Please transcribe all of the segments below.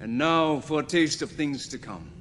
And now for a taste of things to come.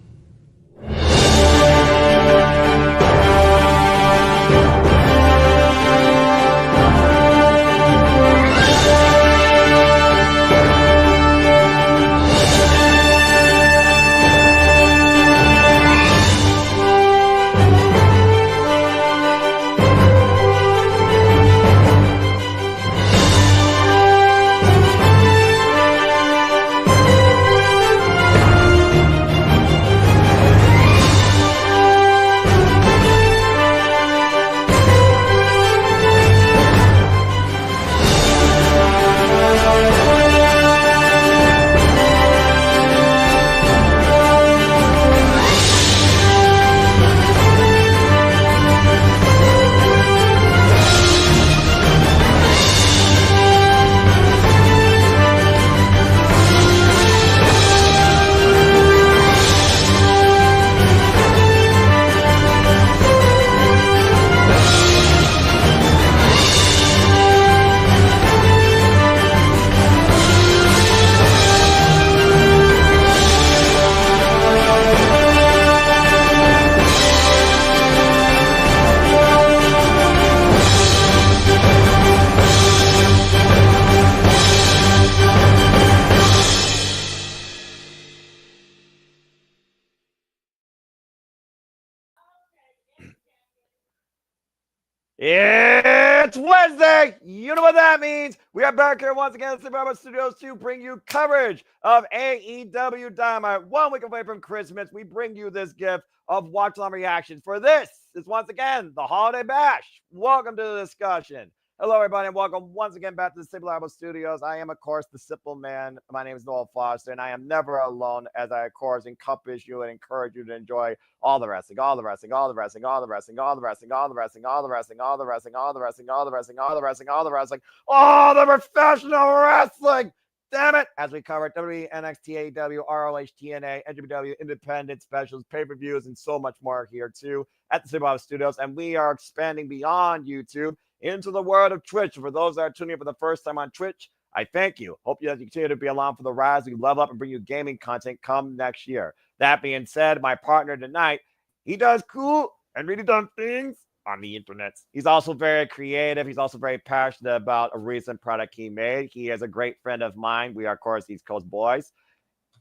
It's Wednesday. You know what that means. We are back here once again at Slip.stream Studios to bring you coverage of AEW Dynamite. 1 week away from Christmas, we bring you this gift of watch-along reactions. For this is once again the Holiday Bash. Welcome to the discussion. Hello, everybody, and welcome once again back to the Slip.stream Studios. I am, of course, the Simple Man. My name is Noel Foster, and I am never alone as I, of course, encompass you and encourage you to enjoy all the wrestling, all the wrestling, all the wrestling, all the wrestling, all the wrestling, all the wrestling, all the wrestling, all the wrestling, all the wrestling, all the wrestling, all the wrestling, all the wrestling, all the professional wrestling. Damn it! As we cover WWE, NXT, AEW, ROH, TNA, NWW, independent specials, pay-per-views, and so much more here too at the Slip.stream Studios, and we are expanding beyond YouTube into the world of Twitch. For those that are tuning in for the first time on Twitch, I thank you. Hope you continue to be along for the ride as we level up and bring you gaming content come next year. That being said, my partner tonight, he does cool and really dumb things on the internet. He's also very creative. He's also very passionate about a recent product he made. He is a great friend of mine. We are, of course, East Coast boys.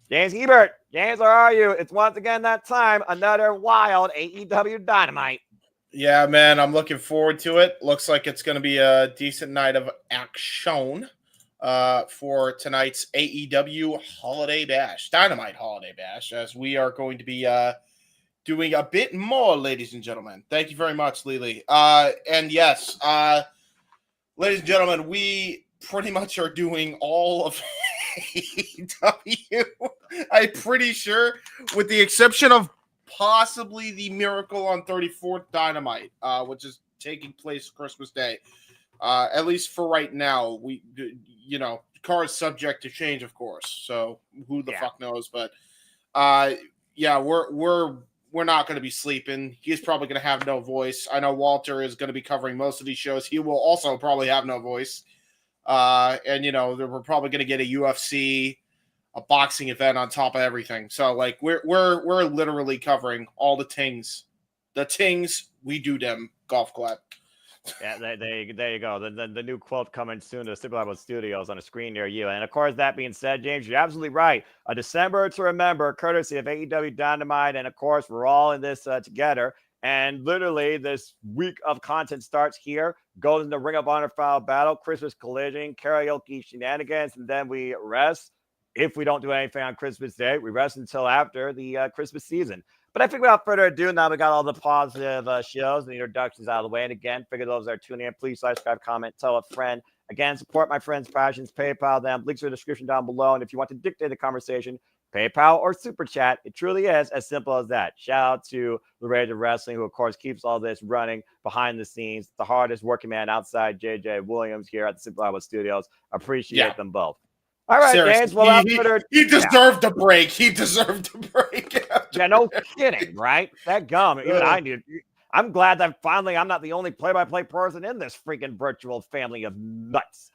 James Hebert. James, how are you? It's once again that time, another wild AEW Dynamite. Yeah, man, I'm looking forward to it. Looks like it's going to be a decent night of action for tonight's AEW Holiday Bash, Dynamite Holiday Bash, as we are going to be doing a bit more, ladies and gentlemen. Thank you very much, Lily. And yes, ladies and gentlemen, we pretty much are doing all of AEW. I'm pretty sure, with the exception of possibly the Miracle on 34th Dynamite, which is taking place Christmas Day. At least for right now, we, car's subject to change, of course. So who the fuck knows? But yeah, we're not going to be sleeping. He's probably going to have no voice. I know Walter is going to be covering most of these shows. He will also probably have no voice. And we're probably going to get a UFC, a boxing event on top of everything. So like we're literally covering all the tings. The tings, we do them. Golf clap. Yeah, there you go. The new quote coming soon to Slip.stream Studios on a screen near you. And of course, that being said, James, you're absolutely right. A December to remember, courtesy of AEW Dynamite. And of course, we're all in this together. And literally, this week of content starts here, goes into Ring of Honor Final Battle, Christmas Collision, karaoke shenanigans, and then we rest. If we don't do anything on Christmas Day, we rest until after the Christmas season. But I think without further ado, now we got all the positive shows and introductions out of the way. And again, figure those that are tuning in, please subscribe, comment, tell a friend. Again, support my friends' passions, PayPal them. Links are in the description down below. And if you want to dictate the conversation, PayPal or Super Chat. It truly is as simple as that. Shout out to Laredo Wrestling, who, of course, keeps all this running behind the scenes. The hardest working man outside JJ Williams here at the Slip.stream Studios. Appreciate them both. All right, Seriously, James. Well, he deserved a break. He deserved a break. Yeah, no kidding, right? That gum. Even I need. I'm glad that finally I'm not the only play-by-play person in this freaking virtual family of nuts.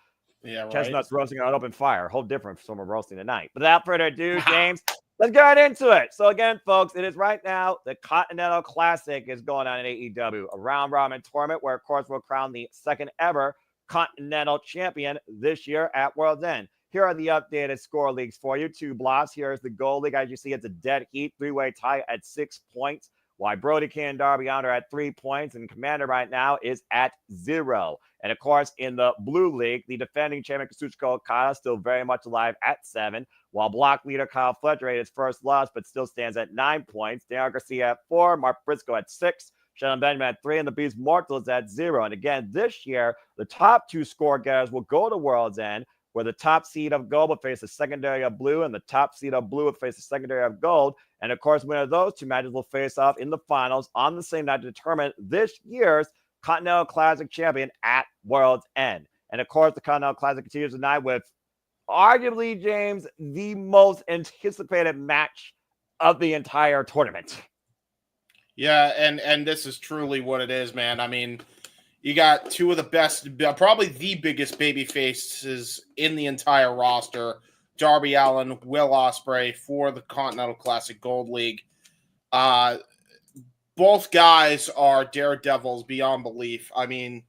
Yeah, right. Chestnuts roasting on open fire. Whole different from we're roasting tonight. But without further ado, James, let's get right into it. So again, folks, it is right now the Continental Classic is going on in AEW, a round robin tournament where, of course, we'll crown the second ever Continental Champion this year at World's End. Here are the updated score leagues for you. 2 blocks. Here's the gold league. As you see, it's a dead heat, 3-way tie at 6 points. While Brody King and Darby are at 3 points, and Commander right now is at 0. And of course, in the blue league, the defending champion Kazuchika Okada still very much alive at 7, while block leader Kyle Fletcher ate his first loss, but still stands at 9 points. Daniel Garcia at 4, Mark Briscoe at 6, Shelton Benjamin at 3, and the Beast Mortos at 0. And again, this year, the top 2 score getters will go to World's End, where the top seed of gold will face the secondary of blue, and the top seed of blue will face the secondary of gold. And of course, winner of those 2 matches will face off in the finals on the same night to determine this year's Continental Classic champion at World's End. And of course, the Continental Classic continues tonight with arguably, James, the most anticipated match of the entire tournament. Yeah, and this is truly what it is, man. I mean, you got 2 of the best, probably the biggest baby faces in the entire roster. Darby Allin, Will Ospreay for the Continental Classic Gold League. Both guys are daredevils beyond belief. I mean,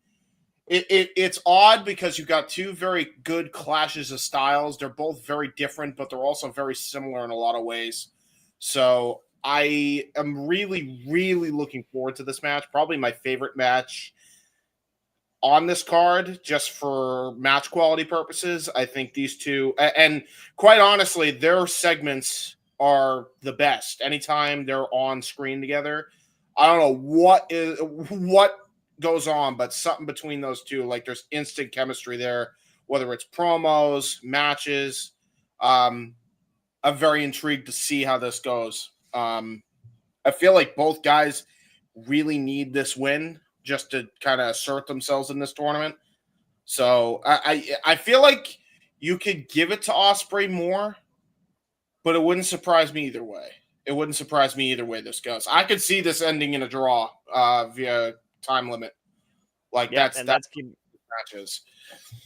it's odd because you've got 2 very good clashes of styles. They're both very different, but they're also very similar in a lot of ways. So I am really, really looking forward to this match. Probably my favorite match on this card, just for match quality purposes. I think these 2, and quite honestly, their segments are the best. Anytime they're on screen together, I don't know what goes on, but something between those 2, like there's instant chemistry there, whether it's promos, matches. I'm very intrigued to see how this goes. I feel like both guys really need this win just to kind of assert themselves in this tournament. So I feel like you could give it to Ospreay more, but it wouldn't surprise me either way. It wouldn't surprise me either way this goes. I could see this ending in a draw via time limit. Like that's matches.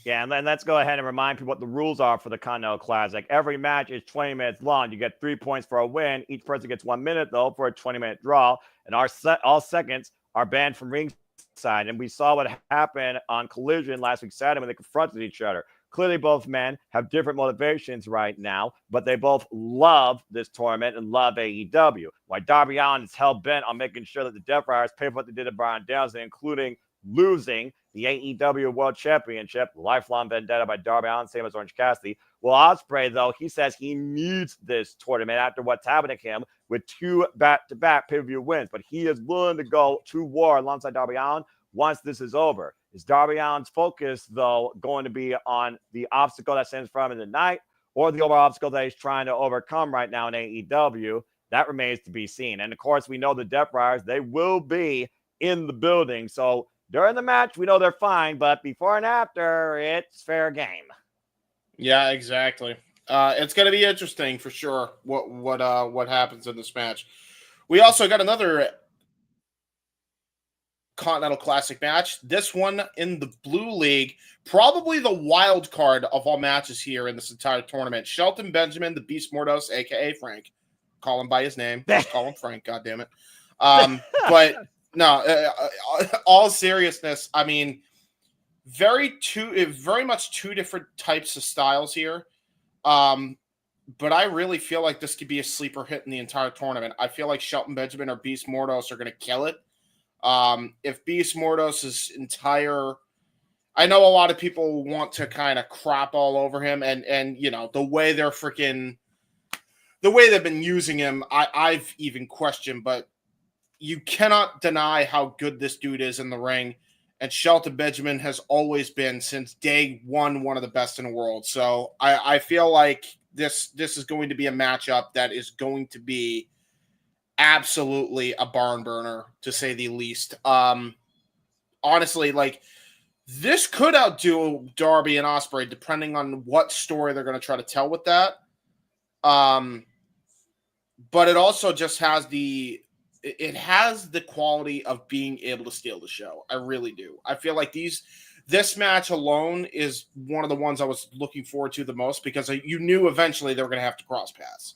Yeah, and then let's go ahead and remind people what the rules are for the Continental Classic. Every match is 20 minutes long. You get 3 points for a win. Each person gets 1 minute, though, for a 20-minute draw. And all seconds are banned from ringside. And we saw what happened on Collision last week Saturday when they confronted each other. Clearly, both men have different motivations right now, but they both love this tournament and love AEW. While Darby Allin is hell-bent on making sure that the Death Riders pay for what they did to Bryan Danielson, including losing the AEW World Championship, lifelong vendetta by Darby Allin, same as Orange Cassidy. Well, Ospreay, though, he says he needs this tournament after what's happened to him with 2 back-to-back pay-per-view wins, but he is willing to go to war alongside Darby Allin once this is over. Is Darby Allin's focus, though, going to be on the obstacle that stands for him in the night, or the overall obstacle that he's trying to overcome right now in AEW? That remains to be seen. And, of course, we know the Death Riders, they will be in the building. So during the match, we know they're fine, but before and after, it's fair game. Yeah, exactly. It's going to be interesting for sure what happens in this match. We also got another Continental Classic match. This one in the blue league, probably the wild card of all matches here in this entire tournament. Shelton Benjamin, the Beast Mortos, aka Frank. Call him by his name. Just call him Frank. God damn it. But no, all seriousness. I mean, very much 2 different types of styles here. But I really feel like this could be a sleeper hit in the entire tournament. I feel like Shelton Benjamin or Beast Mortos are going to kill it. If Beast Mortos' entire, I know a lot of people want to kind of crap all over him, and you know, the way they've been using him, I've even questioned, but you cannot deny how good this dude is in the ring. And Shelton Benjamin has always been, since day one of the best in the world. So I feel like this is going to be a matchup that is going to be absolutely a barn burner, to say the least. Honestly, like, this could outdo Darby and Ospreay, depending on what story they're going to try to tell with that. But it also just has the quality of being able to steal the show. I really do. I feel like these this match alone is one of the ones I was looking forward to the most because you knew eventually they were going to have to cross paths.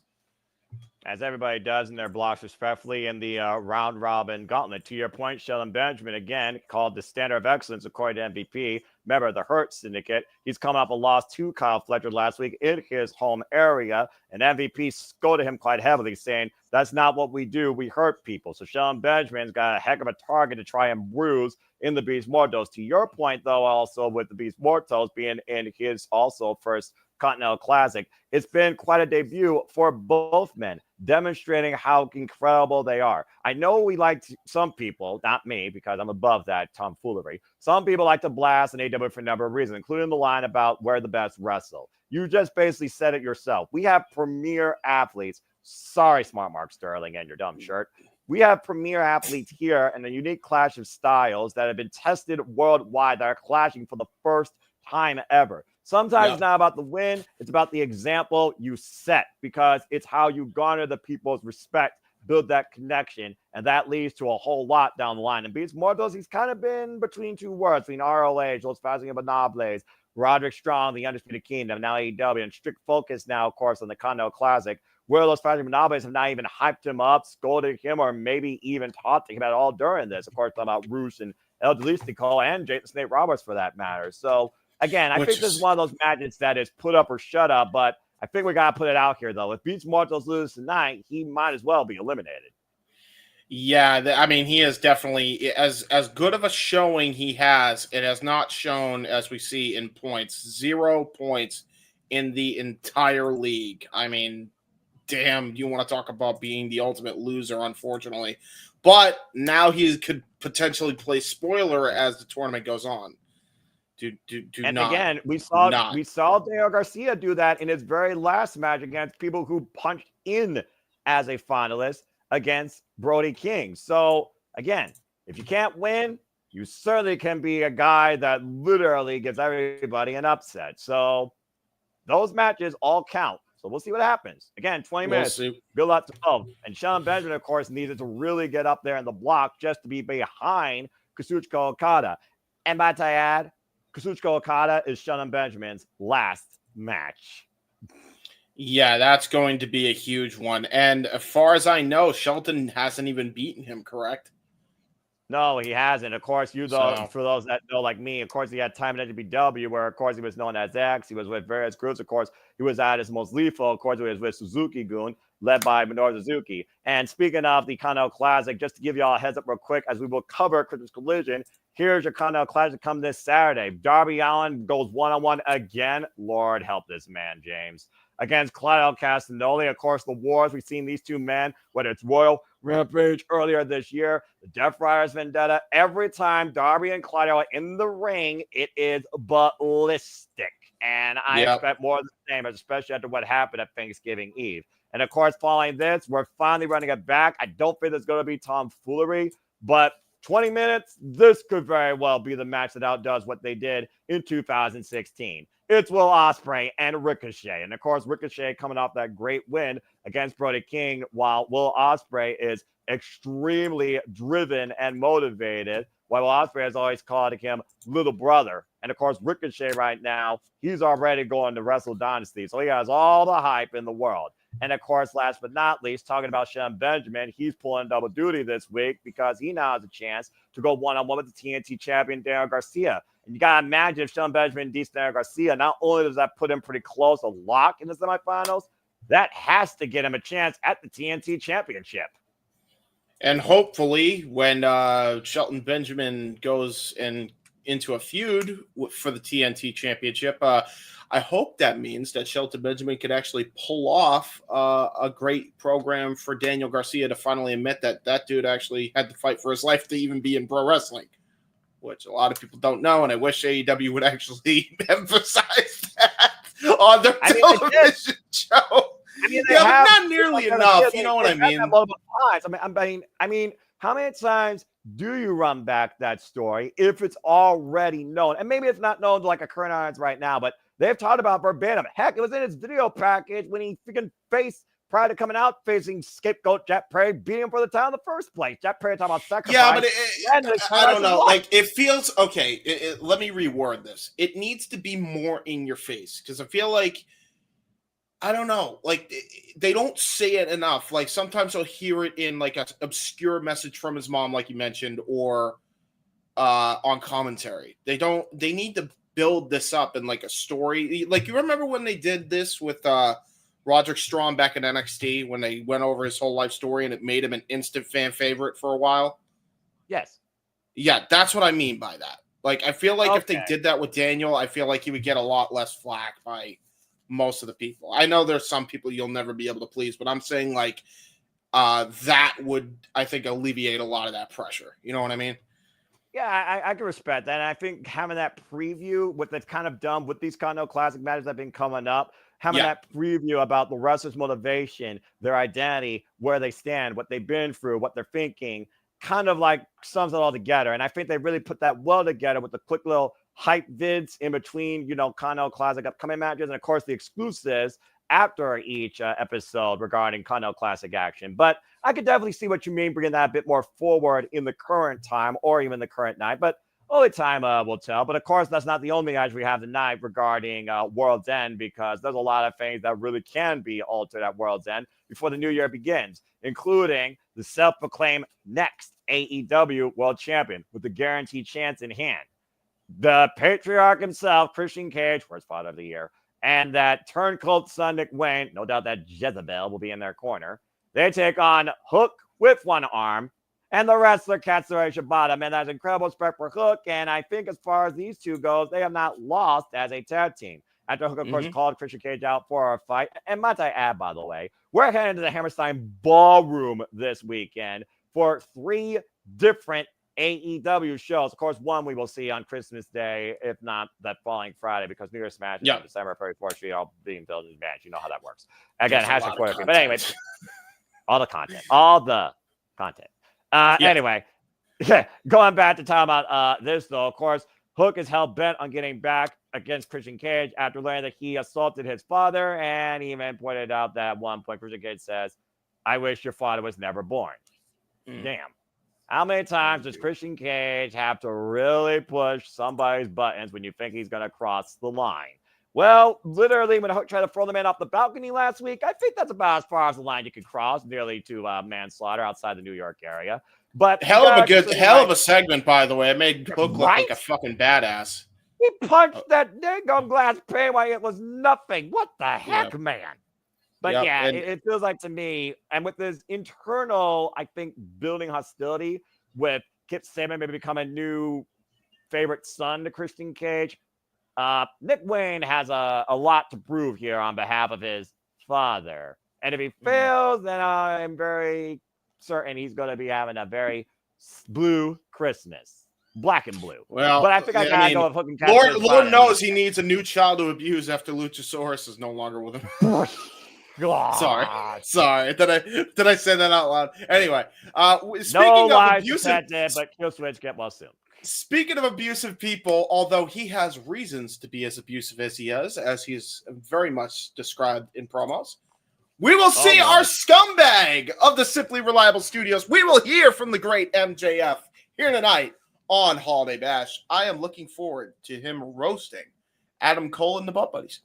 As everybody does in their blocks respectfully in the round robin gauntlet. To your point, Shelton Benjamin, again, called the standard of excellence according to MVP, member of the Hurt Syndicate. He's come off a loss to Kyle Fletcher last week in his home area, and MVP scolded him quite heavily, saying, that's not what we do. We hurt people. So Shelton Benjamin's got a heck of a target to try and bruise in the Beast Mortos. To your point, though, also with the Beast Mortos being in his also first Continental Classic, it's been quite a debut for both men, demonstrating how incredible they are. I know we like some people, not me, because I'm above that tomfoolery. Some people like to blast an AEW for a number of reasons, including the line about where the best wrestle. You just basically said it yourself. We have premier athletes. Sorry, Smart Mark Sterling and your dumb shirt. We have premier athletes here and a unique clash of styles that have been tested worldwide that are clashing for the first time ever. Sometimes It's not about the win. It's about the example you set, because it's how you garner the people's respect, build that connection, and that leads to a whole lot down the line. And Beats Mortos, he's kind of been between two words, between ROH, Los Fascinables, Roderick Strong, the Undisputed Kingdom, now AEW, and strict focus now, of course, on the Continental Classic, where Los Fascinables have not even hyped him up, scolded him, or maybe even talked to him at all during this. Of course, talking about Roos and El Delistico and Jason Snake Roberts for that matter. So, again, I think this is one of those matches that is put up or shut up, but I think we got to put it out here, though. If Beats Mortos loses tonight, he might as well be eliminated. Yeah, I mean, he is definitely, as good of a showing he has, it has not shown, as we see in points, 0 points in the entire league. I mean, damn, you want to talk about being the ultimate loser, unfortunately. But now he could potentially play spoiler as the tournament goes on. Again, we saw Daniel Garcia do that in his very last match against people who punched in as a finalist against Brody King. So again, if you can't win, you certainly can be a guy that literally gives everybody an upset. So those matches all count. So we'll see what happens. Again, 20 minutes. Good luck to both. And Shelton Benjamin, of course, needed to really get up there in the block just to be behind Kazuchika Okada. And might I add, Kazuchika Okada is Shelton Benjamin's last match. Yeah, that's going to be a huge one. And as far as I know, Shelton hasn't even beaten him, correct? No, he hasn't. Of course, for those that know, like me, of course, he had time at AEW where, of course, he was known as X. He was with various groups. Of course, he was at his most lethal. Of course, he was with Suzuki-gun, led by Minoru Suzuki. And speaking of the Continental Classic, just to give you all a heads up real quick, as we will cover Christmas Collision, here's your Continental Classic come this Saturday. Darby Allin goes one-on-one again. Lord help this man, James. Against Claudio Castagnoli. Of course, the wars, we've seen these two men, whether it's Royal Rampage earlier this year, the Death Riders Vendetta. Every time Darby and Claudio are in the ring, it is ballistic. And I expect more of the same, especially after what happened at Thanksgiving Eve. And of course, following this, we're finally running it back. I don't think there's going to be tomfoolery, but 20 minutes, this could very well be the match that outdoes what they did in 2016. It's Will Ospreay and Ricochet. And, of course, Ricochet coming off that great win against Brody King, while Will Ospreay is extremely driven and motivated, while Will Ospreay has always called him little brother. And, of course, Ricochet right now, he's already going to Wrestle Dynasty, so he has all the hype in the world. And, of course, last but not least, talking about Shelton Benjamin, he's pulling double duty this week because he now has a chance to go one-on-one with the TNT champion, Daniel Garcia. And you got to imagine if Shelton Benjamin beats Daniel Garcia, not only does that put him pretty close, a lock in the semifinals, that has to get him a chance at the TNT championship. And hopefully when Shelton Benjamin goes into a feud for the TNT championship, I hope that means that Shelton Benjamin could actually pull off a great program for Daniel Garcia to finally admit that that dude actually had to fight for his life to even be in pro wrestling, which a lot of people don't know. And I wish AEW would actually emphasize that on their television show. I mean, but not nearly enough. You know what I mean? I mean, how many times do you run back that story if it's already known? And maybe it's not known to like a current audience right now, but they've talked about verbatim. Heck, it was in his video package when he freaking faced prior to coming out facing scapegoat Jet Prey, beating him for the title in the first place. Jet Prey talking about sacrifice. Yeah, but I don't know. Like, it feels okay. Let me reword this. It needs to be more in your face because I feel like, I don't know, like they don't say it enough. Like sometimes I'll hear it in like an obscure message from his mom, like you mentioned, or on commentary. They need to build this up in like a story. Like, you remember when they did this with Roderick Strong back in NXT when they went over his whole life story and it made him an instant fan favorite for a while? Yes. Yeah, that's what I mean by that. Like, I feel like if they did that with Daniel, I feel like he would get a lot less flack by most of the people. I know there's some people you'll never be able to please, but I'm saying like that would, I think, alleviate a lot of that pressure. You know what I mean? Yeah, I can respect that. And I think having that preview, what they've kind of done with these Continental Classic matches that have been coming up, having that preview about the wrestler's motivation, their identity, where they stand, what they've been through, what they're thinking, kind of like sums it all together. And I think they really put that well together with the quick little hype vids in between, Continental Classic upcoming matches, and of course the exclusives after each episode regarding Continental Classic action. But I could definitely see what you mean, bringing that a bit more forward in the current time or even the current night. But only time will tell. But of course, that's not the only match we have tonight regarding World's End, because there's a lot of things that really can be altered at World's End before the new year begins, including the self-proclaimed next AEW World Champion with the guaranteed chance in hand. The patriarch himself, Christian Cage, first fight of the year, and that turncoat son, Nick Wayne, no doubt that Jezebel will be in their corner. They take on Hook with one arm and the wrestler Katsuyori Shibata. Man, that's incredible respect for Hook, and I think as far as these two goes, they have not lost as a tag team. After Hook, of course, called Christian Cage out for a fight. And might I add, by the way, we're heading to the Hammerstein Ballroom this weekend for 3 different AEW shows. Of course, one we will see on Christmas Day, if not that following Friday, because New Year's Smash is on December 34th. We all being built in advance. You know how that works. Again, hashtag quarter. But anyway, all the content. Anyway, going back to talk about this, though, of course, Hook is hell bent on getting back against Christian Cage after learning that he assaulted his father, and he even pointed out that at one point Christian Cage says, "I wish your father was never born." Damn. How many times does Christian Cage have to really push somebody's buttons when you think he's going to cross the line? Well, literally, when Hook tried to throw the man off the balcony last week, I think that's about as far as the line you can cross, nearly to manslaughter outside the New York area. But hell of a segment, by the way. It made Hook look like a fucking badass. He punched that dingo glass pane while it was nothing. What the heck, man? But it feels like to me, and with this internal, I think, building hostility with Kip Sabian maybe become a new favorite son to Christian Cage, Nick Wayne has a lot to prove here on behalf of his father. And if he fails, then I'm very certain he's going to be having a very blue Christmas. Black and blue. Well, but I think I gotta go with Hook and Catch. Lord knows he needs a new child to abuse after Luchasaurus is no longer with him. Sorry. Did I say that out loud? Anyway, speaking of abusive, but Kill Switch get well soon. Speaking of abusive people, although he has reasons to be as abusive as he is, as he's very much described in promos, we will see our scumbag of the Simply Reliable Studios. We will hear from the great MJF here tonight on Holiday Bash. I am looking forward to him roasting Adam Cole and the Butt Buddies.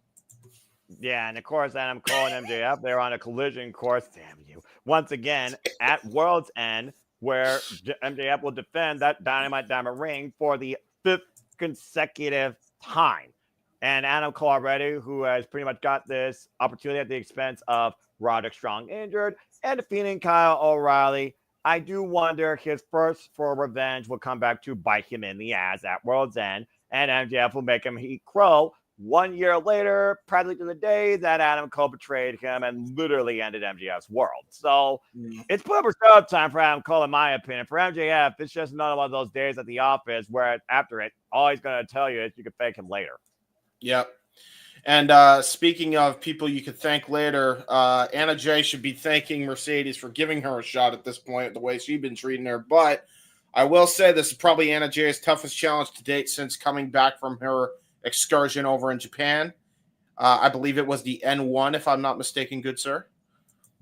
Yeah, and of course, Adam Cole and MJF, they're on a collision course, damn you, once again at World's End, where MJF will defend that Dynamite Diamond ring for the 5th consecutive time. And Adam Cole already, who has pretty much got this opportunity at the expense of Roderick Strong injured and defeating Kyle O'Reilly, I do wonder his first for revenge will come back to bite him in the ass at World's End, and MJF will make him eat crow 1 year later, practically to the day that Adam Cole betrayed him and literally ended MJF's world. So it's put up or shut up time for Adam Cole, in my opinion. For MJF, it's just another one of those days at the office where after it, all he's going to tell you is you can fake him later. Yep. And speaking of people you could thank later, Anna Jay should be thanking Mercedes for giving her a shot at this point, the way she's been treating her. But I will say this is probably Anna Jay's toughest challenge to date since coming back from her excursion over in Japan. I believe it was the N1, if I'm not mistaken, good sir.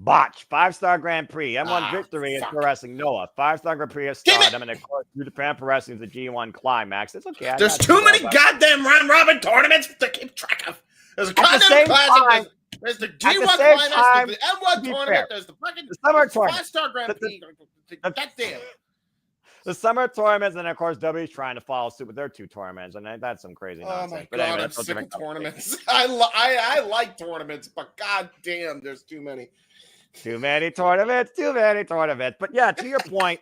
Botch, 5-star Grand Prix, M1 victory is Pro Wrestling Noah, 5-star Grand Prix is Stardom, and of course, New Japan Pro Wrestling is the G1 Climax. It's okay. There's too many goddamn round robin tournaments to keep track of. There's a Continental Classic. There's the G1 Climax. There's the M1 tournament. There's the fucking Summer tournament. 5-star Grand Prix. Goddamn. The summer tournaments, and of course, W's trying to follow suit with their 2 tournaments, and that's some crazy nonsense. Oh my but god, anyway, I'm sick of tournaments. I like tournaments, but god damn, there's too many. Too many tournaments. But yeah, to your point,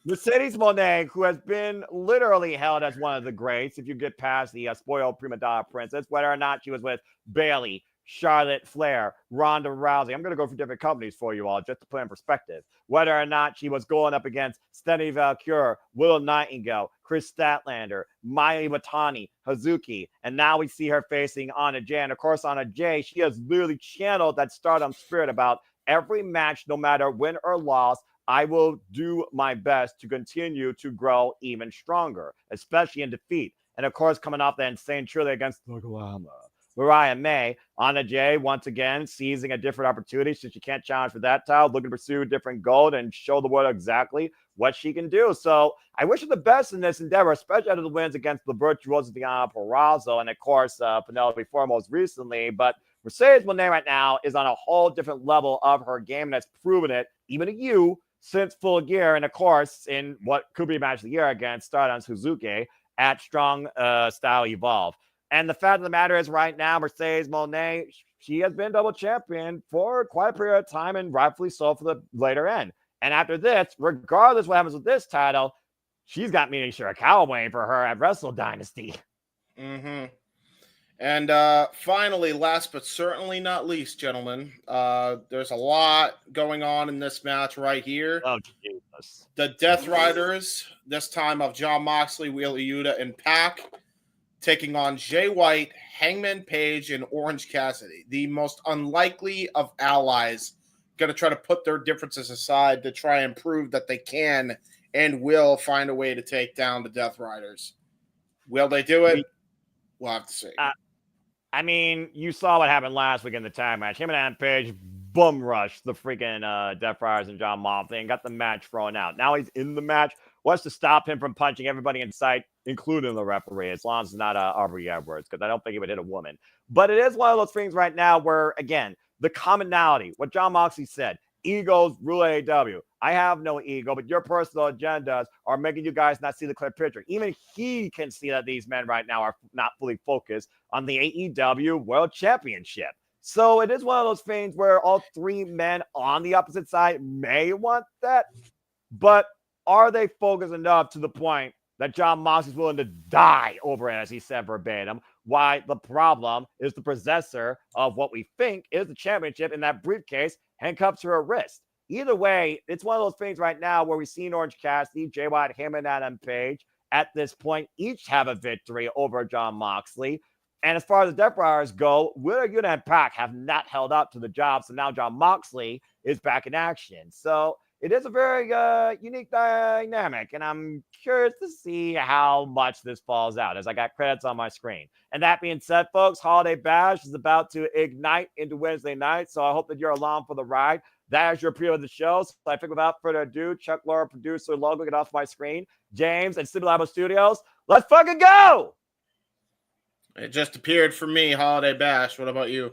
Mercedes Moné, who has been literally held as one of the greats, if you get past the spoiled prima donna princess, whether or not she was with Bayley, Charlotte Flair, Ronda Rousey. I'm going to go for different companies for you all just to put in perspective. Whether or not she was going up against Stephanie Valkyrie, Willow Nightingale, Chris Statlander, Mai Iwatani, Hazuki, and now we see her facing Anna Jay. And of course, Anna Jay, she has literally channeled that Stardom spirit about every match, no matter win or loss. I will do my best to continue to grow even stronger, especially in defeat. And of course, coming off that insane truly against Oklahoma. Mariah May, Anna Jay, once again, seizing a different opportunity since she can't challenge for that title, looking to pursue a different goal and show the world exactly what she can do. So I wish her the best in this endeavor, especially after the wins against the virtuoso Diana Purrazzo and, of course, Penelope Ford most recently. But Mercedes Moné right now is on a whole different level of her game, and has proven it, even to you, since Full Gear, and, of course, in what could be match of the year against Stardom Suzuki at Strong Style Evolve. And the fact of the matter is right now, Mercedes Moné, she has been double champion for quite a period of time, and rightfully so for the later end. And after this, regardless what happens with this title, she's got Mina Shirakawa waiting for her at Wrestle Dynasty. Mm-hmm. And finally, last but certainly not least, gentlemen, there's a lot going on in this match right here. Oh, Jesus. The Death Riders, this time of Jon Moxley, Wheeler Yuta, and Pac, taking on Jay White, Hangman Page, and Orange Cassidy. The most unlikely of allies, going to try to put their differences aside to try and prove that they can and will find a way to take down the Death Riders. Will they do it? We'll have to see. I mean, you saw what happened last week in the tag match. Him and Adam Page bum rushed the freaking Death Riders and Jon Moxley and got the match thrown out. Now he's in the match. What's to stop him from punching everybody in sight, including the referee, as long as it's not Aubrey Edwards, because I don't think he would hit a woman. But it is one of those things right now where, again, the commonality, what Jon Moxley said, egos rule AEW. I have no ego, but your personal agendas are making you guys not see the clear picture. Even he can see that these men right now are not fully focused on the AEW World Championship. So it is one of those things where all 3 men on the opposite side may want that, but are they focused enough to the point that Jon Moxley is willing to die over it, as he said verbatim? Why the problem is the possessor of what we think is the championship in that briefcase handcuffed to her wrist. Either way, it's one of those things right now where we've seen Orange Cassidy, Jay White, him, and Adam Page at this point each have a victory over Jon Moxley. And as far as the Death Riders go, Wheeler Yuta and Pac have not held up to the job, so now Jon Moxley is back in action. So it is a very unique dynamic, and I'm curious to see how much this falls out as I got credits on my screen. And that being said, folks, Holiday Bash is about to ignite into Wednesday night, so I hope that you're along for the ride. That is your preview of the show. So I think without further ado, Chuck Lorre, producer, logo, get off my screen. James and Sleepy Labo Studios, let's fucking go! It just appeared for me, Holiday Bash. What about you?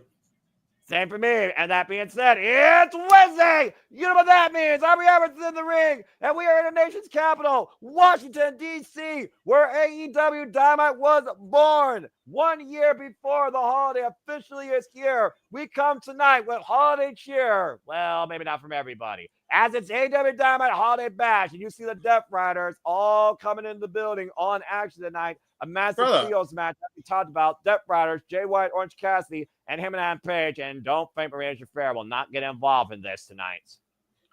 Same for me. And that being said, it's Wednesday. You know what that means. Aubrey Edwards is in the ring, and we are in the nation's capital, Washington, D.C., where AEW Dynamite was born. 1 year before the holiday officially is here, we come tonight with holiday cheer. Well, maybe not from everybody, as it's AEW Dynamite Holiday Bash, and you see the Death Riders all coming in the building on action tonight. A massive trios match that we talked about. Death Riders, Jay White, Orange Cassidy, and him and Adam Page. And don't think Maria Shafir will not get involved in this tonight.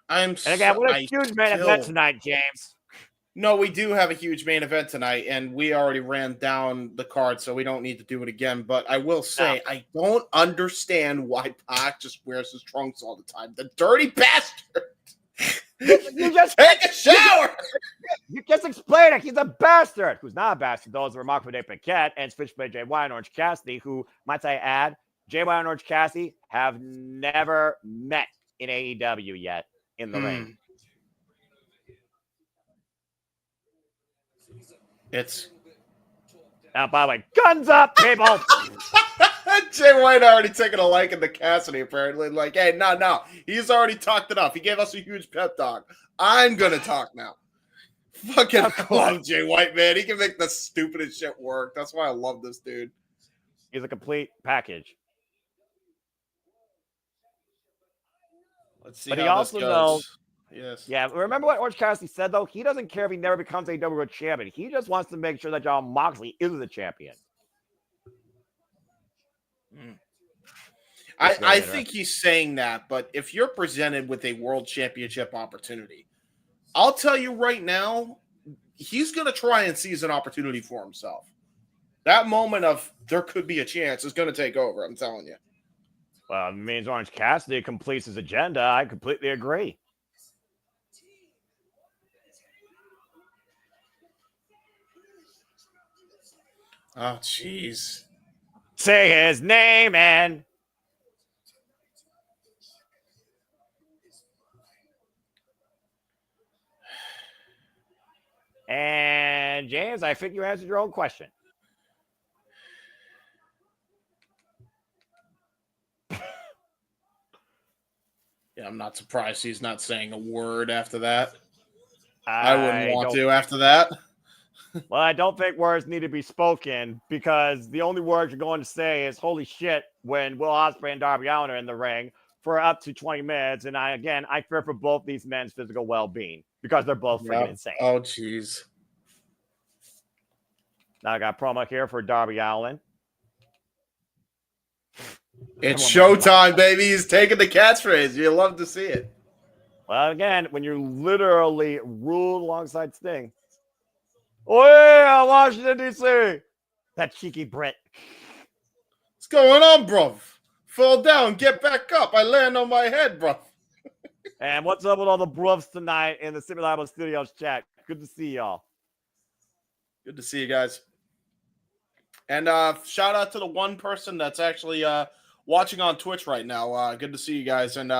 And again, what a huge main event tonight, James. No, we do have a huge main event tonight, and we already ran down the card, so we don't need to do it again. But I will say, I don't understand why Pac just wears his trunks all the time. The dirty bastard. You just take a shower. You just explain it. He's a bastard. Who's not a bastard, though, is Remarkable Day Paquette and Switchblade Jay White and Orange Cassidy, who, might I add, Jay White and Orange Cassidy have never met in AEW yet in the ring. It's Now, by the way, guns up, people. Jay White already taking a liking to Cassidy, apparently. Like, hey, no. He's already talked enough. He gave us a huge pep talk. I'm going to talk now. Fucking love Jay White, man. He can make the stupidest shit work. That's why I love this dude. He's a complete package. Let's see but how he also this goes. knows. Yes. Yeah, remember what Orange Cassidy said, though? He doesn't care if he never becomes a AEW champion. He just wants to make sure that Jon Moxley is the champion. I think he's saying that, but if you're presented with a world championship opportunity, I'll tell you right now, he's going to try and seize an opportunity for himself. That moment of there could be a chance is going to take over, I'm telling you. Well, it means Orange Cassidy completes his agenda. I completely agree. Oh, jeez. Say his name and... And James, I think you answered your own question. Yeah, I'm not surprised he's not saying a word after that. I wouldn't want to after that. Well, I don't think words need to be spoken because the only words you're going to say is "holy shit" when Will Ospreay and Darby Allin are in the ring for up to 20 minutes. And I fear for both these men's physical well-being because they're both freaking insane. Oh, jeez. Now I got a promo here for Darby Allin. It's showtime, baby. He's taking the catchphrase. You love to see it. Well, again, when you literally rule alongside Sting. Oh, yeah, Washington, D.C. That cheeky Brit. What's going on, bruv? Fall down, get back up. I land on my head, bruv. And what's up with all the bruvs tonight in the Simulable Studios chat? Good to see y'all. Good to see you guys. And shout out to the one person that's actually watching on Twitch right now. Good to see you guys. And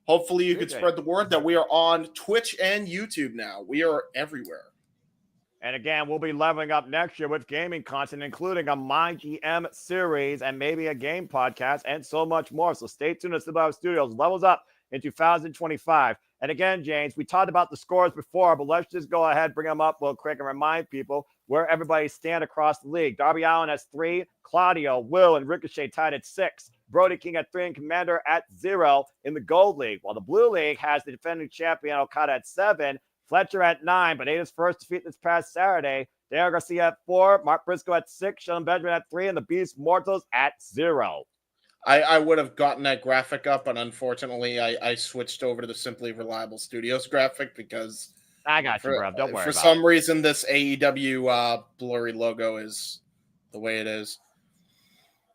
hopefully you can spread the word that we are on Twitch and YouTube now. We are everywhere. And again, we'll be leveling up next year with gaming content, including a MyGM series and maybe a game podcast and so much more. So stay tuned to Slip.stream Studios. Levels up in 2025. And again, James, we talked about the scores before, but let's just go ahead, bring them up real quick and remind people where everybody stand across the league. Darby Allin has 3, Claudio, Will, and Ricochet tied at 6, Brody King at 3, and Commander at 0 in the Gold League, while the Blue League has the defending champion Okada at 7, Fletcher at 9, but ate his first defeat this past Saturday. Daniel Garcia at 4, Mark Briscoe at 6, Shelton Benjamin at 3, and the Beast Mortos at 0. I would have gotten that graphic up, but unfortunately, I switched over to the Simply Reliable Studios graphic because I got you, bro. Don't worry. For some reason, this AEW blurry logo is the way it is.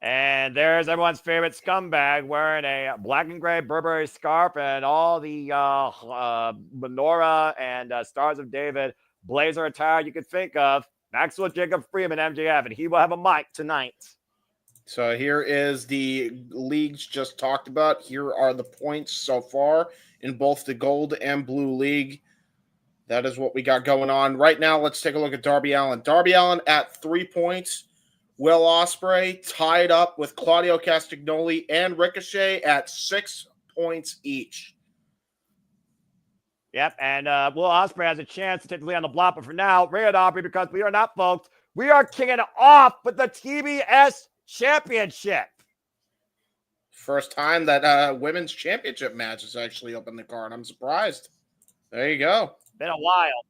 And there's everyone's favorite scumbag wearing a black and gray Burberry scarf and all the menorah and Stars of David blazer attire you could think of. Maxwell Jacob Freeman, MJF, and he will have a mic tonight. So here is the leagues just talked about. Here are the points so far in both the Gold and Blue League. That is what we got going on. Right now, let's take a look at Darby Allin. Darby Allin at 3 points. Will Ospreay tied up with Claudio Castagnoli and Ricochet at 6 points each. Yep, and Will Ospreay has a chance to take the lead on the block, but for now, Rhea Aubrey, because we are not, folks, we are kicking off with the TBS Championship. First time that women's championship match is actually up in the card. I'm surprised. There you go. Been a while.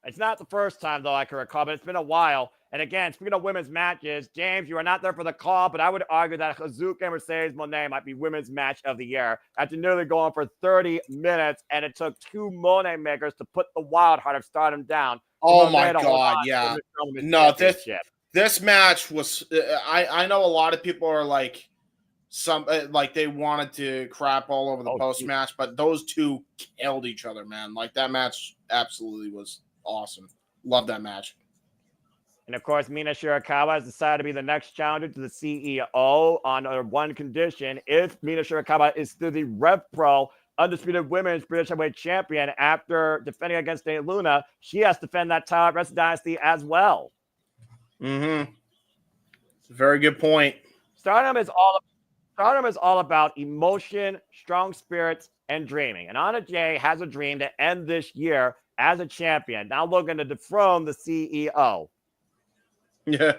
It's not the first time, though, I can recall, but it's been a while. And again, speaking of women's matches, James, you are not there for the call, but I would argue that Hazuka and Mercedes Moné might be women's match of the year after nearly going for 30 minutes, and it took 2 Moné makers to put the Wild Heart of Stardom down. Oh, my God, yeah. No, this match was I know a lot of people are like they wanted to crap all over the post match, but those two killed each other, man. Like, that match absolutely was awesome. Love that match. And of course, Mina Shirakawa has decided to be the next challenger to the CEO on one condition: if Mina Shirakawa is through the Rev Pro undisputed women's British heavyweight champion after defending against Dana Luna. She has to defend that title at Wrestle Dynasty as well. Mm-hmm. Very good point. Stardom is all about emotion, strong spirits, and dreaming. And Anna Jay has a dream to end this year as a champion. Now looking to dethrone the CEO. Yeah.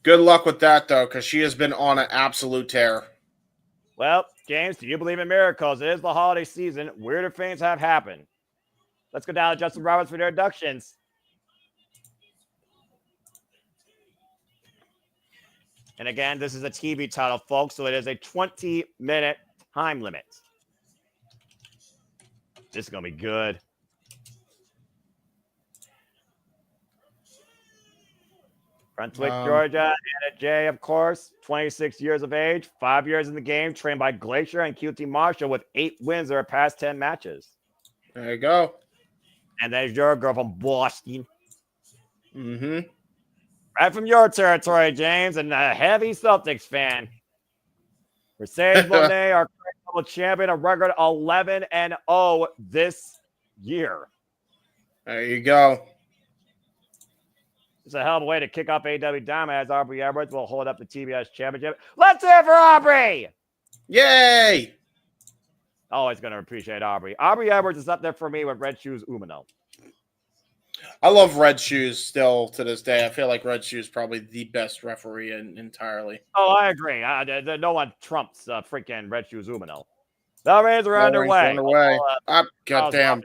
Good luck with that, though, because she has been on an absolute tear. Well, James, do you believe in miracles? It is the holiday season. Weirder things have happened. Let's go down to Justin Roberts for their inductions. And again, this is a TV title, folks, so it is a 20-minute time limit. This is going to be good. Brunswick, Georgia, Anna Jay, of course, 26 years of age, 5 years in the game, trained by Glacier and QT Marshall with 8 wins in her past 10 matches. There you go. And there's your girl from Boston. Mm-hmm. Right from your territory, James, and a heavy Celtics fan. Mercedes Moné, our current double champion, a record 11-0 this year. There you go. It's a hell of a way to kick off AEW Dynamite as Aubrey Edwards will hold up the TBS Championship. Let's hear it for Aubrey! Yay! Always going to appreciate Aubrey. Aubrey Edwards is up there for me with Red Shoes Umino. I love Red Shoes still to this day. I feel like Red Shoes is probably the best referee entirely. Oh, I agree. No one trumps freaking Red Shoes Umino. The Rays are underway. Goddamn.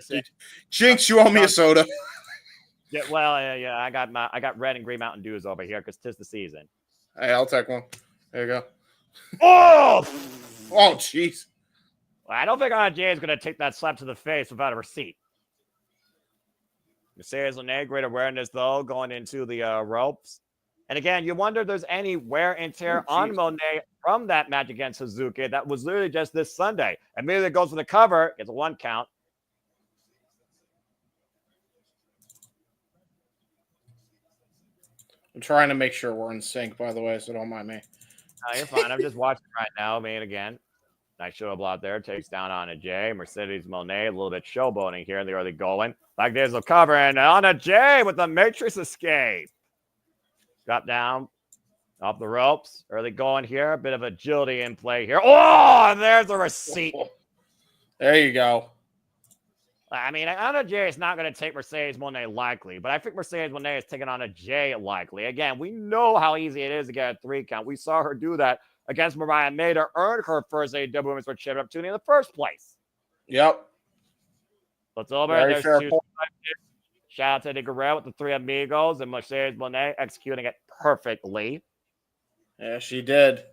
Jinx, you owe me a soda. Yeah, well, yeah, I got red and green Mountain Dews over here because 'tis the season. Hey, I'll take one. There you go. Oh, jeez. Well, I don't think Anna Jay is going to take that slap to the face without a receipt. Mercedes Moné, great awareness though, going into the ropes. And again, you wonder if there's any wear and tear on Moné from that match against Suzuki. That was literally just this Sunday. Immediately goes for the cover, gets a 1 count. I'm trying to make sure we're in sync, by the way, so don't mind me. No, you're fine. I'm just watching right now. Again. Nice show up out there. Takes down Anna Jay. Mercedes Moné, a little bit showboating here in the early going. Like there's a cover, and Anna Jay with the Matrix escape. Drop down off the ropes. Early going here. A bit of agility in play here. Oh, and there's a receipt. There you go. I mean, Anna Jay is not going to take Mercedes Moné likely, but I think Mercedes Moné is taking Anna Jay likely. Again, we know how easy it is to get a 3 count. We saw her do that against Mariah May to earn her first AEW Women's World Championship opportunity in the first place. Yep. It's over. Very There's fair 2. Shout out to Eddie Guerrero with the 3 amigos and Mercedes Moné executing it perfectly. Yeah, she did.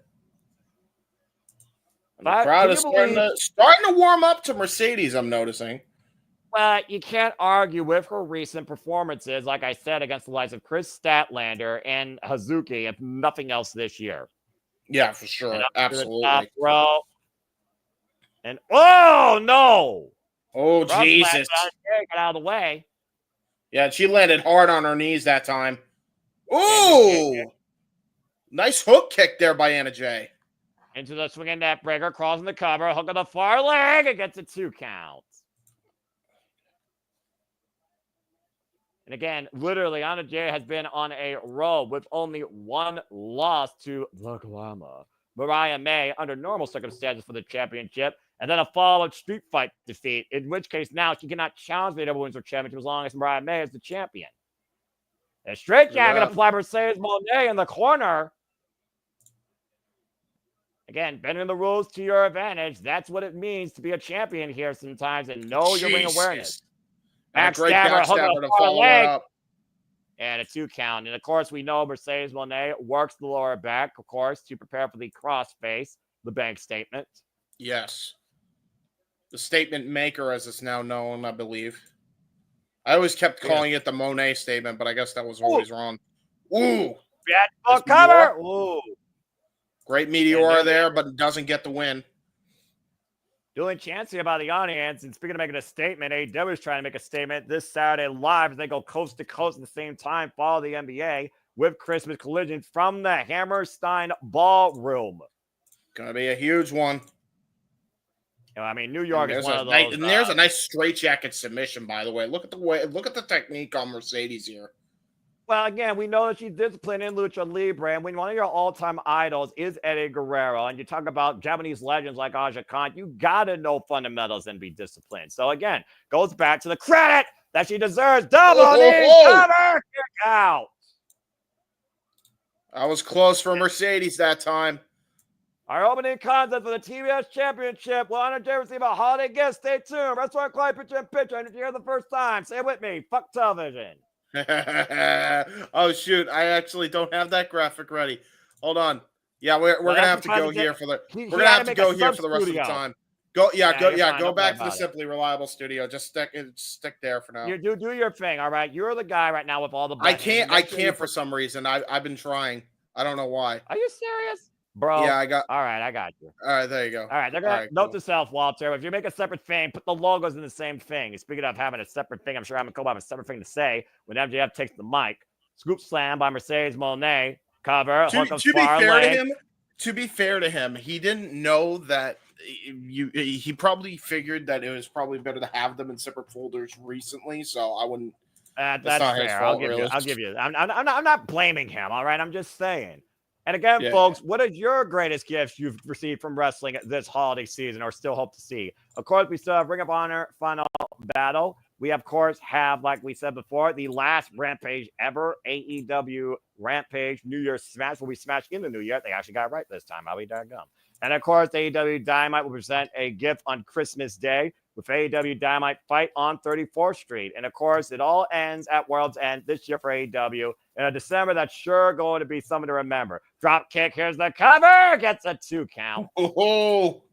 But the crowd is starting to warm up to Mercedes, I'm noticing. Well, you can't argue with her recent performances, like I said, against the likes of Chris Statlander and Hazuki, if nothing else this year. Yeah, for sure. Absolutely. And oh, no. Oh, Jesus. Get out of the way. Yeah, she landed hard on her knees that time. Ooh. Nice hook kick there by Anna Jay. Into the swinging net breaker, crossing the cover, hook on the far leg, it gets a 2 count. And again, literally, Anna Jay has been on a roll with only 1 loss to the Glamour, Mariah May, under normal circumstances for the championship, and then a followed street fight defeat, in which case now she cannot challenge the AEW Women's World Championship as long as Mariah May is the champion. A straight jacket applied by Mercedes Moné in the corner. Again, bending the rules to your advantage. That's what it means to be a champion here sometimes and know your ring awareness. Backstabber, hook on the far leg. And a 2 count. And of course, we know Mercedes Moné works the lower back, of course, to prepare for the crossface, the bank statement. Yes. The statement maker, as it's now known, I believe. I always kept calling it the Moné statement, but I guess that was always wrong. Ooh. Yeah, cover. Ooh. Great Meteora there, but it doesn't get the win. Doing chancy about the audience, and speaking of making a statement, AEW is trying to make a statement this Saturday live as they go coast to coast at the same time, follow the NBA with Christmas Collision from the Hammerstein Ballroom. Gonna be a huge one. I mean, New York is one of Nice, those. and there's a nice straightjacket submission, by the way. Look at the technique on Mercedes here. Well, again, we know that she's disciplined in Lucha Libre, and when one of your all-time idols is Eddie Guerrero, and you talk about Japanese legends like Aja Khan, you gotta know fundamentals and be disciplined. So again, goes back to the credit that she deserves. Double knee cover, kick out. I was close for Mercedes that time. Our opening contest for the TBS Championship will honor Jay receive a holiday gift. Stay tuned. Wrestler Clyde picture in picture. And if you hear the first time, say it with me. Fuck television. Oh shoot! I actually don't have that graphic ready. Hold on. Yeah, we're gonna have to go here for the. We're gonna have to go here for the rest of the time. Go back to the Simply Reliable studio. Just stick there for now. You do your thing, all right. You're the guy right now with all the. Buttons. I can't for some reason. I've been trying. I don't know why. Are you serious, bro? Yeah, I got. All right, I got you. All right, there you go. All right, they're gonna note to self, Walter. If you make a separate thing, put the logos in the same thing. Speaking of having a separate thing, I'm sure I'm gonna have a separate thing to say when MJF takes the mic. Scoop slam by Mercedes Moné. Cover. To be fair to him, he didn't know that he probably figured that it was probably better to have them in separate folders recently. So I wouldn't. That's fair. I'll give you. I'm not blaming him. All right. I'm just saying. And again, folks, what are your greatest gifts you've received from wrestling this holiday season or still hope to see? Of course, we still have Ring of Honor Final Battle. We, of course, have, like we said before, the last Rampage ever, AEW Rampage New Year's Smash, where we smashed in the new year. They actually got it right this time. I'll be daggum. And, of course, AEW Dynamite will present a gift on Christmas Day with AEW Dynamite Fight on 34th Street. And, of course, it all ends at World's End this year for AEW. In a December, that's sure going to be something to remember. Drop kick. Here's the cover. Gets a 2 count. Oh,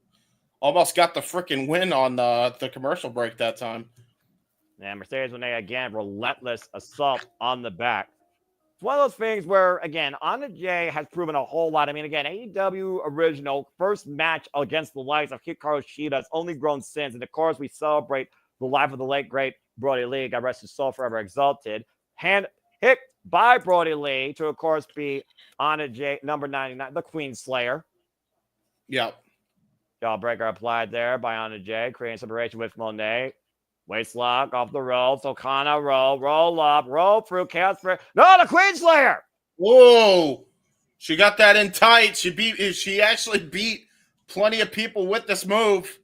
almost got the freaking win on the commercial break that time. And Mercedes Moné, again, relentless assault on the back. It's one of those things where, again, Anna Jay has proven a whole lot. I mean, again, AEW original first match against the likes of Hikaru Shida has only grown since. And, of course, we celebrate the life of the late, great Brody Lee. God rest his soul, forever exalted. Hand-picked by Brody Lee to, of course, be Anna Jay, number 99, the Queen Slayer. Yep. Jawbreaker applied there by Anna Jay, creating separation with Moné. Waist lock off the roll. Okada roll up, roll through chaos. No, the Queen Slayer. Whoa. She got that in tight. She actually beat plenty of people with this move.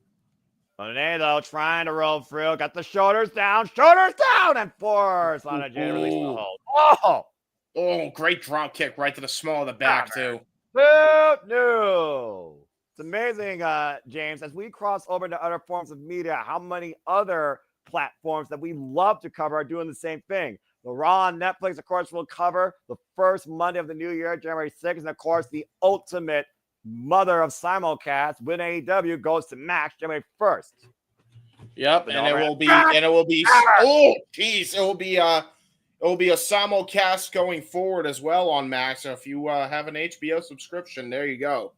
Moné, though, trying to roll through. Got the shoulders down, and force on a Jay to release the hold. Oh, great drop kick right to the small of the back, too. No. It's amazing, James, as we cross over to other forms of media, how many other platforms that we love to cover are doing the same thing. The Raw on Netflix, of course, will cover the first Monday of the new year, January 6th, and of course, the ultimate mother of simulcast when AEW goes to Max January 1st. Yep, and it will be oh geez, it will be a simulcast going forward as well on Max. So if you have an HBO subscription, there you go.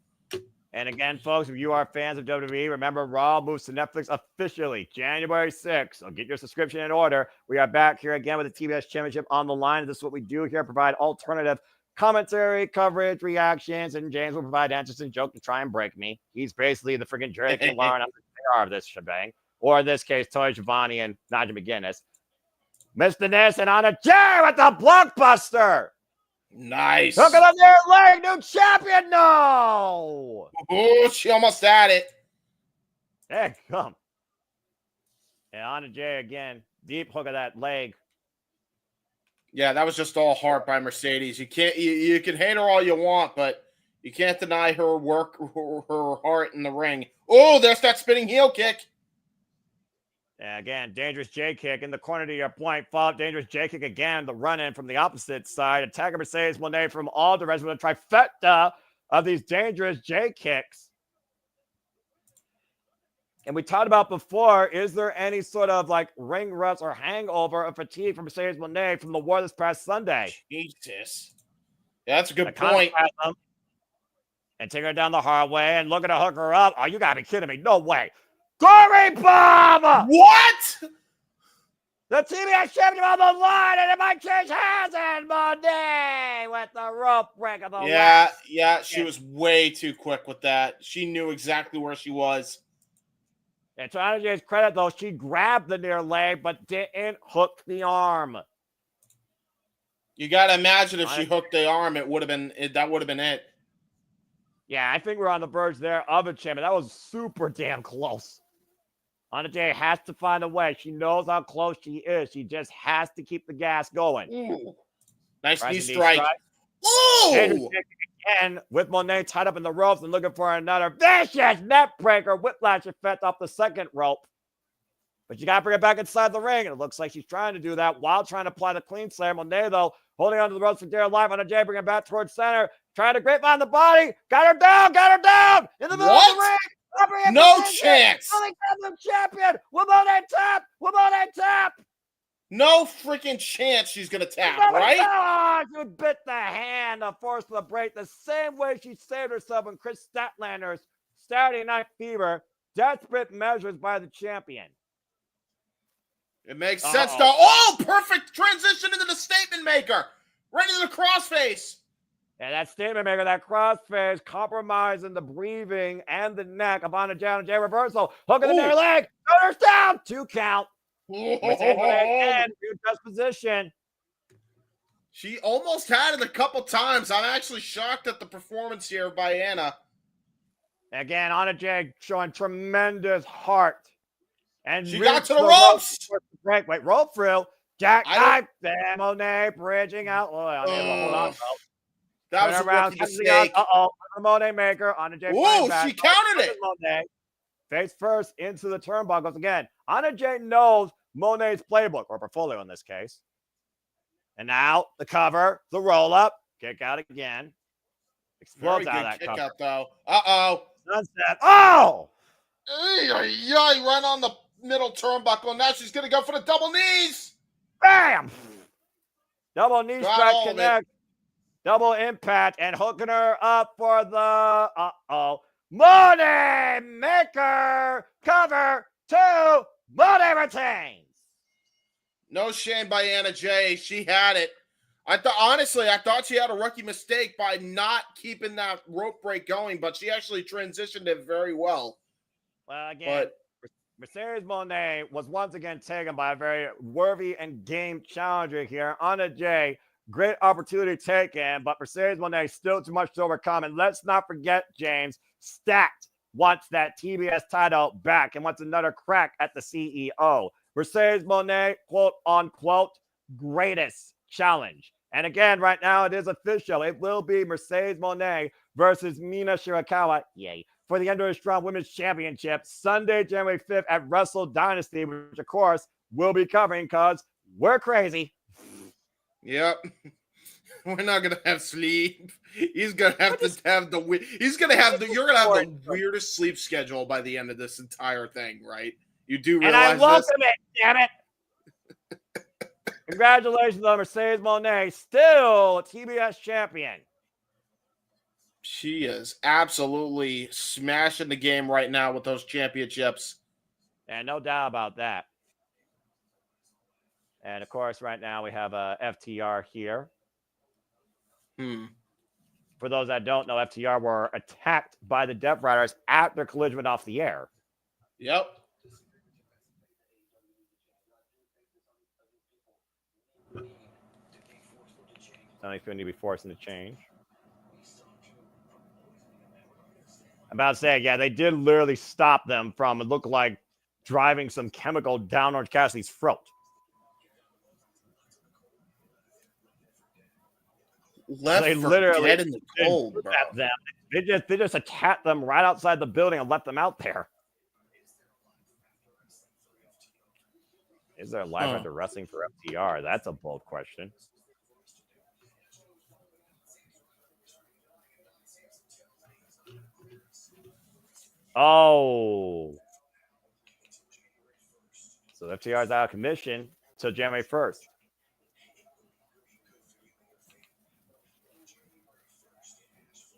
And again, folks, if you are fans of WWE, remember Raw moves to Netflix officially January 6th. So get your subscription in order. We are back here again with the TBS Championship on the line. This is what we do here, provide alternative commentary, coverage, reactions, and James will provide answers and jokes to try and break me. He's basically the freaking Jerry Lauren of this shebang. Or in this case, Tony Schiavone and Nigel McGuinness. Mr. Ness and Anna Jay with the blockbuster. Nice. Look at them there, leg, new champion. No. Oh, she almost had it. Hey, come. And Anna Jay again. Deep hook of that leg. Yeah, that was just all heart by Mercedes. You can't. You can hate her all you want, but you can't deny her work, her heart in the ring. Oh, there's that spinning heel kick. And again, dangerous J kick in the corner to your point. Follow dangerous J kick again. The run in from the opposite side. Attacker Mercedes Moné from all directions with a trifecta of these dangerous J kicks. And we talked about before, is there any sort of like ring rust or hangover or fatigue from Mercedes Moné from the war this past Sunday? Jesus. Yeah, that's a good point. And take her down the hard way and look at her hook her up. Oh, you gotta be kidding me. No way. Gory bomb! What? The TBS champion on the line, and it might change hands. And Moné with the rope break of the Yeah, she was way too quick with that. She knew exactly where she was. And to Anna Jay's credit, though, she grabbed the near leg but didn't hook the arm. You got to imagine if she hooked the arm, that would have been it. Yeah, I think we're on the verge there of a champion. That was super damn close. Anna Jay has to find a way. She knows how close she is. She just has to keep the gas going. Ooh. Nice knee Rising strike. Ooh! Again, with Moné tied up in the ropes and looking for another vicious net breaker, whiplash effect off the second rope. But you got to bring it back inside the ring. And it looks like she's trying to do that while trying to apply the clean slam. Moné, though, holding onto the ropes for dear life. Anna Jay bringing it back towards center. Trying to grapevine the body. Got her down. In the middle of the ring. No chance. Champion. Will Moné tap? No freaking chance she's going to tap, right? Oh, she bit the hand to force the break the same way she saved herself in Chris Statlander's Saturday Night Fever. Desperate measures by the champion. It makes sense, though. Oh, perfect transition into the statement maker. Right into the crossface. And that statement maker, that crossface, compromising the breathing and the neck of Anna Jay reversal. Hook in the near leg. Shoulders down. 2 count. Again, good position. She almost had it a couple times. I'm actually shocked at the performance here by Anna. Again, Anna Jay showing tremendous heart. And she got to the ropes. Wait, rope through. Jackknife. Then Moné bridging out. Hold on. That was a rookie mistake. The Moné maker. Anna Jay. Ooh, she countered it. Moné. Face first into the turnbuckles again. Anna Jay knows Moné's playbook, or portfolio in this case. And now the cover, the roll up, kick out again. Explodes out of that kick cover. out, though. Sunset. Oh! Right on the middle turnbuckle. Now she's going to go for the double knees. Bam! Double knee strike connect. Double impact and hooking her up for the Moné maker cover 2. Moné retains. No shame by Anna Jay. She had it. I thought she had a rookie mistake by not keeping that rope break going, but she actually transitioned it very well. Well, again, Mercedes Moné was once again taken by a very worthy and game challenger here. Anna Jay, great opportunity taken, but Mercedes Moné still too much to overcome. And let's not forget, James, Stacked wants that TBS title back and wants another crack at the CEO. Mercedes Moné, quote unquote, greatest challenge. And again, right now it is official. It will be Mercedes Moné versus Mina Shirakawa, for the Under Strong Women's Championship Sunday, January 5th at Wrestle Dynasty, which of course we'll be covering because we're crazy. Yep. We're not gonna have sleep. He's gonna have to have the. He's gonna have the. You're gonna have the weirdest sleep schedule by the end of this entire thing, right? You do realize, and I welcome it. Damn it! Congratulations on Mercedes Moné, still TBS champion. She is absolutely smashing the game right now with those championships. And no doubt about that. And of course, right now we have a FTR here. For those that don't know, FTR were attacked by the Death Riders at their collision off the air. Yep. Somebody's going to be forcing the change. I'm about to say, yeah, they did literally stop them from, it looked like, driving some chemical down Orange Cassidy's throat. They literally dead in the cold, bro. Them. They just attacked them right outside the building and left them out there. Is there a live under wrestling for FTR? That's a bold question. Oh. So FTR is out of commission until January 1st.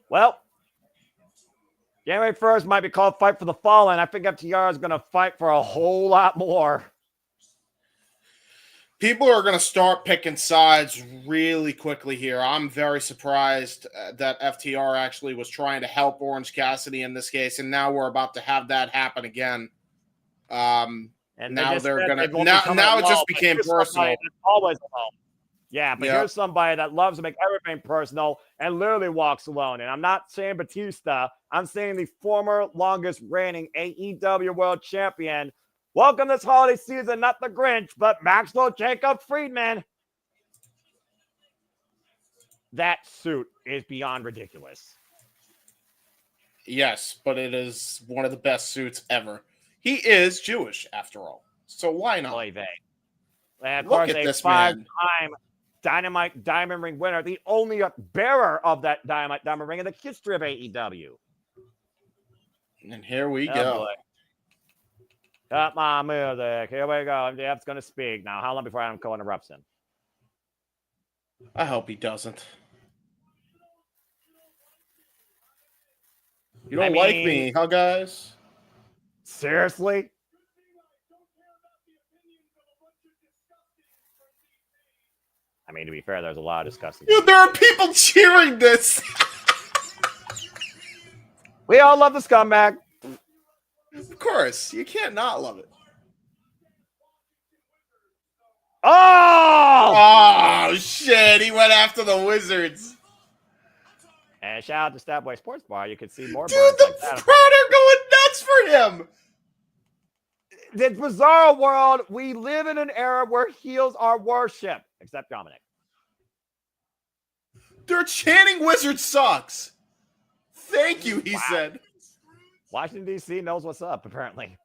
Well, January 1st might be called Fight for the Fallen. I think FTR is going to fight for a whole lot more. People are going to start picking sides really quickly here. I'm very surprised that FTR actually was trying to help Orange Cassidy in this case, and now we're about to have that happen again. And now they're gonna it won't now become now a it lull, just but became here's somebody personal. that's always alone. Yeah, but Yep. here's somebody that loves to make everything personal and literally walks alone. And I'm not saying Batista. I'm saying the former longest reigning AEW World Champion. Welcome this holiday season, not the Grinch, but Maxwell Jacob Friedman. That suit is beyond ridiculous. Yes, but it is one of the best suits ever. He is Jewish, after all. So why not? Oy vey. And of Look course, at a this man. 5-time Dynamite Diamond Ring winner, the only bearer of that Dynamite Diamond Ring in the history of AEW. And here we Oh, go. boy. Got my music. Here we go. MJF's going to speak. Now, how long before Adam Cole interrupts him? I hope he doesn't. You don't like me, huh, guys? Seriously? I mean, to be fair, there's a lot of disgusting. Dude, there are people cheering this. We all love the scumbag. Of course. You can't not love it. Oh! Oh, shit. He went after the Wizards. And shout out to Statboy Sports Bar. You can see more Dude, burns the like that. crowd are going nuts for him. This bizarre world, we live in an era where heels are worship, except Dominic. They're chanting Wizard sucks. Thank you, he said. Washington, D.C. knows what's up, apparently.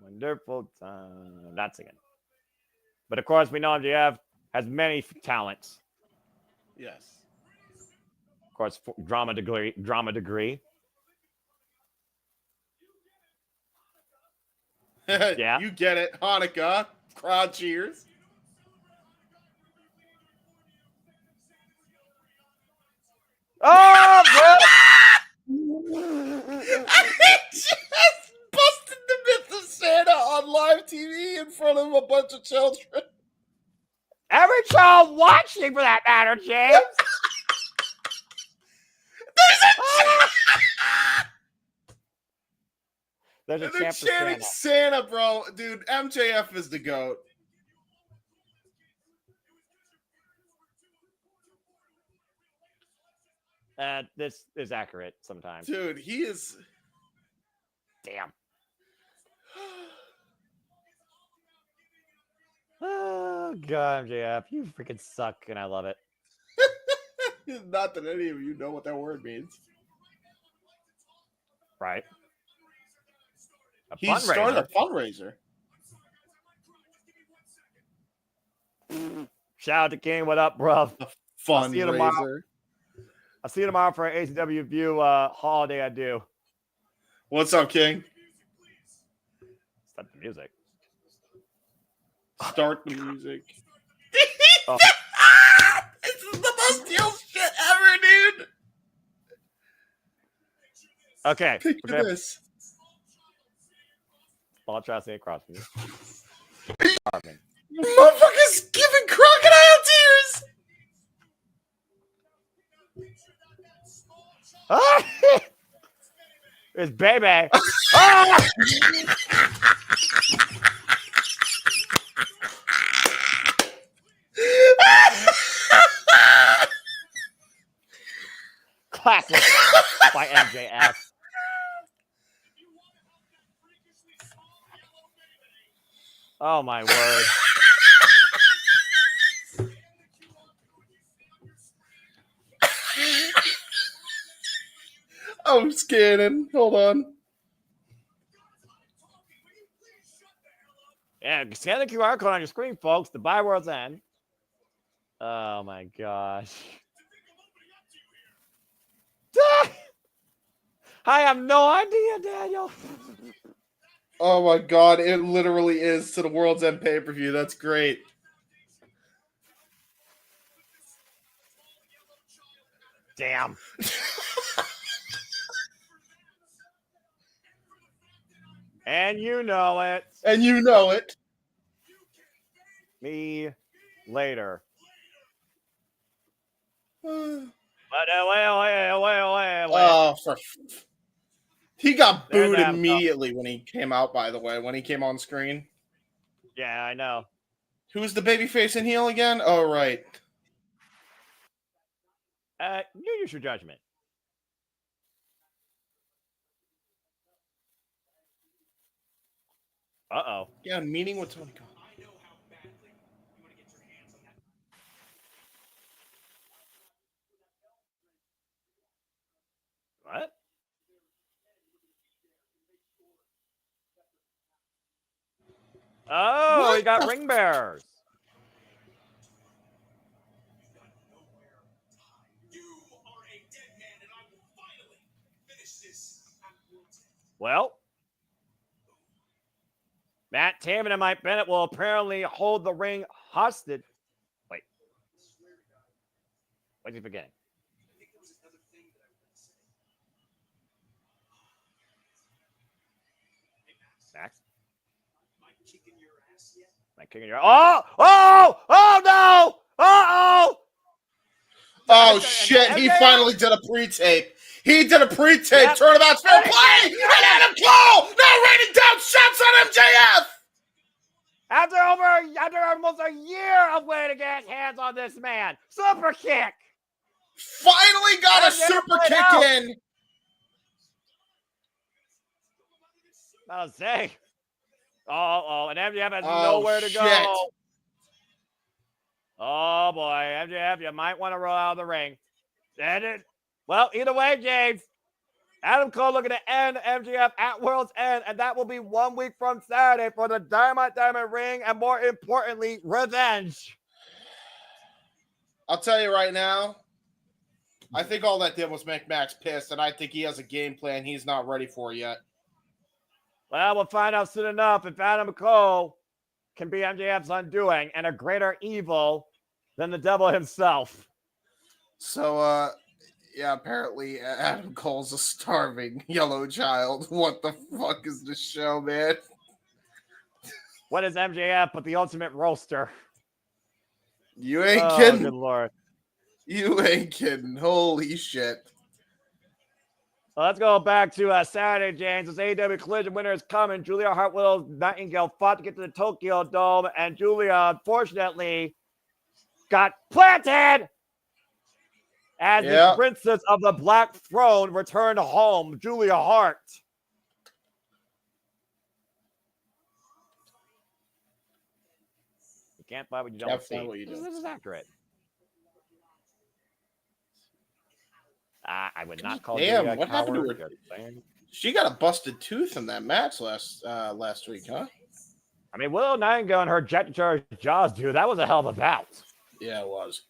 Wonderful time. Not singing. But of course, we know MJF has many talents. Yes. Of course, drama degree. Yeah. You get it. Hanukkah. Crowd cheers. Oh, I just busted the myth of Santa on live TV in front of a bunch of children. every child watching, for that matter, James. There's a And they're champ for chanting Santa. Santa, bro. Dude, MJF is the GOAT. This is accurate sometimes. Dude, he is. Damn. Oh, God, MJF, you freaking suck, and I love it. Not that any of you know what that word means. Right. He started a fundraiser. Shout out to King. What up, bro? Fundraiser. I'll see you tomorrow for an ACW View holiday I do. What's up, King? Start the music. Start the music. Oh. This is the most deal shit ever, dude. Okay. Picture this. I'll try to say across from you. Motherfuckers giving crocodile tears. Ah! It's baby. Ah! Classic by MJF. Oh my word. I'm scanning. Hold on. Yeah, scan the QR code on your screen, folks. The buy world's end. Oh my gosh. I have no idea, Daniel. Oh my god, it literally is to the World's End pay-per-view. That's great. Damn. And you know it. And you know it. Me later. Oh, But wait. He got There's booed Adam Cole. immediately when he came out, by the way, when he came on screen. Yeah, I know. Who's the babyface and heel again? Oh, right. You use your judgment. Uh-oh. Yeah, meeting with Tony Khan. What? Oh, What he got the ring bearers. Well, Matt Taven and Mike Bennett will apparently hold the ring hostage. Wait. What's he forgetting? Max? Mike kicking your ass. Oh no! Uh-oh! Oh, shit. He finally did a pre-tape. He did a pre-tape. Yep. Turnabout's fair play. And Adam Cole now raining down shots on MJF. After almost a year of waiting to get his hands on this man. Super kick. Finally got a MJF super played kick out. in. I was saying. Oh, and MJF has Oh, nowhere to shit. go. Oh boy, MJF, you might want to roll out of the ring. Well, either way, James, Adam Cole looking to end MJF at World's End, and that will be 1 week from Saturday for the Dynamite Diamond Ring, and more importantly, revenge. I'll tell you right now, I think all that did was make Max pissed, and I think he has a game plan he's not ready for yet. Well, we'll find out soon enough if Adam Cole can be MJF's undoing and a greater evil than the devil himself. So, yeah, apparently Adam Cole's a starving yellow child. What the fuck is this show, man? What is MJF but the ultimate roaster? You ain't Oh, kidding. good Lord. You ain't kidding. Holy shit. Well, let's go back to Saturday, James. This AEW Collision winner is coming. Julia Hartwell Nightingale fought to get to the Tokyo Dome, and Julia, unfortunately, got planted as the princess of the Black Throne returned home, Julia Hart. You can't fight what you don't see. This is accurate. I would not call Julia what happened to her? She got a busted tooth in that match last week, huh? I mean, Willow Nightingale and her jet charge jaws, dude, that was a hell of a bout. Yeah, it was.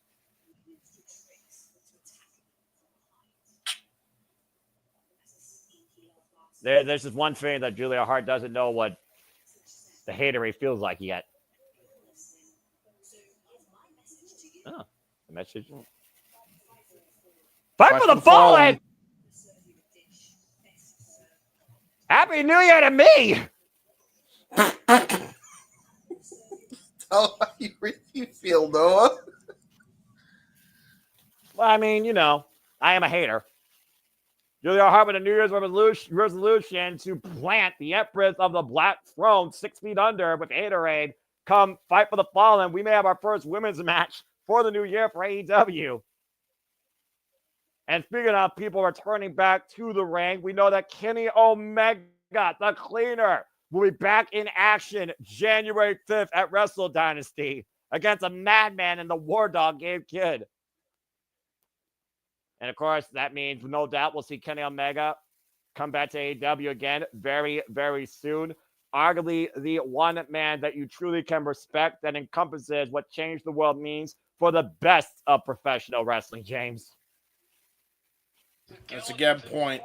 There's just one thing that Julia Hart doesn't know what the hatery feels like yet. Oh, the message. Fight for the fallen! Happy New Year to me! Tell how you really feel, Noah. Well, I mean, you know, I am a hater. Julia Hart with a New Year's resolution to plant the Empress of the Black Throne 6 feet under with Haterade. Come fight for the fallen. We may have our first women's match for the new year for AEW. And speaking of people returning back to the ring, we know that Kenny Omega, the Cleaner, will be back in action January 5th at Wrestle Dynasty against a madman and the War Dog Gabe Kidd. And of course, that means no doubt we'll see Kenny Omega come back to AEW again very, very soon. Arguably the one man that you truly can respect that encompasses what Change the World means for the best of professional wrestling, James. That's a good point.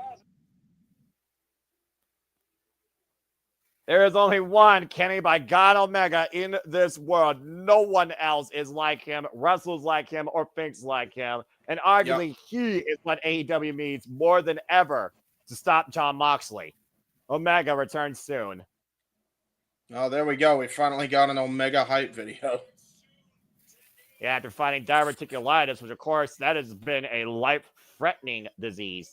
There is only one Kenny by God Omega in this world. No one else is like him, wrestles like him, or thinks like him. And arguably, he is what AEW needs more than ever to stop Jon Moxley. Omega returns soon. Oh, there we go. We finally got an Omega hype video. Yeah, after fighting diverticulitis, which, of course, that has been a life-threatening disease.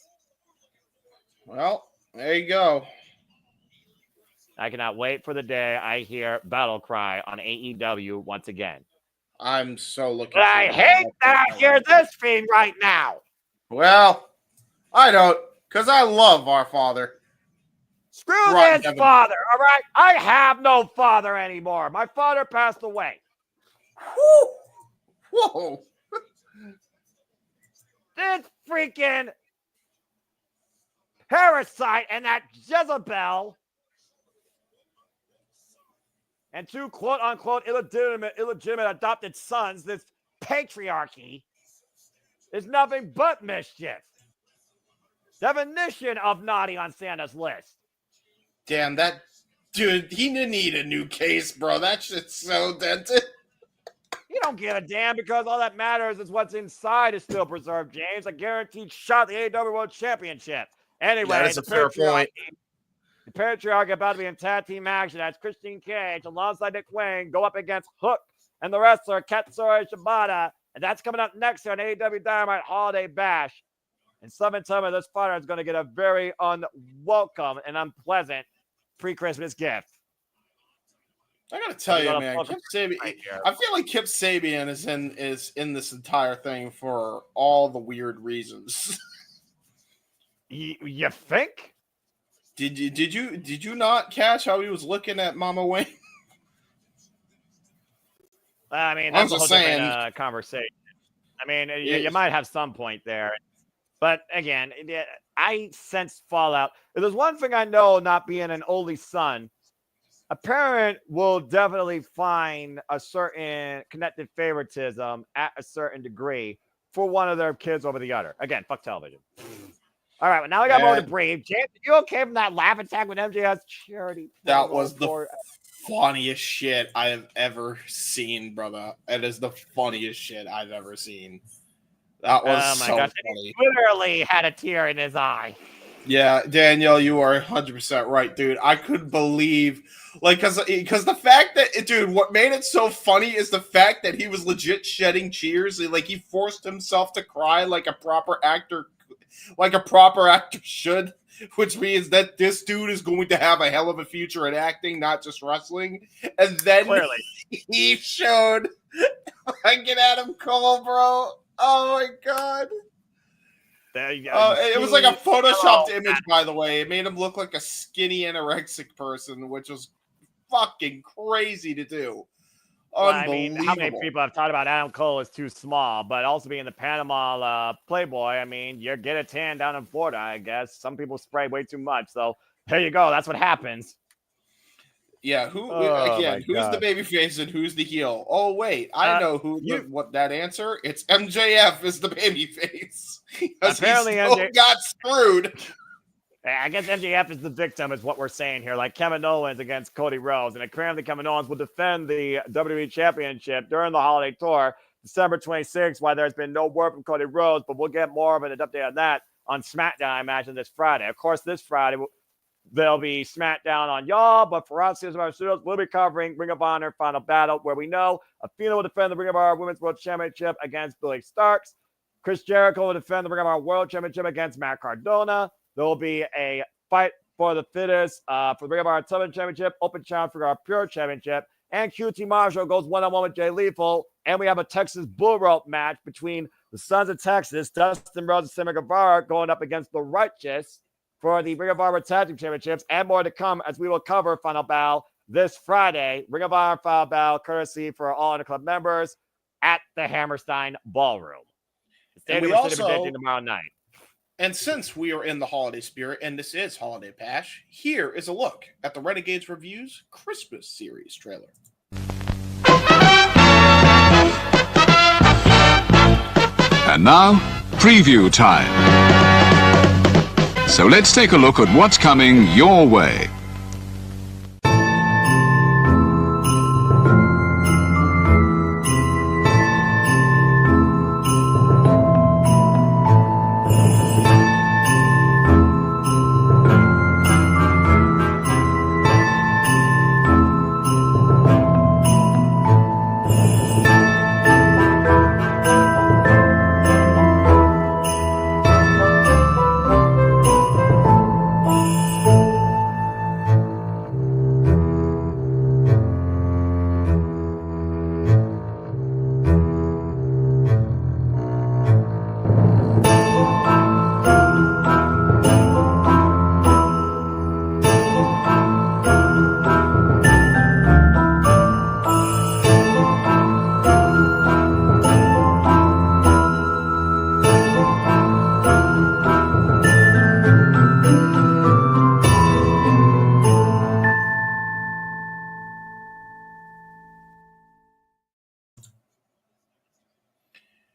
Well, There you go. I cannot wait for the day I hear Battle Cry on AEW once again. I'm so looking. But I hate that I hear this fiend right now. Well, I don't, because I love our father. Screw this father, all right? I have no father anymore. My father passed away. Whoa. This freaking parasite and that Jezebel and two quote-unquote illegitimate adopted sons, this patriarchy, is nothing but mischief. Definition of naughty on Santa's list. Damn, that dude, he didn't need a new case, bro. That shit's so dented. You don't give a damn because all that matters is what's inside is still preserved, James. A guaranteed shot at the AEW World Championship. Anyway, that's a fair point. The patriarch about to be in tag team action as Christian Cage alongside Nick Wayne go up against Hook and the wrestler Katsuyori Shibata. And that's coming up next on AEW Dynamite Holiday Bash. And someone tell me this fighter is going to get a very unwelcome and unpleasant pre-Christmas gift. I gotta tell you, man, Kip Sabian. I feel like Kip Sabian is in this entire thing for all the weird reasons. You think? Did you not catch how he was looking at Mama Wayne? I mean, that's a whole different conversation. I mean, you might have some point there. But again, I sense fallout. If there's one thing I know, not being an only son, a parent will definitely find a certain connected favoritism at a certain degree for one of their kids over the other. Again, fuck television. All right, well, now we got more to breathe. James, are you okay from that laugh attack with MJF's charity? That was the funniest shit I have ever seen, brother. It is the funniest shit I've ever seen. That was so funny. He literally had a tear in his eye. Yeah, Danielle, you are 100% right, dude. I couldn't believe, like, because the fact that, dude, what made it so funny is the fact that he was legit shedding tears. Like, he forced himself to cry like a proper actor should, which means that this dude is going to have a hell of a future in acting, not just wrestling. And then clearly he showed fucking Adam Cole, bro. Oh my god. There you go. It was like a photoshopped image, by the way. It made him look like a skinny anorexic person, which was fucking crazy to do. Well, I mean, how many people have talked about Adam Cole is too small, but also being the Panama Playboy, I mean, you get a tan down in Florida, I guess. Some people spray way too much, so there you go. That's what happens. Yeah, who's the babyface and who's the heel? Oh, wait, I know what that answer. It's MJF is the babyface. Apparently, MJF got screwed. I guess MJF is the victim, is what we're saying here. Like Kevin Owens against Cody Rhodes, and apparently Kevin Owens will defend the WWE Championship during the holiday tour, December 26th. Why there's been no word from Cody Rhodes, but we'll get more of an update on that on SmackDown, I imagine, this Friday. Of course, this Friday there'll be SmackDown on y'all, but for us, Here's Our Studios, we'll be covering Ring of Honor Final Battle, where we know Athena will defend the Ring of Honor Women's World Championship against Billy Starks. Chris Jericho will defend the Ring of Honor World Championship against Matt Cardona. There will be a fight for the fittest for the Ring of Honor Television Championship, Open Challenge for our Pure Championship, and QT Marshall goes one-on-one with Jay Lethal, and we have a Texas Bull Rope match between the Sons of Texas, Dustin Rhodes and Sammy Guevara, going up against the Righteous for the Ring of Honor Tag Team Championships, and more to come as we will cover Final Battle this Friday. Ring of Honor Final Battle, courtesy for all Honor Club members at the Hammerstein Ballroom. And we also tomorrow night. And since we are in the holiday spirit, and this is Holiday Bash, here is a look at the Renegades Reviews Christmas series trailer. And now, preview time. So let's take a look at what's coming your way.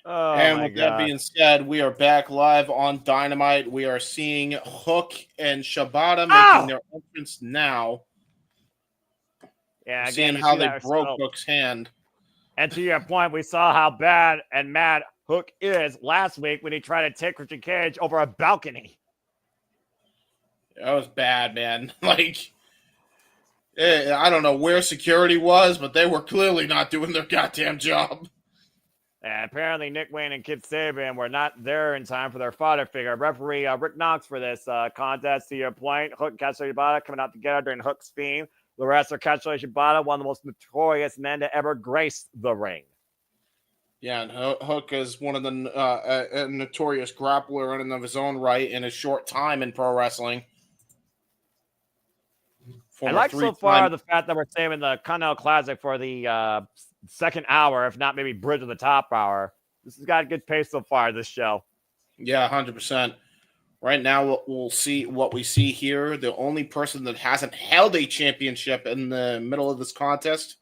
Oh, And my with that God. being said, we are back live on Dynamite. We are seeing Hook and Shibata making their entrance now. Yeah, We're again, seeing you how see they that. broke Hook's hand. And to your point, we saw how bad and mad Hook is last week when he tried to take Christian Cage over a balcony. That was bad, man. Like, I don't know where security was, but they were clearly not doing their goddamn job. And apparently, Nick Wayne and Kip Sabian were not there in time for their father figure. Referee Rick Knox for this contest. To your point, Hook and Katsuyori Shibata coming out together during Hook's theme. The wrestler Katsuyori Shibata, one of the most notorious men to ever grace the ring. Yeah, and Hook is one of the a notorious grappler in and of his own right in a short time in pro wrestling. I like so far the fact that we're saving the Continental Classic for the second hour, if not maybe bridge of the top hour. This has got a good pace so far, this show. Yeah, 100%. Right now, we'll see what we see here. The only person that hasn't held a championship in the middle of this contest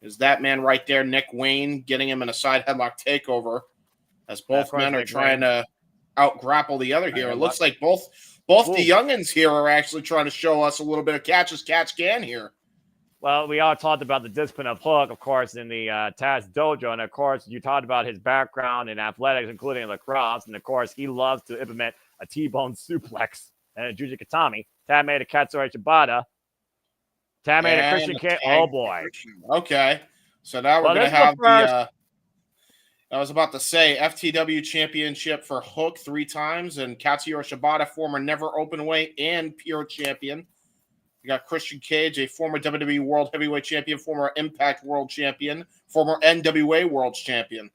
is that man right there, Nick Wayne, getting him in a side headlock takeover as both men are trying to out-grapple the other here. It looks like both the youngins here are actually trying to show us a little bit of catch as catch can here. Well, we all talked about the discipline of Hook, of course, in the Taz Dojo. And, of course, you talked about his background in athletics, including lacrosse. And, of course, he loves to implement a T-bone suplex and a Juji Katami. Tab made a Katsuyori Shibata. Tab made a Christian Cage. Oh, boy. Okay. So now we're going to have the I was about to say FTW championship for Hook 3 times and Katsuyori Shibata, former never open weight and pure champion. You got Christian Cage, a former WWE World Heavyweight Champion, former Impact World Champion, former NWA World Champion.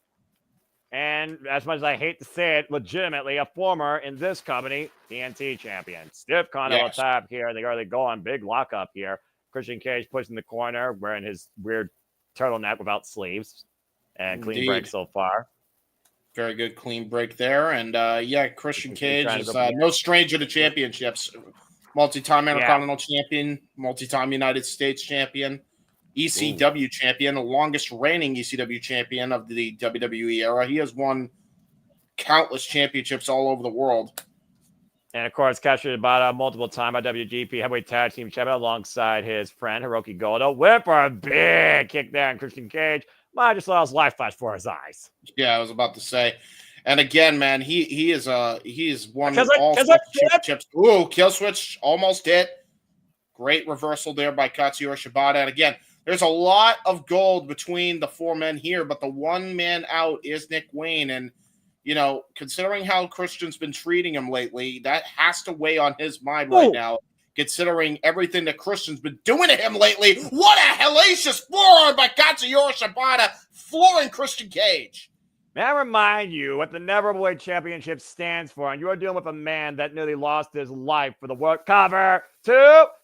And as much as I hate to say it, legitimately a former, in this company, TNT Champion. Stiff Continental tap here. They already go on big lockup here. Christian Cage pushing the corner, wearing his weird turtleneck without sleeves. And clean break so far. Very good clean break there. And, Christian Cage is no stranger to championships. Multi-time Intercontinental Champion, multi-time United States Champion, ECW Champion, the longest reigning ECW Champion of the WWE era. He has won countless championships all over the world. And, of course, Katsuyori Shibata, multiple-time IWGP Heavyweight Tag Team Champion alongside his friend, Hiroki Goto. Whip for a big kick there on Christian Cage. Might just let his life flash before his eyes. Yeah, I was about to say. And again, man, he is won all sorts of championships. Ooh, kill switch almost hit. Great reversal there by Katsuyori Shibata. And again, there's a lot of gold between the 4 men here, but the one man out is Nick Wayne. And, you know, considering how Christian's been treating him lately, that has to weigh on his mind right now. Considering everything that Christian's been doing to him lately. What a hellacious forearm by Katsuyori Shibata, flooring Christian Cage. May I remind you what the Neverweight Championship stands for, and you are dealing with a man that nearly lost his life for the World Cover 2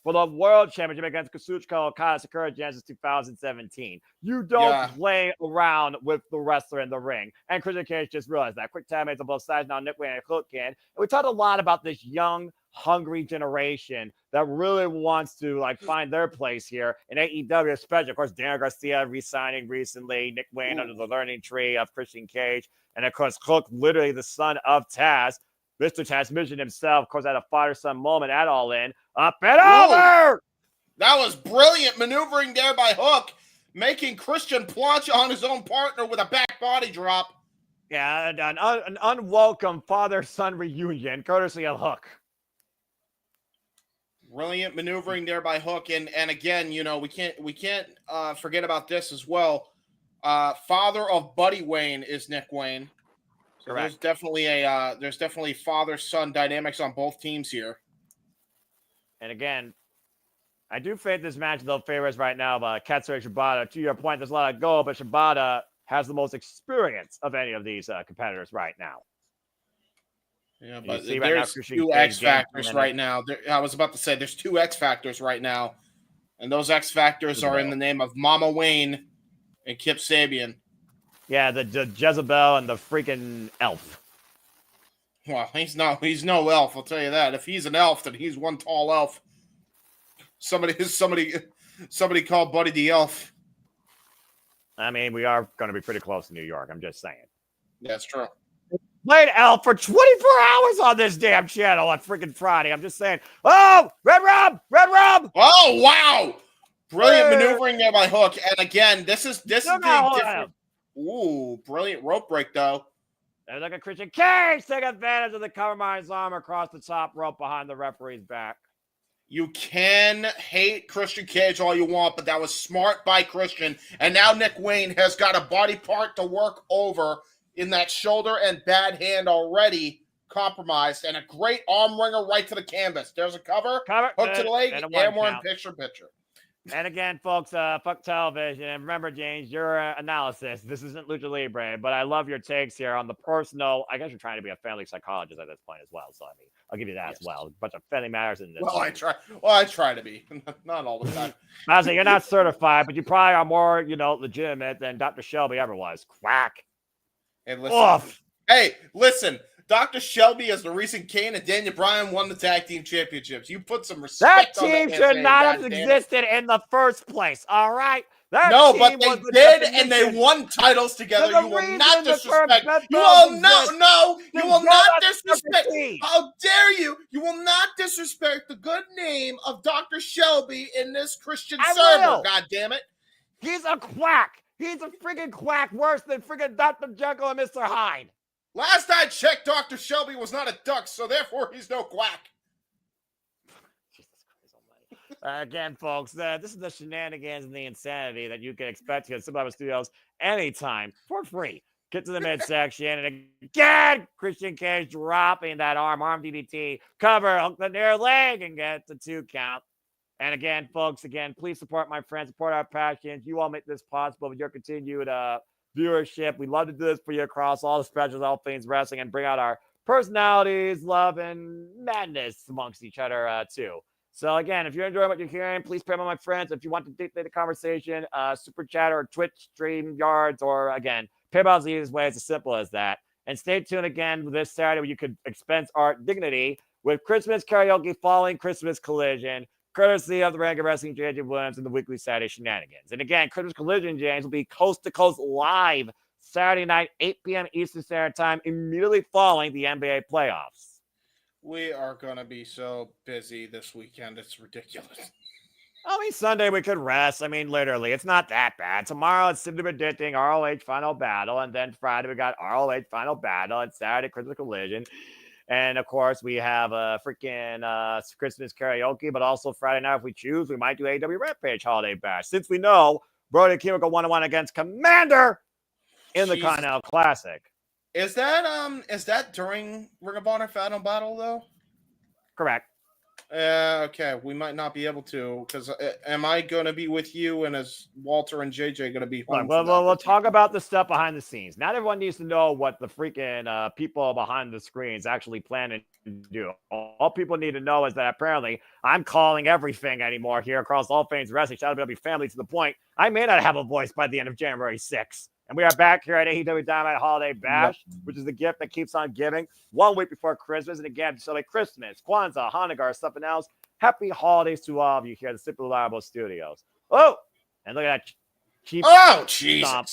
for the World Championship against Kazuchika Okada, Sakura Genesis 2017. You don't play around with the wrestler in the ring. And Christian Cage just realized that. Quick time on both sides now, Nick Wayne and Hook in. And we talked a lot about this young, hungry generation that really wants to find their place here in AEW, especially, of course, Daniel Garcia re-signing recently, Nick Wayne under the learning tree of Christian Cage, and of course, Hook, literally the son of Taz, Mr. Transmission himself, of course, had a father-son moment at Allin. Up and over! That was brilliant maneuvering there by Hook, making Christian planche on his own partner with a back body drop. Yeah, an unwelcome father-son reunion, courtesy of Hook. Brilliant maneuvering there by Hook, and again, you know, we can't forget about this as well. Father of Buddy Wayne is Nick Wayne. So there's definitely father-son dynamics on both teams here. And again, I do think this match though favors right now Katsuyori Shibata. To your point, there's a lot of goal, but Shibata has the most experience of any of these competitors right now. Yeah, but there's 2 X factors right now. I was about to say there's 2 X factors right now, and those X factors are in the name of Mama Wayne and Kip Sabian. Yeah, the Jezebel and the freaking elf. Well, he's no elf, I'll tell you that. If he's an elf, then he's one tall elf. Somebody called Buddy the Elf. I mean, we are going to be pretty close to New York. I'm just saying. That's true. Played L for 24 hours on this damn channel on freaking Friday. I'm just saying. Oh, Red Rum! Oh, wow. Brilliant maneuvering there by Hook. And again, this is the different. Ooh, brilliant rope break, though. And look at Christian Cage take advantage of the cover arm across the top rope behind the referee's back. You can hate Christian Cage all you want, but that was smart by Christian. And now Nick Wayne has got a body part to work over in that shoulder and bad hand already compromised. And a great arm wringer right to the canvas. There's a cover hook to the leg, and we're in picture. And again, folks, fuck television. And remember, James, your analysis, this isn't Lucha Libre, but I love your takes here on the personal. I guess you're trying to be a family psychologist at this point as well. So, I mean, I'll give you that as well. A bunch of family matters in this. Well, I try to be. Not all the time. I say you're not certified, but you probably are more, legitimate than Dr. Shelby ever was. Quack. And listen. Hey, listen. Dr. Shelby is the reason Kane and Daniel Bryan won the tag team championships. You put some respect on that. That team should not have existed in the first place, all right? No, but they did, and they won titles together. You will not disrespect. You will not disrespect. How dare you? You will not disrespect the good name of Dr. Shelby in this Christian server. God damn it! He's a quack. He's a freaking quack, worse than freaking Dr. Jekyll and Mr. Hyde. Last I checked, Dr. Shelby was not a duck, so therefore he's no quack. Jesus Christ almighty. Again, folks, this is the shenanigans and the insanity that you can expect here at Slip Studios anytime for free. Get to the midsection, and again, Christian Cage dropping that arm DDT, cover, hook the near leg, and get the 2 count. And again, folks, please support my friends, support our passions. You all make this possible with your continued viewership. We love to do this for you across all the specials, all things wrestling, and bring out our personalities, love, and madness amongst each other too. So again, if you're enjoying what you're hearing, please pay my friends. If you want to dictate the conversation, super chat or Twitch stream yards, or again, PayPal's the easiest way. It's as simple as that. And stay tuned again this Saturday where you could expense art dignity with Christmas karaoke following Christmas Collision, courtesy of the Rank of Wrestling, J.J. Williams, and the weekly Saturday shenanigans. And again, Christmas Collision, James, will be coast to coast live Saturday night, 8 p.m. Eastern Standard Time, immediately following the NBA playoffs. We are going to be so busy this weekend. It's ridiculous. I mean, Sunday we could rest. I mean, literally, it's not that bad. Tomorrow it's simply predicting ROH Final Battle, and then Friday we got ROH Final Battle, and Saturday Christmas Collision. And, of course, we have a freaking Christmas karaoke, but also Friday night, if we choose, we might do AEW Rampage Holiday Bash. Since we know Brody King will go 1-1 against Commander in the Continental Classic. Is that during Ring of Honor Final Battle, though? Correct. Okay, we might not be able to, because am I going to be with you, and is Walter and JJ going to be home? We'll talk about the stuff behind the scenes. Not everyone needs to know what the freaking people behind the screens actually plan to do. All people need to know is that apparently I'm calling everything anymore here across all things wrestling. Shout out to family, to the point I may not have a voice by the end of January 6th. And we are back here at AEW Dynamite Holiday Bash, which is the gift that keeps on giving. 1 week before Christmas. And again, so like Christmas, Kwanzaa, Hanukkah, or something else. Happy holidays to all of you here at the Simply Reliable Studios. Oh, and look at that cheap Jesus. Stomp.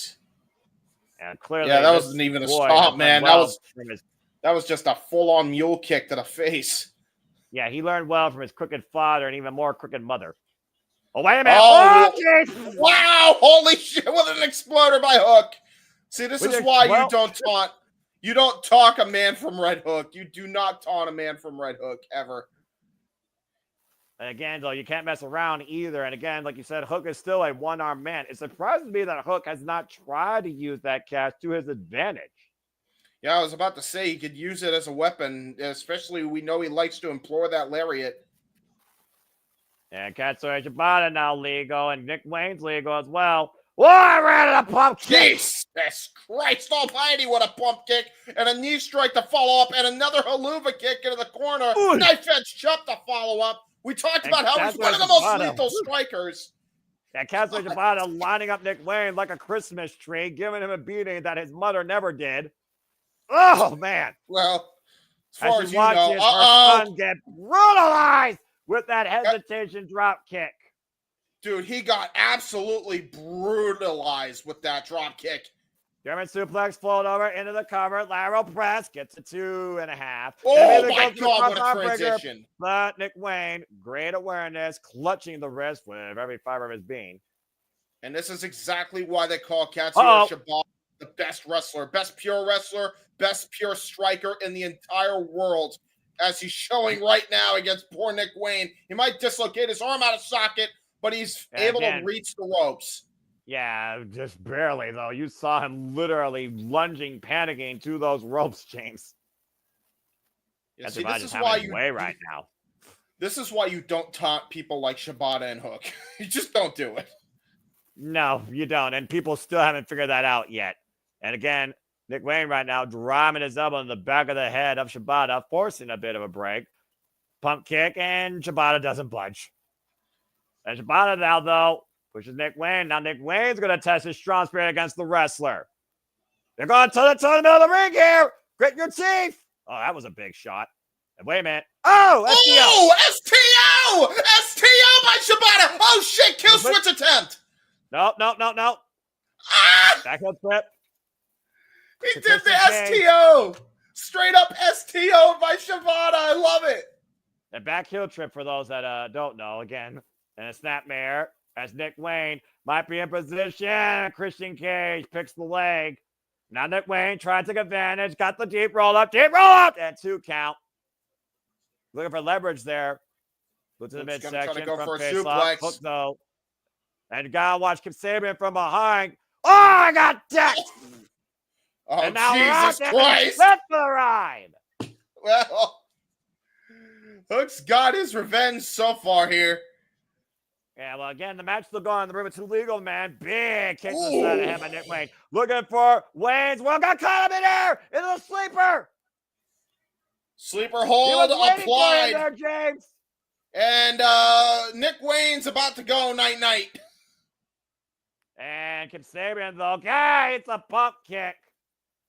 And clearly, that wasn't even a stomp, man. That was just a full-on mule kick to the face. Yeah, he learned well from his crooked father and even more crooked mother. Oh, wait a minute. Wow. Holy shit. With an exploder by Hook. See, this is why you don't taunt. You don't talk a man from Red Hook. You do not taunt a man from Red Hook ever. And again, though, you can't mess around either. And again, like you said, Hook is still a one-armed man. It surprises me that Hook has not tried to use that catch to his advantage. Yeah, I was about to say he could use it as a weapon, especially we know he likes to employ that lariat. And Katsuyori Shibata now legal, and Nick Wayne's legal as well. Whoa, I ran a pump kick. Jesus Christ almighty, what a pump kick. And a knee strike to follow up, and another haluva kick into the corner. Ooh. Knife edge chop to follow up. We talked about how he's one of the most lethal strikers. And Katsuyori Shibata lining up Nick Wayne like a Christmas tree, giving him a beating that his mother never did. Oh, man. Well, as far as you know, her son get brutalized with that hesitation drop kick. Dude, he got absolutely brutalized with that drop kick. German suplex float over into the cover. Lateral press gets a 2.5. Oh my God, what a transition. But Nick Wayne, great awareness, clutching the wrist with every fiber of his being. And this is exactly why they call Katsuyori Shibata the best wrestler, best pure wrestler, best pure striker in the entire world, as he's showing right now against poor Nick Wayne. He might dislocate his arm out of socket, but he's able to reach the ropes. Yeah, just barely, though. You saw him literally lunging, panicking to those ropes, James. Yeah, see, this is why you right now. This is why you don't taunt people like Shibata and Hook. You just don't do it. No, you don't. And people still haven't figured that out yet. And again, Nick Wayne right now driving his elbow in the back of the head of Shibata, forcing a bit of a break. Pump kick, and Shibata doesn't budge. And Shibata now, though, pushes Nick Wayne. Now Nick Wayne's going to test his strong spirit against the wrestler. They're going to the middle of the ring here. Grit your teeth. Oh, that was a big shot. And wait a minute. Oh, STO. Oh, STO! STO by Shibata. Oh, shit. Kill switch attempt. No. Ah! Backhand flip. He did the STO. Straight up STO by Shibata. I love it. A back heel trip for those that don't know. Again, and a snapmare as Nick Wayne might be in position. Christian Cage picks the leg. Now Nick Wayne trying to take advantage. Got the deep roll up, and 2 count. Looking for leverage there. Look to the midsection. Go for a suplex. Hook though. And you gotta watch Kip Sabian from behind. Oh, I got decked. Oh, and now Jesus Christ. That's the ride. Well, Hook's got his revenge so far here. Yeah, well, again, the match still going. The room, it's illegal, man. Big kick to the side of him by Nick Wayne. Looking for Wayne's. Well, got caught up in there. Into the sleeper. Sleeper hold applied. There, James. And Nick Wayne's about to go night-night. And Kip Sabian, though. Okay, it's a pump kick.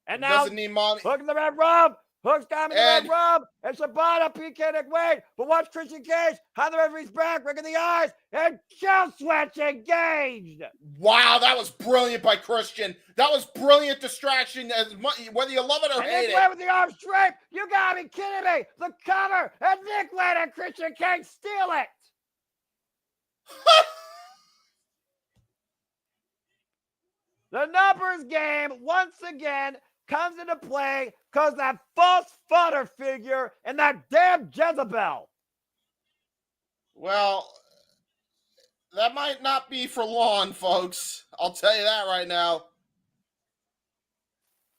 And now, doesn't need mommy. Hook in the red rub. Hook's got him in the red rub. And Shibata, PK Nick Wayne. But watch Christian Cage. Behind the referee's back, ring in the eyes. And kill switch engaged. Wow, that was brilliant by Christian. That was brilliant distraction, as much, whether you love it or hate Nick Wayne with the arm straight. You gotta be kidding me. The cover. And Nick Wayne and Christian Cage steal it. The numbers game, once again, comes into play because that false fodder figure and that damn Jezebel. Well, that might not be for long, folks. I'll tell you that right now.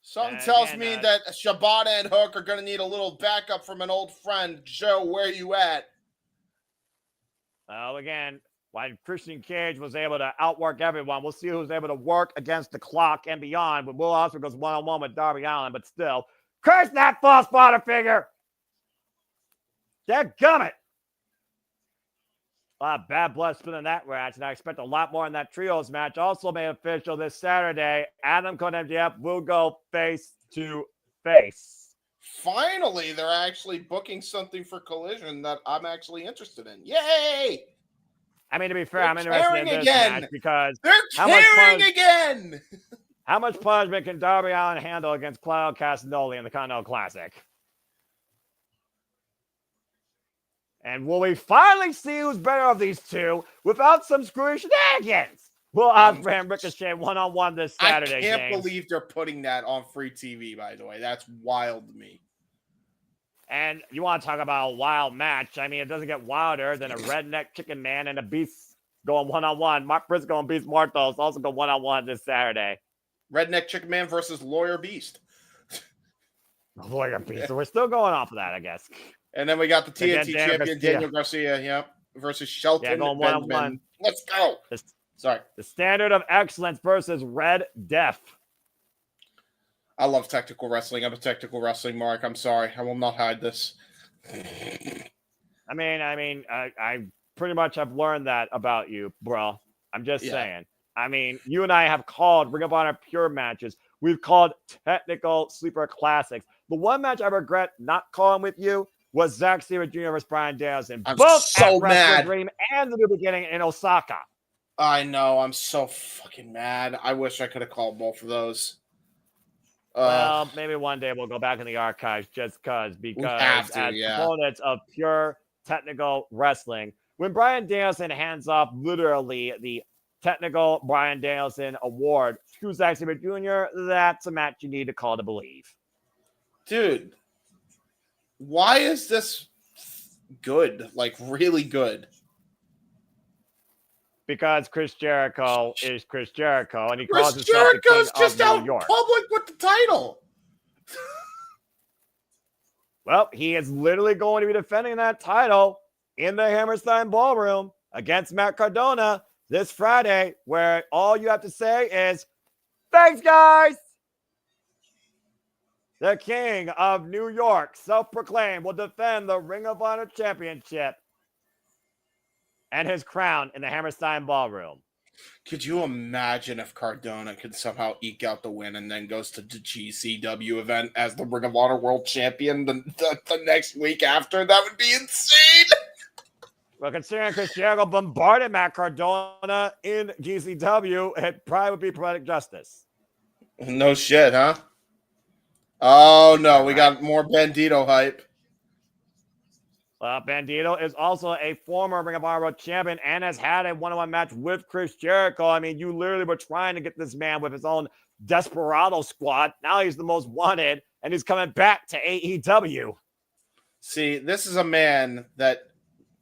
Something tells me that Shibata and Hook are going to need a little backup from an old friend. Joe, where you at? Well, again, while Christian Cage was able to outwork everyone, we'll see who's able to work against the clock and beyond. But Will Ospreay goes one-on-one with Darby Allin, but still, curse that false fodder figure. Dadgummit. A lot of bad blood spilling in that match, and I expect a lot more in that trios match. Also made official this Saturday. Adam Cole and MJF will go face to face. Finally, they're actually booking something for Collision that I'm actually interested in. Yay! I mean, to be fair, I'm interested in this match because they're caring again. How much punishment can Darby Allin handle against Claudio Castagnoli in the Continental Classic? And will we finally see who's better of these two without some screwy shenanigans? Will Ospreay and Ricochet one-on-one this Saturday, I can't believe they're putting that on free TV, by the way. That's wild to me. And you want to talk about a wild match. I mean, it doesn't get wilder than a redneck chicken man and a beast going one-on-one. Mark Briscoe and Beast Mortos also go one-on-one this Saturday. Redneck chicken man versus Lawyer Beast. Lawyer Beast. So we're still going off of that, I guess. And then we got the TNT champion, Daniel Garcia, versus Shelton. Yeah, going one-on-one. Let's go. Sorry. The Standard of Excellence versus Red Death. I love technical wrestling. I'm a technical wrestling mark. I'm sorry. I will not hide this. I pretty much have learned that about you, bro. I'm just saying. I mean, you and I have called Ring of Honor Pure matches. We've called technical sleeper classics. The one match I regret not calling with you was Zack Sabre Jr. versus Bryan Danielson. I'm both so at mad. Dream and the new beginning in Osaka. I know. I'm so fucking mad. I wish I could have called both of those. Well, maybe one day we'll go back in the archives because as opponents of pure technical wrestling, when Bryan Danielson hands off literally the technical Bryan Danielson award to Zack Sabre Jr., that's a match you need to call to believe. Dude, why is this good? Like, really good? Because Chris Jericho is Chris Jericho, and he calls Chris himself Jericho's the king just of out New York. public with the title. Well, he is literally going to be defending that title in the Hammerstein Ballroom against Matt Cardona this Friday, where all you have to say is, thanks, guys. The King of New York, self-proclaimed, will defend the Ring of Honor Championship and his crown in the Hammerstein Ballroom. Could you imagine if Cardona could somehow eke out the win and then goes to the GCW event as the Ring of Honor World Champion the next week after? That would be insane. Well, considering Chris Jericho bombarded Matt Cardona in GCW, it probably would be poetic justice. No shit, huh? Oh, no. We got more Bandito hype. Bandito is also a former Ring of Honor World Champion and has had a one-on-one match with Chris Jericho. I mean, you literally were trying to get this man with his own Desperado squad. Now he's the most wanted, and he's coming back to AEW. See, this is a man that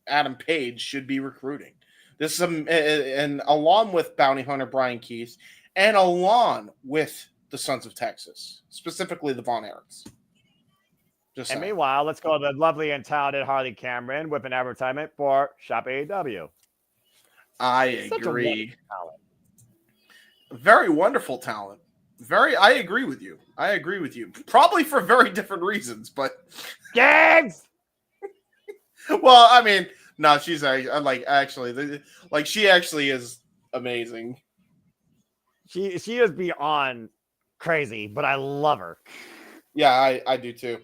Adam Page should be recruiting. This is and along with Bounty Hunter Brian Keith, and along with the Sons of Texas, specifically the Von Erichs. And meanwhile, let's go to the lovely and talented Harley Cameron with an advertisement for Shop AEW. I agree. Very wonderful talent. I agree with you. Probably for very different reasons, but Gags. Well, I mean, no, she's she actually is amazing. She is beyond crazy, but I love her. Yeah, I do too.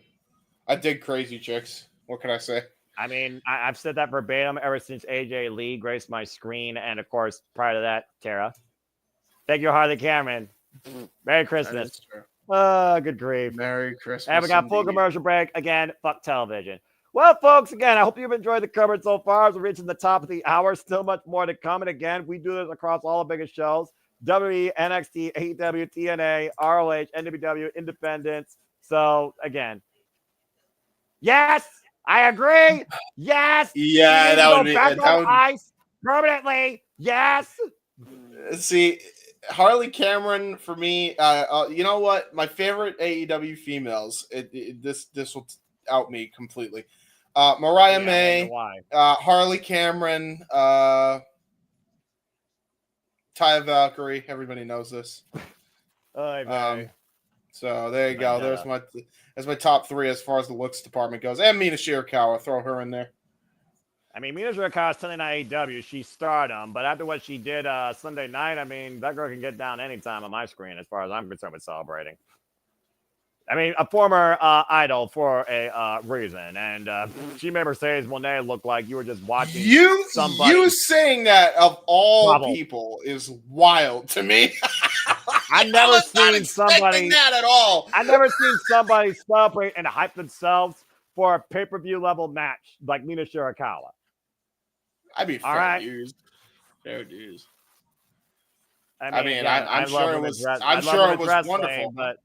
I dig crazy chicks. What can I say? I mean, I've said that verbatim ever since AJ Lee graced my screen, and of course, prior to that, Tara. Thank you, Harley Cameron. Merry Christmas. Good grief. Merry Christmas. And we got full commercial break. Again, fuck television. Well, folks, again, I hope you've enjoyed the coverage so far as we're reaching the top of the hour. Still much more to come. And again, we do this across all the biggest shows. WWE, NXT, AEW, TNA, ROH, NWW, Independence. So, again, yes, I agree. Yes. Yeah, that would be back on ice permanently. Yes. See, Harley Cameron for me. You know what? My favorite AEW females. This will out me completely. Mariah May, Harley Cameron, Taya Valkyrie. Everybody knows this. So there you go. There's my top three as far as the looks department goes. And Mina Shirakawa, throw her in there. I mean, Mina Shirakawa's telling AEW, she's stardom, but after what she did Sunday night, I mean, that girl can get down anytime on my screen as far as I'm concerned with celebrating. I mean, a former idol for a reason, and she made Mercedes Moné look like you were just watching somebody. You saying that of all people is wild to me. I've never seen somebody that at all. I've never seen somebody celebrate and hype themselves for a pay-per-view level match like Mina Shirakawa. I mean, fair dues. I'm sure it was wonderful, but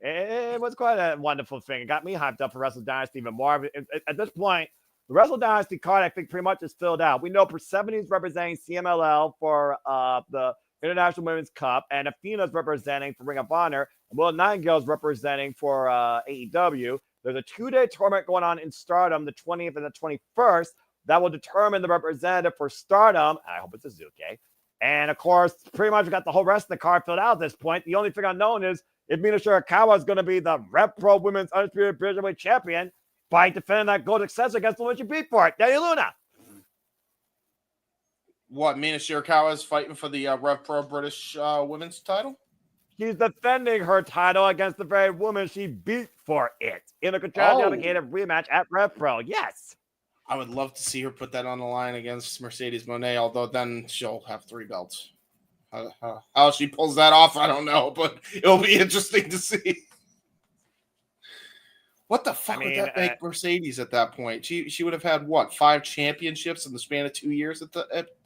it was quite a wonderful thing. It got me hyped up for Wrestle Dynasty even more. At this point, the Wrestle Dynasty card, I think, pretty much is filled out. We know Persephone is representing CMLL for the International Women's Cup, and Athena's representing for Ring of Honor, and Will Nightingale's representing for AEW. There's a 2-day tournament going on in Stardom, the 20th and the 21st, that will determine the representative for Stardom. I hope it's Azuki. And, of course, pretty much we got the whole rest of the card filled out at this point. The only thing unknown is if Mina Shirakawa is going to be the Rev Pro Women's Undisputed Cruiserweight Champion by defending that gold accessory against the one she beat for it, Daniel Luna. What, Mina Shirakawa is fighting for the Rev Pro British Women's title? She's defending her title against the very woman she beat for it in a contract-obligated rematch at Rev Pro. Yes. I would love to see her put that on the line against Mercedes Moné, although then she'll have 3 belts. How she pulls that off, I don't know, but it'll be interesting to see. What the fuck would that make Mercedes at that point? She would have had, what, 5 championships in the span of 2 years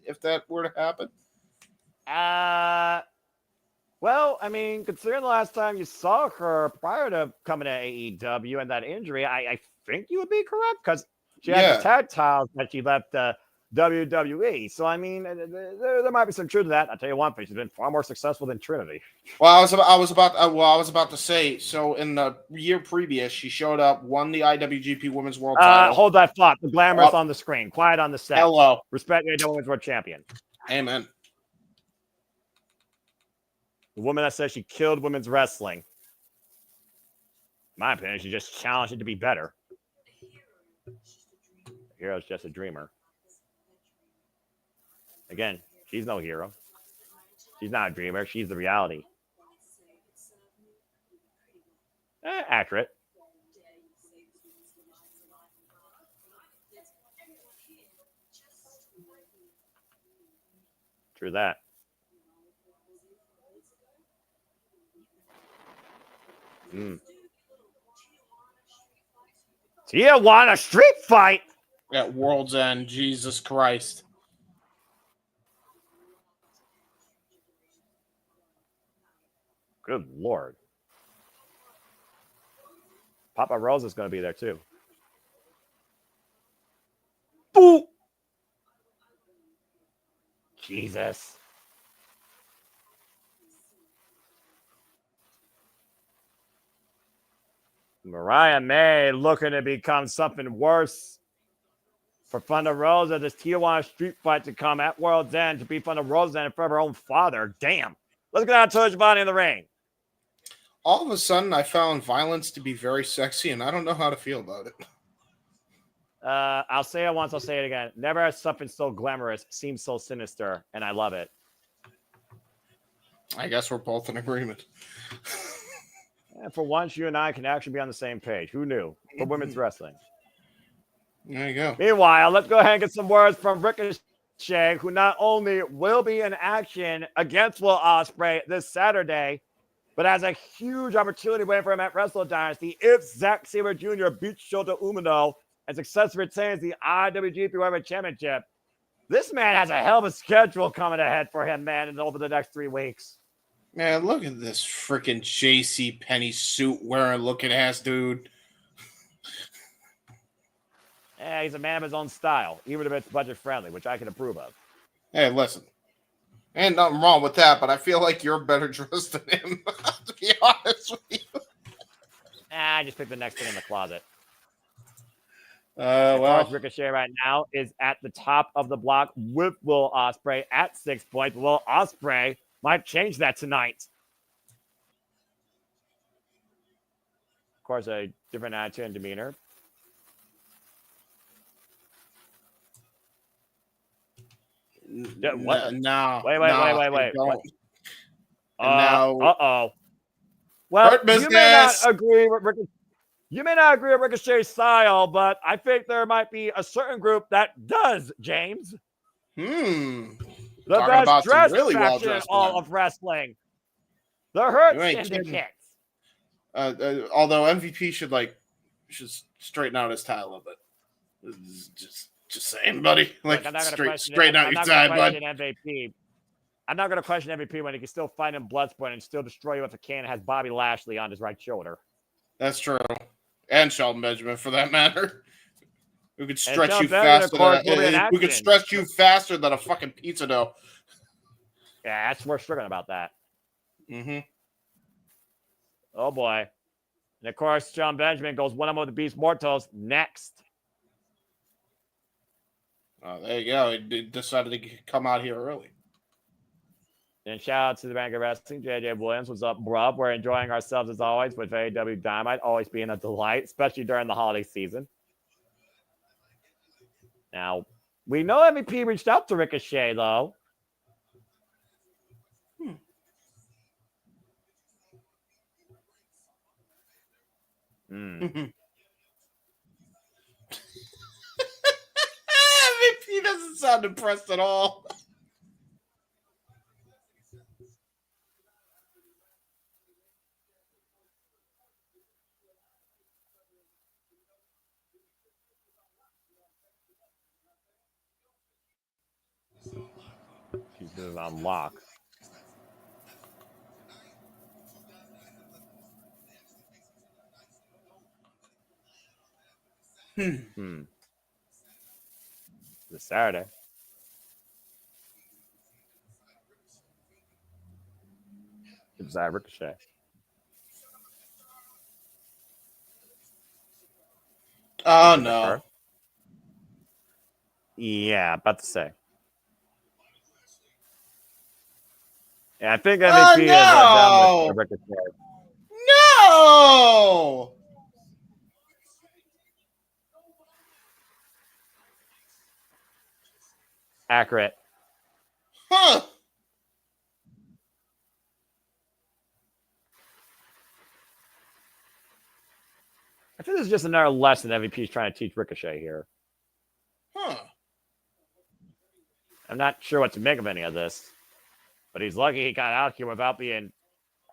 if that were to happen? Well, I mean, considering the last time you saw her prior to coming to AEW and that injury, I think you would be correct because she had the tag titles that she left WWE. So, I mean, there might be some truth to that. I'll tell you one thing, she's been far more successful than Trinity. Well, I was about to say, so in the year previous, she showed up, won the IWGP Women's World title. Hold that thought. The glamour's on the screen. Quiet on the set. Hello. Respect the AEW Women's World Champion. Amen. The woman that says she killed women's wrestling. In my opinion, she just challenged it to be better. The hero's just a dreamer. Again, she's no hero. She's not a dreamer. She's the reality. Accurate. True that. Tijuana street fight at World's End. Jesus Christ. Good Lord. Papa Rose is going to be there too. Boo! Jesus. Mariah May looking to become something worse for Thunder Rosa. This Tijuana street fight to come at World's End to be Thunder Rosa and for her own father. Damn. Let's get out to Giovanni in the ring. All of a sudden, I found violence to be very sexy, and I don't know how to feel about it. I'll say it once, I'll say it again. Never has something so glamorous seemed so sinister, and I love it. I guess we're both in agreement. And for once, you and I can actually be on the same page. Who knew? For women's wrestling. There you go. Meanwhile, let's go ahead and get some words from Ricochet, who not only will be in action against Will Ospreay this Saturday, but has a huge opportunity waiting for him at Wrestle Dynasty if Zack Sabre Jr. beats Shota Umino and successfully retains the IWGP Women's Championship. This man has a hell of a schedule coming ahead for him, man, over the next 3 weeks. Man, look at this freaking J.C. Penney suit wearing looking ass dude. Yeah, he's a man of his own style, even if it's budget friendly, which I can approve of. Hey, listen. Ain't nothing wrong with that, but I feel like you're better dressed than him, to be honest with you. I just picked the next thing in the closet. Well, Ricochet right now is at the top of the block with Will Ospreay at 6 points. Will Ospreay might change that tonight. Of course, a different attitude and demeanor. What? No. Wait. Uh-oh. Well, you may not agree with Ricochet. You may not agree with Ricochet's style, but I think there might be a certain group that does, James. The best dressed really faction in all of wrestling. The Hurt Syndicate. Although MVP should straighten out his tie a little bit. Just saying, buddy. Straighten out your tie, bud. MVP. I'm not going to question MVP when he can still fight in Bloodsport and still destroy you with a can and has Bobby Lashley on his right shoulder. That's true. And Shelton Benjamin, for that matter. Who could stretch you faster than a fucking pizza dough. Yeah, that's worth stricken about that. Mm-hmm. Oh, boy. And, of course, Shelton Benjamin goes one-on-one with the Beast Mortos next. Oh, there you go. He decided to come out here early. And shout out to the Bank of Wrestling, JJ Williams. What's up, bruv? We're enjoying ourselves as always with AEW Dynamite, always being a delight, especially during the holiday season. Now, we know MVP reached out to Ricochet, though. MVP doesn't sound impressed at all. This is on lock. This Saturday. Inside Ricochet. Oh, no. Yeah, about to say. Yeah, I think MVP is down with Ricochet. No! Accurate. Huh. I think this is just another lesson MVP is trying to teach Ricochet here. Huh. I'm not sure what to make of any of this, but he's lucky he got out here without being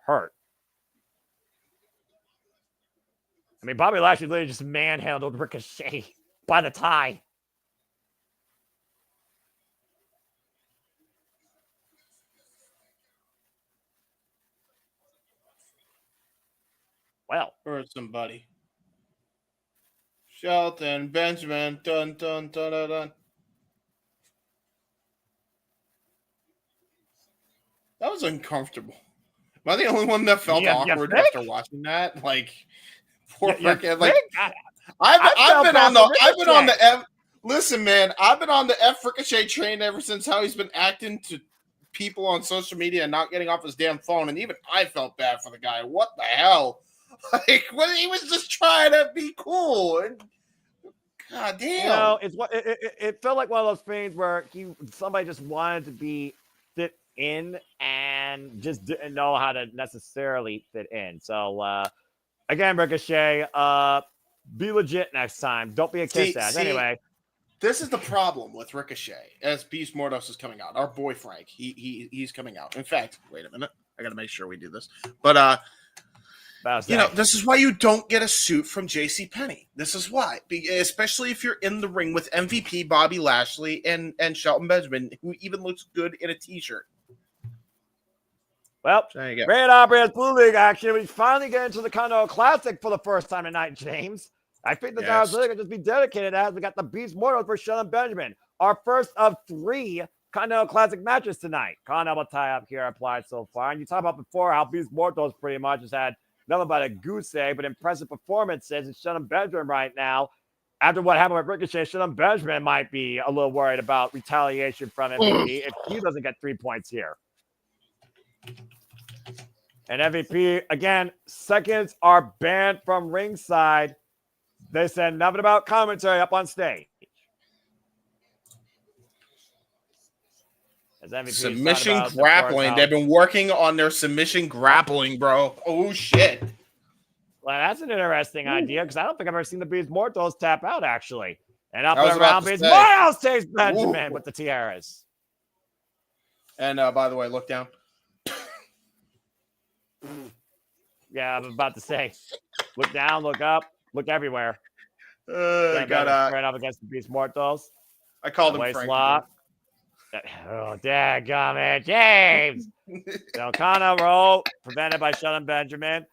hurt. I mean, Bobby Lashley literally just manhandled Ricochet by the tie. Well, hurt somebody. Shelton, Benjamin, dun, dun, dun, dun, dun. That was uncomfortable. Am I the only one that felt awkward after watching that? Like, poor freaking, like, I've been on the listen, man, I've been on the Ricochet train ever since how he's been acting to people on social media and not getting off his damn phone, and even I felt bad for the guy. What the hell? Like, when he was just trying to be cool. And, God damn. You know, it felt like one of those things where somebody just wanted to fit in and just didn't know how to necessarily fit in. So again, Ricochet, be legit next time. Don't be a kiss ass. Anyway. This is the problem with Ricochet as Beast Mortos is coming out. Our boy Frank, he's coming out. In fact, wait a minute. I gotta make sure we do this. But this is why you don't get a suit from JCPenney. This is why. Especially if you're in the ring with MVP Bobby Lashley and Shelton Benjamin, who even looks good in a t-shirt. Well, Red Opera's Blue League action. We finally get into the Continental Classic for the first time tonight, James. I think the guys really could just be dedicated as we got the Beast Mortos for Shelton Benjamin. Our first of 3 Continental Classic matches tonight. Continental tie-up here applied so far. And you talked about before how Beast Mortos pretty much has had nothing but a goose egg, but impressive performances. And Shelton Benjamin right now, after what happened with Ricochet, Shelton Benjamin might be a little worried about retaliation from MVP if he doesn't get 3 points here. And MVP, again, seconds are banned from ringside. They said nothing about commentary up on stage. Submission grappling. They've been working on their submission grappling, bro. Oh, shit. Well, that's an interesting idea because I don't think I've ever seen the Beast Mortos tap out, actually. And up and around, Beast Mortos takes Benjamin with the tiaras. And by the way, look down. Yeah, I was about to say, look down, look up, look everywhere. Got right up against the Beast Mortos. I called him Frank. Lock. Oh, dadgummit, James. Delcana roll, prevented by Shelton Benjamin.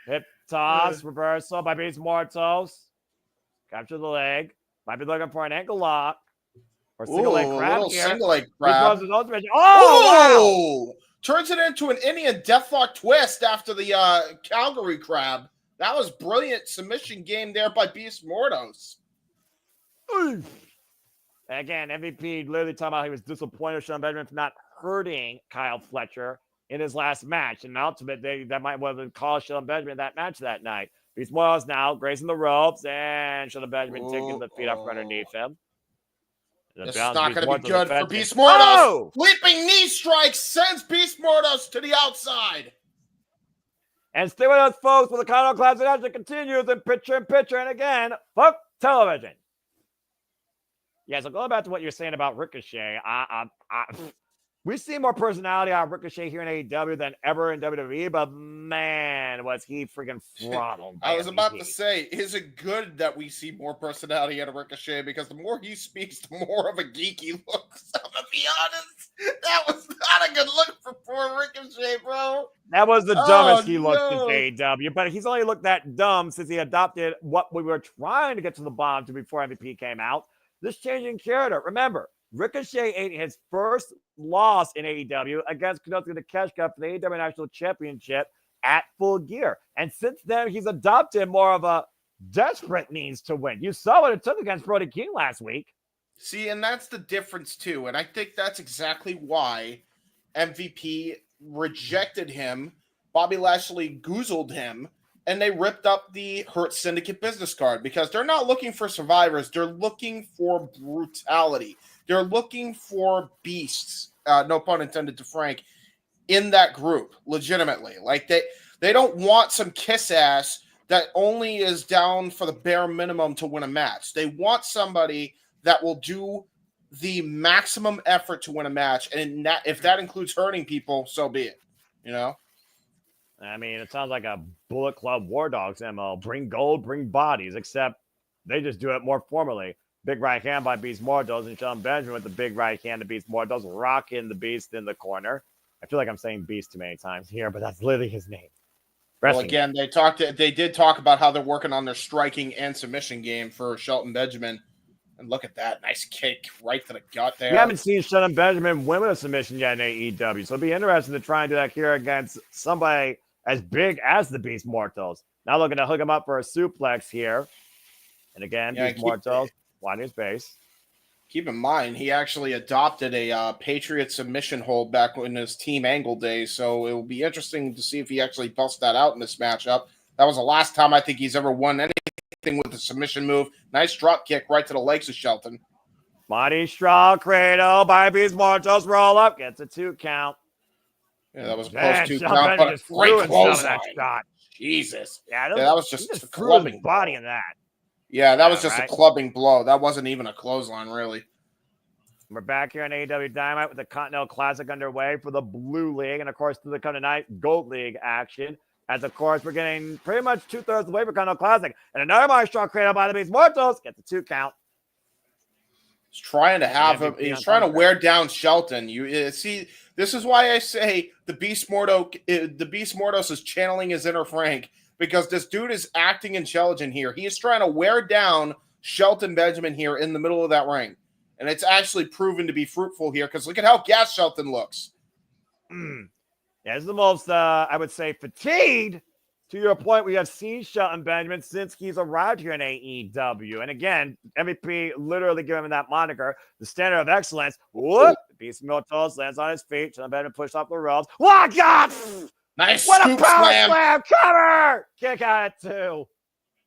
Hip toss, reversal by Beast Mortos. Capture the leg. Might be looking for an ankle lock. Or single leg grab here. Single leg grab. Oh, wow. Turns it into an Indian deathlock twist after the Calgary crab. That was brilliant submission game there by Beast Mortos. Again, MVP literally talking about he was disappointed with Shelton Benjamin for not hurting Kyle Fletcher in his last match. And ultimately, that might well have caused Shelton Benjamin that match that night. Beast Mortos now grazing the ropes, and Shelton Benjamin taking the feet up from underneath him. This is not going to be good for Beast Mortos. Leaping knee strike sends Beast Mortos to the outside. And stay with us, folks, with the Continental Classic actually continues in picture. And again, fuck television. Yeah, so going back to what you're saying about Ricochet, we see more personality out of Ricochet here in AEW than ever in WWE, but man, was he freaking throttled. I was about to say, is it good that we see more personality out of Ricochet? Because the more he speaks, the more of a geek he looks. I'm going to be honest. That was not a good look for poor Ricochet, bro. That was the dumbest he looked no. since AEW, but he's only looked that dumb since he adopted what we were trying to get to the bottom to before MVP came out. This changing character. Remember, Ricochet ate his first loss in AEW against Continental for the AEW National Championship at Full Gear. And since then, he's adopted more of a desperate means to win. You saw what it took against Brody King last week. See, and that's the difference, too. And I think that's exactly why MVP rejected him. Bobby Lashley goozled him, and they ripped up the Hurt Syndicate business card because they're not looking for survivors. They're looking for brutality. They're looking for beasts, no pun intended to Frank, in that group, legitimately. Like, they don't want some kiss ass that only is down for the bare minimum to win a match. They want somebody that will do the maximum effort to win a match. And that, if that includes hurting people, so be it. You know? I mean, it sounds like a Bullet Club War Dogs MO. Bring gold, bring bodies, except they just do it more formally. Big right hand by Beast Mortos, and Shelton Benjamin with the big right hand to Beast Mortos, rocking the Beast in the corner. I feel like I'm saying Beast too many times here, but that's literally his name. Well, again, they did talk about how they're working on their striking and submission game for Shelton Benjamin. And look at that. Nice kick right to the gut there. We haven't seen Shelton Benjamin win with a submission yet in AEW, so it'll be interesting to try and do that here against somebody as big as the Beast Mortos. Now looking to hook him up for a suplex here. And again, Beast Mortos, winding his base. Keep in mind, he actually adopted a Patriot submission hold back in his Team Angle days, so it will be interesting to see if he actually busts that out in this matchup. That was the last time I think he's ever won anything with a submission move. Nice drop kick right to the legs of Shelton. Body straw cradle by Beast Mortos, roll up, gets a 2 count. Yeah, that was a close 2 Shelton count, but a great clothesline. Shot. Jesus. Yeah, that was just a clubbing body in that. Yeah, that was just a clubbing blow. That wasn't even a clothesline, really. We're back here on AEW Dynamite with the Continental Classic underway for the Blue League. And, of course, through the coming tonight, Gold League action. As, of course, we're getting pretty much 2/3 of the way for Continental Classic. And another body strong cradle by the Beast Mortos gets a 2 count. He's trying to have him. He's trying to wear down Shelton. You see, this is why I say the Beast Mortos is channeling his inner Frank, because this dude is acting intelligent here. He is trying to wear down Shelton Benjamin here in the middle of that ring. And it's actually proven to be fruitful here because look at how gassed Shelton looks. Yeah, this is the most, I would say, fatigued. To your point, we have seen Shelton Benjamin since he's arrived here in AEW. And again, MVP literally giving him that moniker, the standard of excellence. Whoop! Beast Mortos lands on his feet. Shelton Benjamin pushed off the ropes. What? God! Nice what scoop a power slam! Cover! Kick out at 2.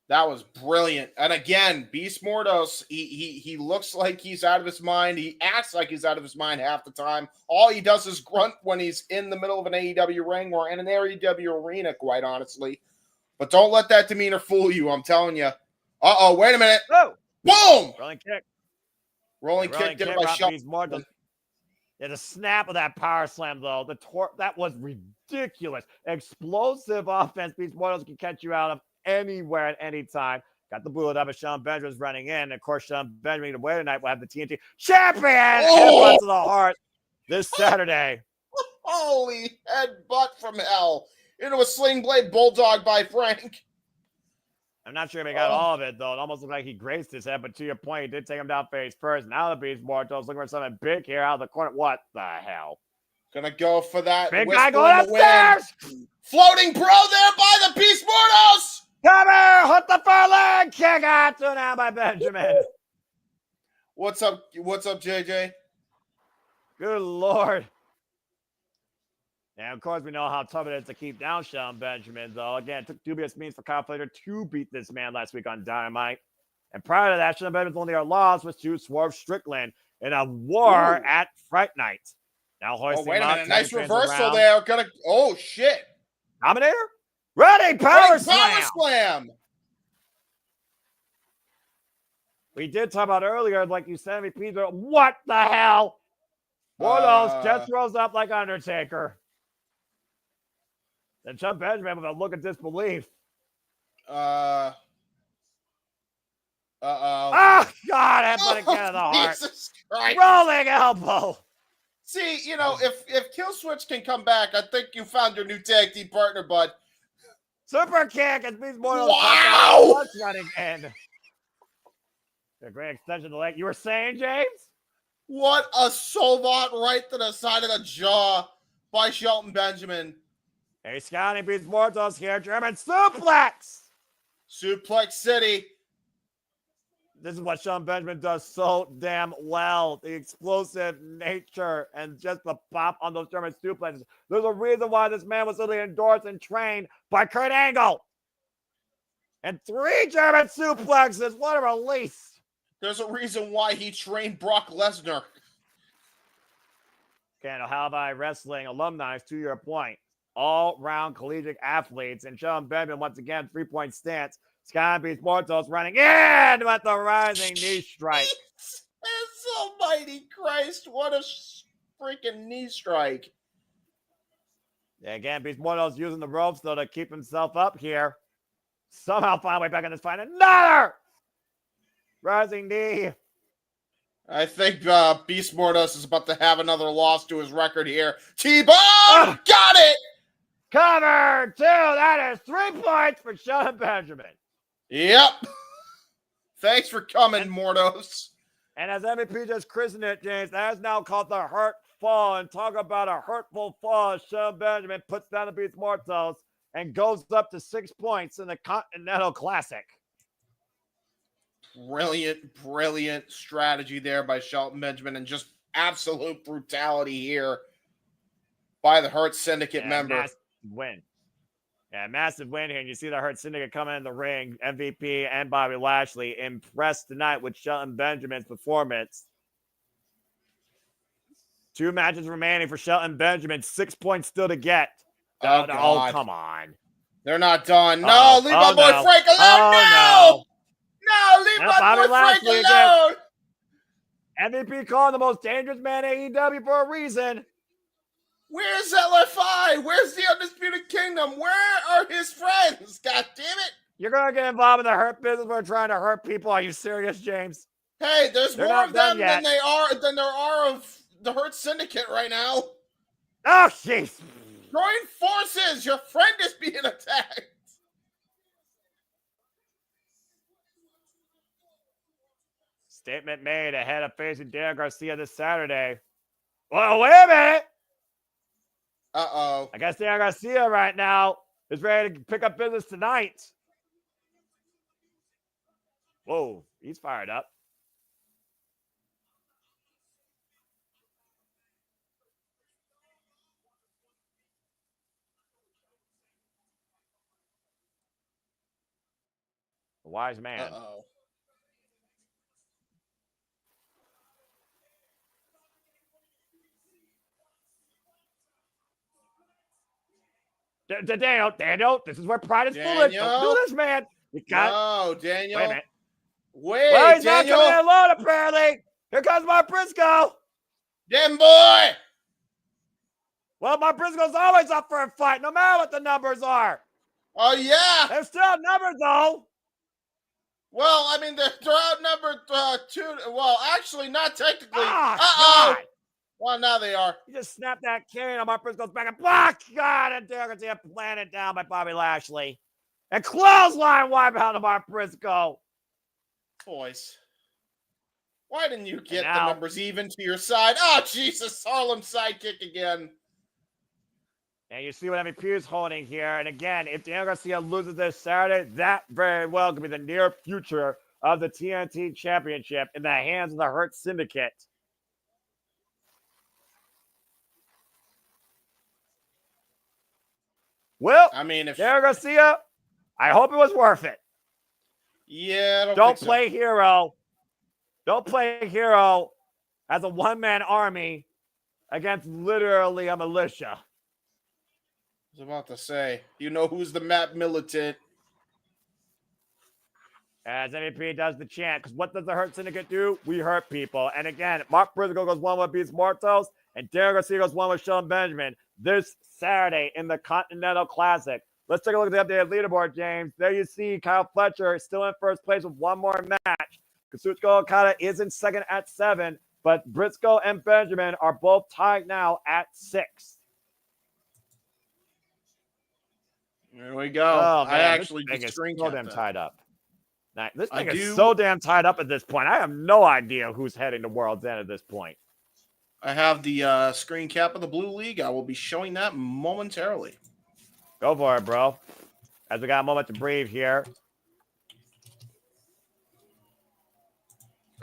That was brilliant. And again, Beast Mortos, he looks like he's out of his mind. He acts like he's out of his mind half the time. All he does is grunt when he's in the middle of an AEW ring or in an AEW arena, quite honestly. But don't let that demeanor fool you, I'm telling you. Uh-oh, wait a minute. Oh. Boom! Rolling kick there by Shelton. Yeah, the snap of that power slam, though, that was ridiculous. Explosive offense. Beast Mortos can catch you out of anywhere at any time. Got the bullet up as Shelton Benjamin's running in. And of course, Shelton Benjamin away tonight will have the TNT champion headbutt to the heart this Saturday. Holy headbutt from hell into a sling blade bulldog by Frank. I'm not sure if he got all of it, though. It almost looked like he grazed his head, but to your point, he did take him down face first. Now the Beast Mortos looking for something big here out of the corner. What the hell? Gonna go for that. Big guy going upstairs! Floating bro there by the Beast Mortos! Come here! Hit the far leg! Kick out to now by Benjamin. What's up, JJ? Good Lord. And, of course, we know how tough it is to keep down Shelton Benjamin, though. Again, it took dubious means for Kyle Flater to beat this man last week on Dynamite. And prior to that, Shelton Benjamin's only loss was to Swerve Strickland in a war at Fright Night. Now hoisting wait a minute. Nice reversal around. there. Oh, shit. Dominator? Ready, power slam! We did talk about earlier, like you said, MVP. What the hell? Mortos just throws up like Undertaker. Then Shelton Benjamin with a look of disbelief. Uh-oh. Oh, God, headbutt again in the heart. Jesus Christ. Rolling elbow. See, if Killswitch can come back, I think you found your new tag team partner, bud. Super kick as Beast Mortos. Wow! Running in. A great extension of the leg. You were saying, James? What a Solvat right to the side of the jaw by Shelton Benjamin. Hey, Scotty Beast Mortos here. German suplex. Suplex City. This is what Shelton Benjamin does so damn well. The explosive nature and just the pop on those German suplexes. There's a reason why this man was literally endorsed and trained by Kurt Angle. And 3 German suplexes. What a release. There's a reason why he trained Brock Lesnar. Okay, now how about wrestling alumni, to your point? All-round collegiate athletes. And Shelton Benjamin, once again, 3-point stance. Scott Beast Mortos running in with the rising knee strike. Jesus almighty Christ, what a freaking knee strike. Yeah, again, Beast Mortos using the ropes, though, to keep himself up here. Somehow find a way back in this fight. Another rising knee. I think Beast Mortos is about to have another loss to his record here. T-Bone! Got it! Cover 2. That is 3 points for Shelton Benjamin. Yep. Thanks for coming, Mortos. And as MVP just christened it, James, that is now called the hurt fall. And talk about a hurtful fall. Shelton Benjamin puts down the Beast Mortos and goes up to 6 points in the Continental Classic. Brilliant strategy there by Shelton Benjamin, and just absolute brutality here by the Hurt Syndicate member. Massive win. Yeah, massive win here. And you see the Hurt Syndicate coming in the ring. MVP and Bobby Lashley impressed tonight with Shelton Benjamin's performance. 2 matches remaining for Shelton Benjamin. 6 points still to get. Oh, come on. They're not done. No, leave my boy Frank alone. No, leave my boy Frank alone. MVP called the most dangerous man in AEW for a reason. Where's LFI? Where's the Undisputed Kingdom? Where are his friends? God damn it. You're going to get involved in the hurt business. We're trying to hurt people. Are you serious, James? Hey, there's more of them than there are of the Hurt Syndicate right now. Oh, jeez. Join forces. Your friend is being attacked. Statement made ahead of facing Dan Garcia this Saturday. Well, wait a minute. Uh-oh. I guess Dan Garcia right now is ready to pick up business tonight. Whoa, he's fired up. A wise man. Uh-oh. Daniel, this is where pride is foolish. Don't do this, man. No, Daniel. Wait a minute. Wait, well, he's Daniel. not coming in alone, apparently. Here comes Mark Briscoe. Damn boy. Well, Mark Briscoe's always up for a fight, no matter what the numbers are. Oh, yeah. They're still numbers, though. Well, I mean, they're outnumbered 2. Well, actually, not technically. Uh-oh. God. Well, now they are. He just snapped that cane on Mark Briscoe's back and block. God, and there gets planted down by Bobby Lashley. And clothesline wipe out of Mark Briscoe. Boys, why didn't you get the numbers even to your side? Oh, Jesus, Harlem sidekick again. And you see what MVP is holding here. And again, if Daniel Garcia loses this Saturday, that very well could be the near future of the TNT Championship in the hands of the Hurt Syndicate. Well, I mean, if Daniel Garcia, I hope it was worth it. Yeah, don't play hero. Don't play hero as a one-man army against literally a militia. I was about to say, you know who's the map militant? As MVP does the chant, because what does the Hurt Syndicate do? We hurt people. And again, Mark Briscoe goes one with Beast Mortos, and Daniel Garcia goes one with Shelton Benjamin this Saturday in the Continental Classic. Let's take a look at the updated leaderboard, James. There you see Kyle Fletcher still in first place with one more match. Kazuchika Okada is in second at 7, But Briscoe and Benjamin are both tied now at 6. There we go. Oh, I man, actually this thing just is screen so capped damn that. tied up. Now, this thing I is do- so damn tied up at this point. I have no idea who's heading to World's End at this point. I have the screen cap of the Blue League. I will be showing that momentarily. Go for it, bro. As we got a moment to breathe here.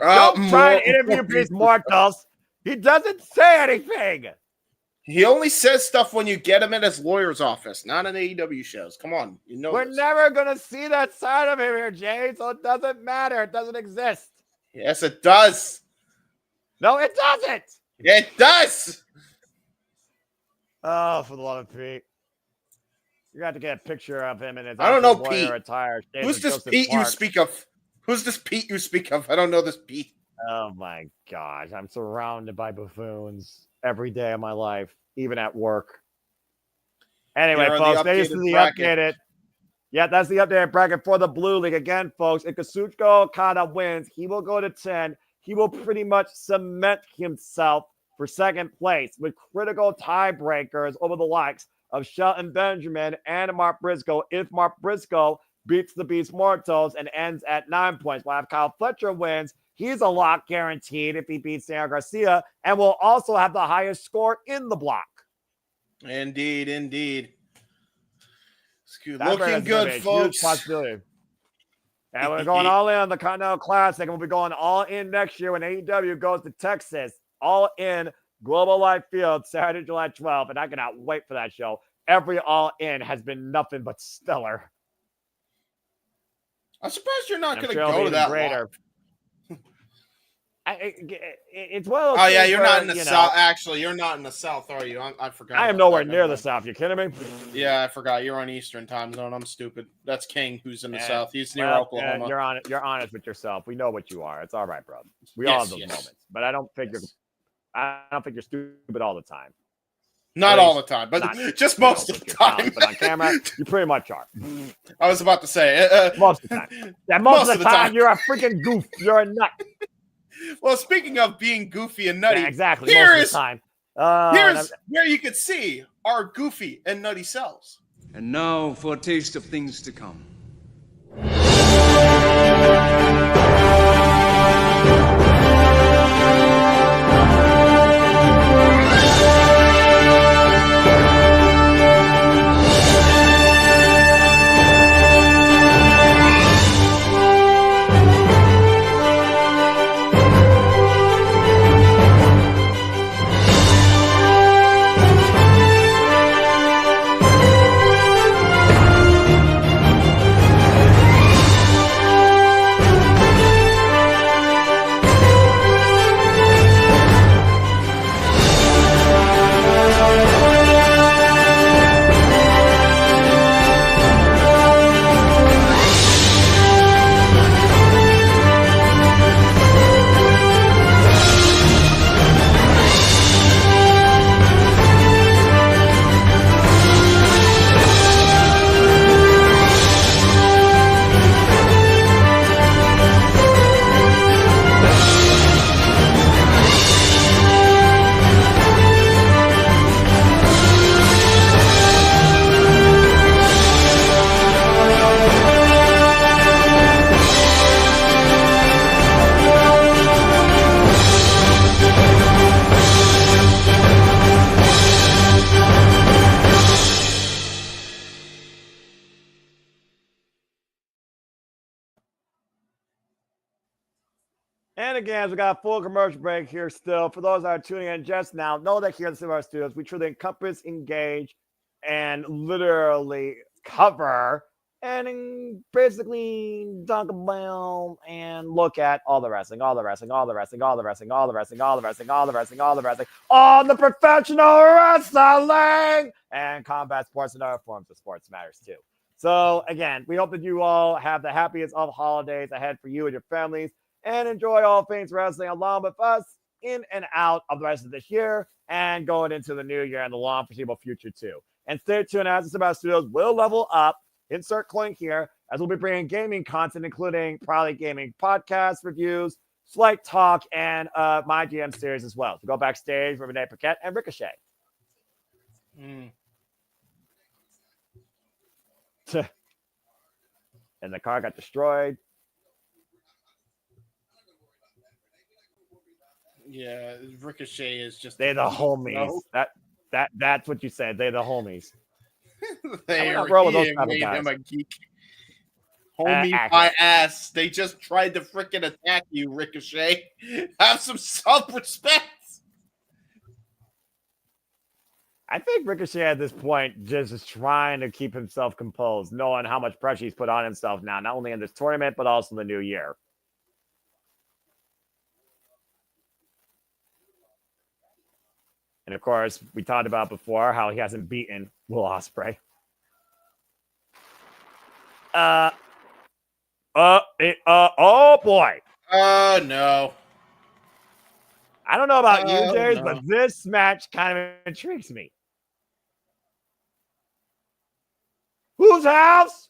Don't try and interview these Mortos. He doesn't say anything. He only says stuff when you get him at his lawyer's office, not in AEW shows. Come on, you know We're this. never going to see that side of him here, Jay, so it doesn't matter. It doesn't exist. Yes, it does. No, it doesn't. It does. Oh, for the love of Pete. You're going to have to get a picture of him in his I don't know, lawyer Pete. attire. Who's this Pete you speak of? Who's this Pete you speak of? I don't know this Pete. Oh, my gosh. I'm surrounded by buffoons every day of my life, even at work. Anyway, Here are folks, the that is updated the bracket. updated. Yeah, that's the updated bracket for the Blue League. Again, folks, if Kazuchika Okada wins, he will go to 10. He will pretty much cement himself for second place with critical tiebreakers over the likes of Shelton Benjamin and Mark Briscoe. If Mark Briscoe beats the Beast Mortos and ends at 9 points, while if Kyle Fletcher wins, he's a lock guaranteed if he beats Daniel Garcia and will also have the highest score in the block. Indeed, indeed. That Looking good, huge folks. possibility. And we're going all in on the Continental Classic, and we'll be going all in next year when AEW goes to Texas. All in Global Life Field, Saturday, July 12th, and I cannot wait for that show. Every all in has been nothing but stellar. I'm surprised you're not I'm going to sure it'll go be to even that greater. long. It's one of those Oh yeah, things you're where, not in the South. Actually, you're not in the South, are you? I forgot. I am about nowhere that. near Never the mind. South. You kidding me? Yeah, I forgot. You're on Eastern time zone. I'm stupid. That's King, who's in the Yeah. South. He's near Well, Oklahoma. You're honest with yourself. We know what you are. It's all right, bro. We Yes, all have those yes. moments, but I don't think you're stupid all the time. Not At all the least time, but not, just you know, most of with the your time. talent, but on camera, you pretty much are. I was about to say Most of the time. Yeah, most of the time, you're a freaking goof. You're a nut. Well, speaking of being goofy and nutty, Yeah, exactly. here most is of the time. here's where you could see our goofy and nutty selves. And now for a taste of things to come. And again, as we got a full commercial break here still. For those that are tuning in just now, know that here at the Silver Studios, we truly encompass, engage, and literally cover and basically talk about and look at all the wrestling, all the wrestling, all the wrestling, all the wrestling, all the wrestling, all the wrestling, all the wrestling, all the wrestling, all the professional wrestling and combat sports and other forms of sports matters too. So again, we hope that you all have the happiest of holidays ahead for you and your families and enjoy all things wrestling along with us in and out of the rest of this year and going into the new year and the long foreseeable future too. And stay tuned as the Silver Studios will level up. Insert coin here as we'll be bringing gaming content, including probably gaming podcast reviews, slight talk and my GM series as well. So go backstage with Renee Paquette and Ricochet. And the car got destroyed. Yeah, Ricochet is just. They're the homies. No. That's what you said. They're the homies. They not roll with those type of made guys. him a geek. Homie, my accurate. ass. They just tried to freaking attack you, Ricochet. Have some self-respect. I think Ricochet at this point just is trying to keep himself composed, knowing how much pressure he's put on himself now, not only in this tournament, but also the new year. And of course, we talked about before how he hasn't beaten Will Ospreay. Oh boy. No. I don't know about you, James, no. but this match kind of intrigues me. Whose house?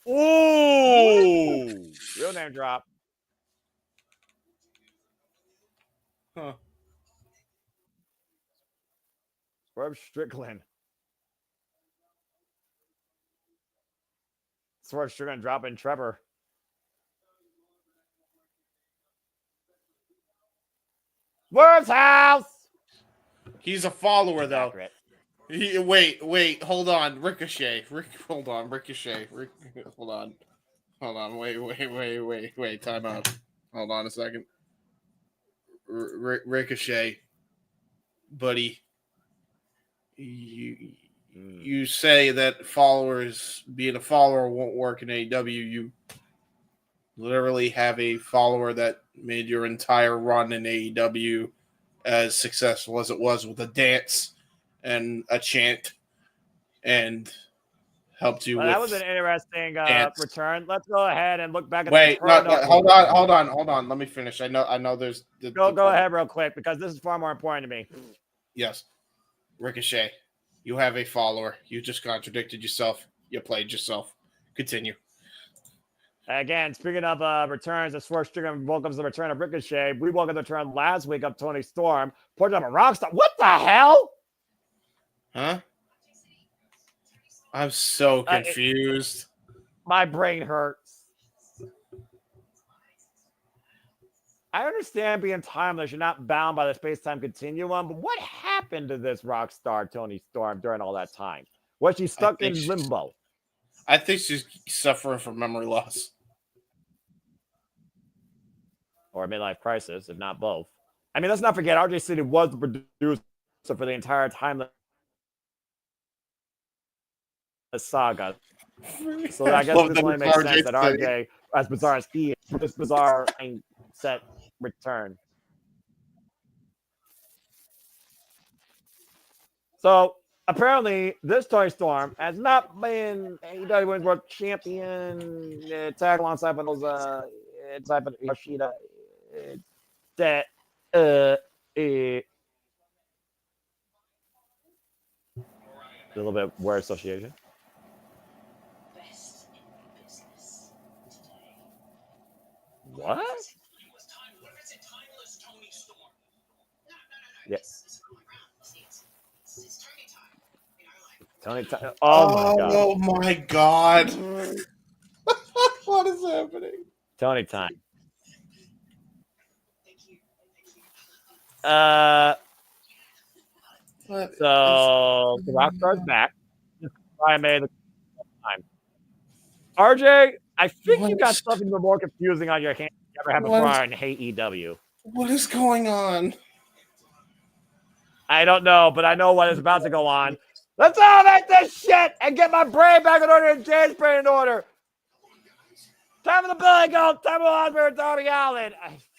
Ooh. Real name drop. Huh. Swerve Strickland. Swerve Strickland dropping Trevor. Swerve's house. He's a follower, though. Accurate. Wait, hold on, Ricochet. Hold on, Ricochet. Hold on, wait, time out. Hold on a second. Ricochet, buddy, you say that being a follower won't work in AEW. You literally have a follower that made your entire run in AEW as successful as it was with a dance and a chant, and helped you with. That was an interesting return. Let's go ahead and look back at hold on. Let me finish. I know there's go ahead real quick, because this is far more important to me. Yes. Ricochet, you have a follower. You just contradicted yourself. You played yourself. Continue. Again, speaking of returns, the Swerve Strickland welcomes the return of Ricochet. We welcomed the return last week of Tony Storm. Portrait of a Rockstar. What the hell? Huh? I'm so confused. My brain hurts. I understand being timeless. You're not bound by the space-time continuum, but what happened to this rock star, Tony Storm, during all that time? Was she stuck in limbo? I think she's suffering from memory loss. Or a midlife crisis, if not both. I mean, let's not forget, RJ City was the producer for the entire time the saga. So I guess this only makes sense that RJ, as bizarre as he is, this bizarre set return. So apparently, this Tony Storm has not been AEW Women's World Champion tag alongside of those type of Yoshida. That a little bit word association. What? Yes. Tony. Oh my God! What is happening? Tony time. So the Rockstar's back. I made the time. RJ, I think you got something more confusing on your hands than you ever had before in AEW. What is going on? I don't know, but I know what is about to go on. Let's elevate this shit and get my brain back in order and James' brain in order. Time for the Billy Goat. Time for Osperay and Darby Allin.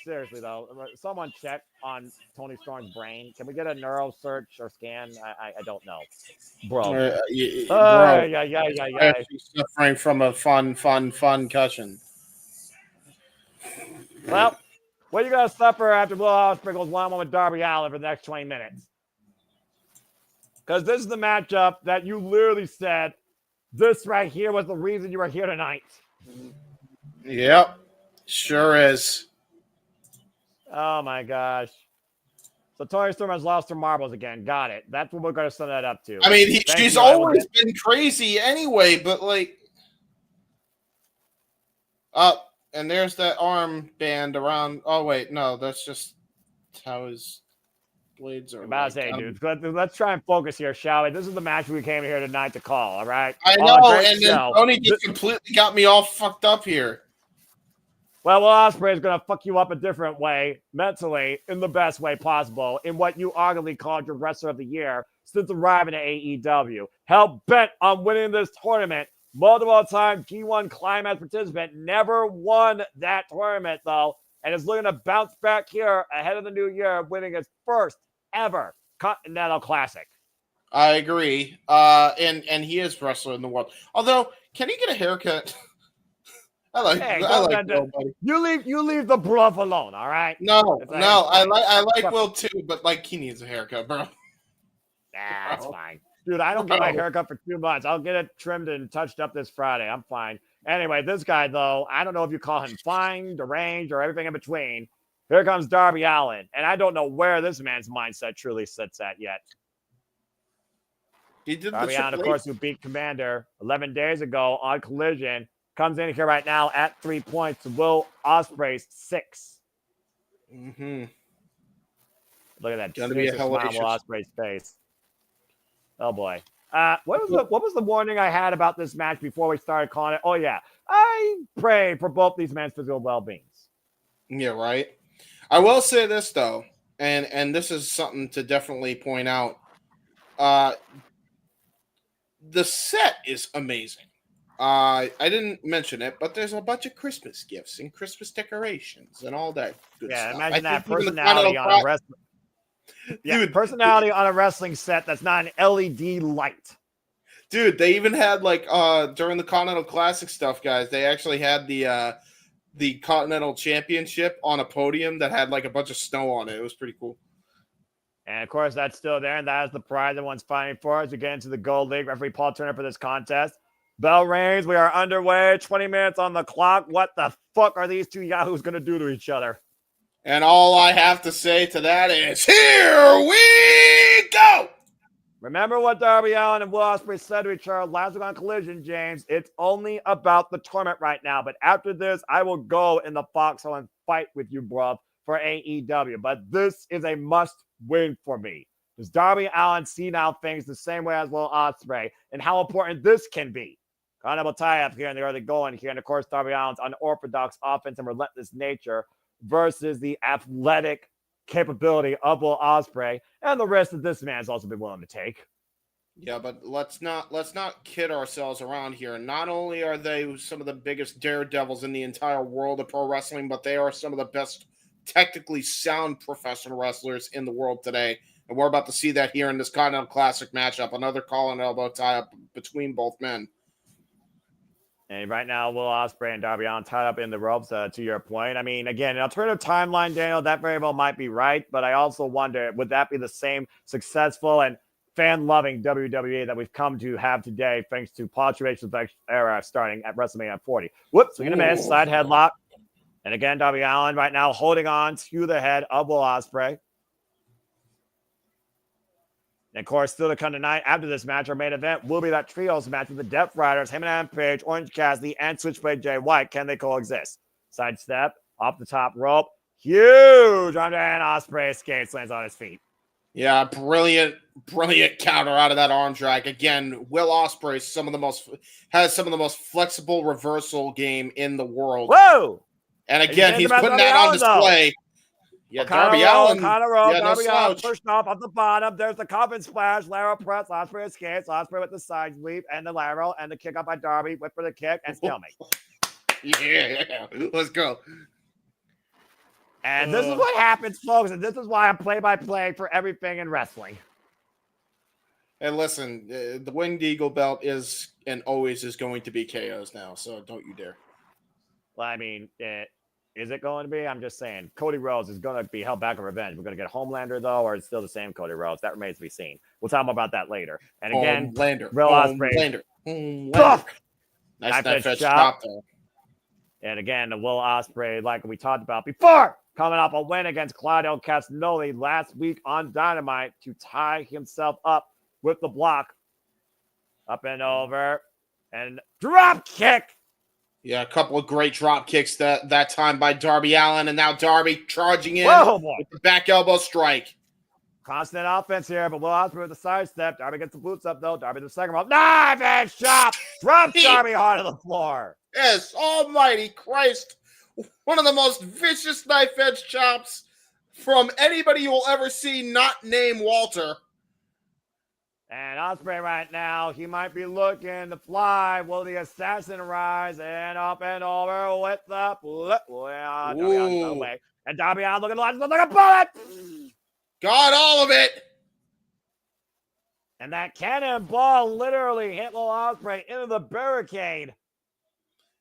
Seriously, though, someone check on Tony Storm's brain. Can we get a neuro search or scan? I don't know. Bro. She's suffering from a fun concussion. Well, what are you going to suffer after Will Ospreay goes 1-1 with Darby Allin for the next 20 minutes? Because this is the matchup that you literally said, this right here was the reason you were here tonight. Yep. Sure is. Oh, my gosh. So Tori Storm has lost her marbles again. Got it. That's what we're going to send that up to. I mean, she's always been crazy anyway, but like... and there's that armband around... Oh, wait. No, that's just how his blades are. I'm about to say, dude. Let's try and focus here, shall we? This is the match we came here tonight to call, all right? I know, and then Tony just completely got me all fucked up here. Well, Ospreay is going to fuck you up a different way, mentally, in the best way possible, in what you arguably called your Wrestler of the Year since arriving to AEW. Hell bent on winning this tournament. Multiple-time G1 Climax participant. Never won that tournament, though, and is looking to bounce back here ahead of the new year, winning his first ever Continental Classic. I agree. And he is wrestler in the world. Although, can he get a haircut? I like Will, buddy. You leave the bluff alone, all right? I like Will too, but like he needs a haircut, bro. That's fine. Dude, I don't get my haircut for 2 months. I'll get it trimmed and touched up this Friday. I'm fine. Anyway, this guy, though, I don't know if you call him fine, deranged, or everything in between. Here comes Darby Allin, and I don't know where this man's mindset truly sits at yet. Darby Allin, of course, who beat Commander 11 days ago on Collision, comes in here right now at 3 points. Will Ospreay's 6. Mm-hmm. Look at that. Gonna be a hellacious Ospreay's face. Oh boy. What was the warning I had about this match before we started calling it? Oh yeah. I pray for both these men's physical well-beings. Yeah, right. I will say this though, and this is something to definitely point out. The set is amazing. I didn't mention it, but there's a bunch of Christmas gifts and Christmas decorations and all that good stuff. Yeah, imagine that personality on a wrestling. Yeah, dude, personality on a wrestling set that's not an LED light. Dude, they even had like during the Continental Classic stuff, guys. They actually had the Continental Championship on a podium that had like a bunch of snow on it. It was pretty cool. And of course, that's still there, and that is the prize everyone's fighting for as we get into the Gold League. Referee Paul Turner for this contest. Bell rings. We are underway. 20 minutes on the clock. What the fuck are these two yahoos going to do to each other? And all I have to say to that is, here we go! Remember what Darby Allin and Will Ospreay said to each other last week on Collision, James. It's only about the tournament right now. But after this, I will go in the foxhole and fight with you, bruv, for AEW. But this is a must-win for me. Does Darby Allin see now things the same way as Will Ospreay and how important this can be? Continental tie-up here in the early going here. And, of course, Darby Allin's unorthodox offense and relentless nature versus the athletic capability of Will Ospreay and the risk that this man's also been willing to take. Yeah, but let's not kid ourselves around here. Not only are they some of the biggest daredevils in the entire world of pro wrestling, but they are some of the best technically sound professional wrestlers in the world today. And we're about to see that here in this Continental Classic matchup. Another call and elbow tie-up between both men. And right now, Will Ospreay and Darby Allin tied up in the ropes, to your point. I mean, again, an alternative timeline, Daniel, that very well might be right. But I also wonder, would that be the same successful and fan-loving WWE that we've come to have today, thanks to Paul Triation's era starting at WrestleMania 40? Whoops, we're going to miss. Side headlock. And again, Darby Allin right now holding on to the head of Will Ospreay. And, of course, still to come tonight after this match, our main event will be that trios match with the Death Riders, Heyman Adam Page, Orange Cassidy, and Switchblade Jay White. Can they coexist? Sidestep, off the top rope. Huge under, and Ospreay escapes, lands on his feet. Yeah, brilliant counter out of that arm drag. Again, Will Ospreay has some of the most flexible reversal game in the world. Whoa! And again, he's putting that on display. Though. Yeah, Darby Allin. Darby Allin pushed off the bottom. There's the coffin splash. Lateral press. Ospreay escapes. Ospreay with the side sweep and the lateral and the kick up by Darby. Whip for the kick and stalemate. Yeah, let's go. And this is what happens, folks. And this is why I'm play-by-play for everything in wrestling. And listen, the Winged Eagle belt is and always is going to be KO's now. So don't you dare. Well, I mean, Is it going to be? I'm just saying. Cody Rhodes is going to be held back on revenge. We're going to get Homelander, though, or it's still the same Cody Rhodes? That remains to be seen. We'll talk about that later. And again, Will Ospreay. Homelander. Nice knife edge chop, though. And again, the Will Ospreay, like we talked about before, coming off a win against Claudio Castagnoli last week on Dynamite to tie himself up with the block. Up and over. And drop kick. Yeah, a couple of great drop kicks that time by Darby Allin, and now Darby charging in with the back elbow strike. Constant offense here, but Will Ospreay with the sidestep. Darby gets the boots up, though. Darby the second rope. Knife edge chop. Drops Darby hard to the floor. Yes, almighty Christ. One of the most vicious knife edge chops from anybody you will ever see not named Walter. And Ospreay right now, he might be looking to fly. Will the assassin rise? And up and over with the flip. Darby and Darby out looking like a bullet. Got all of it. And that cannonball literally hit Will Ospreay into the barricade.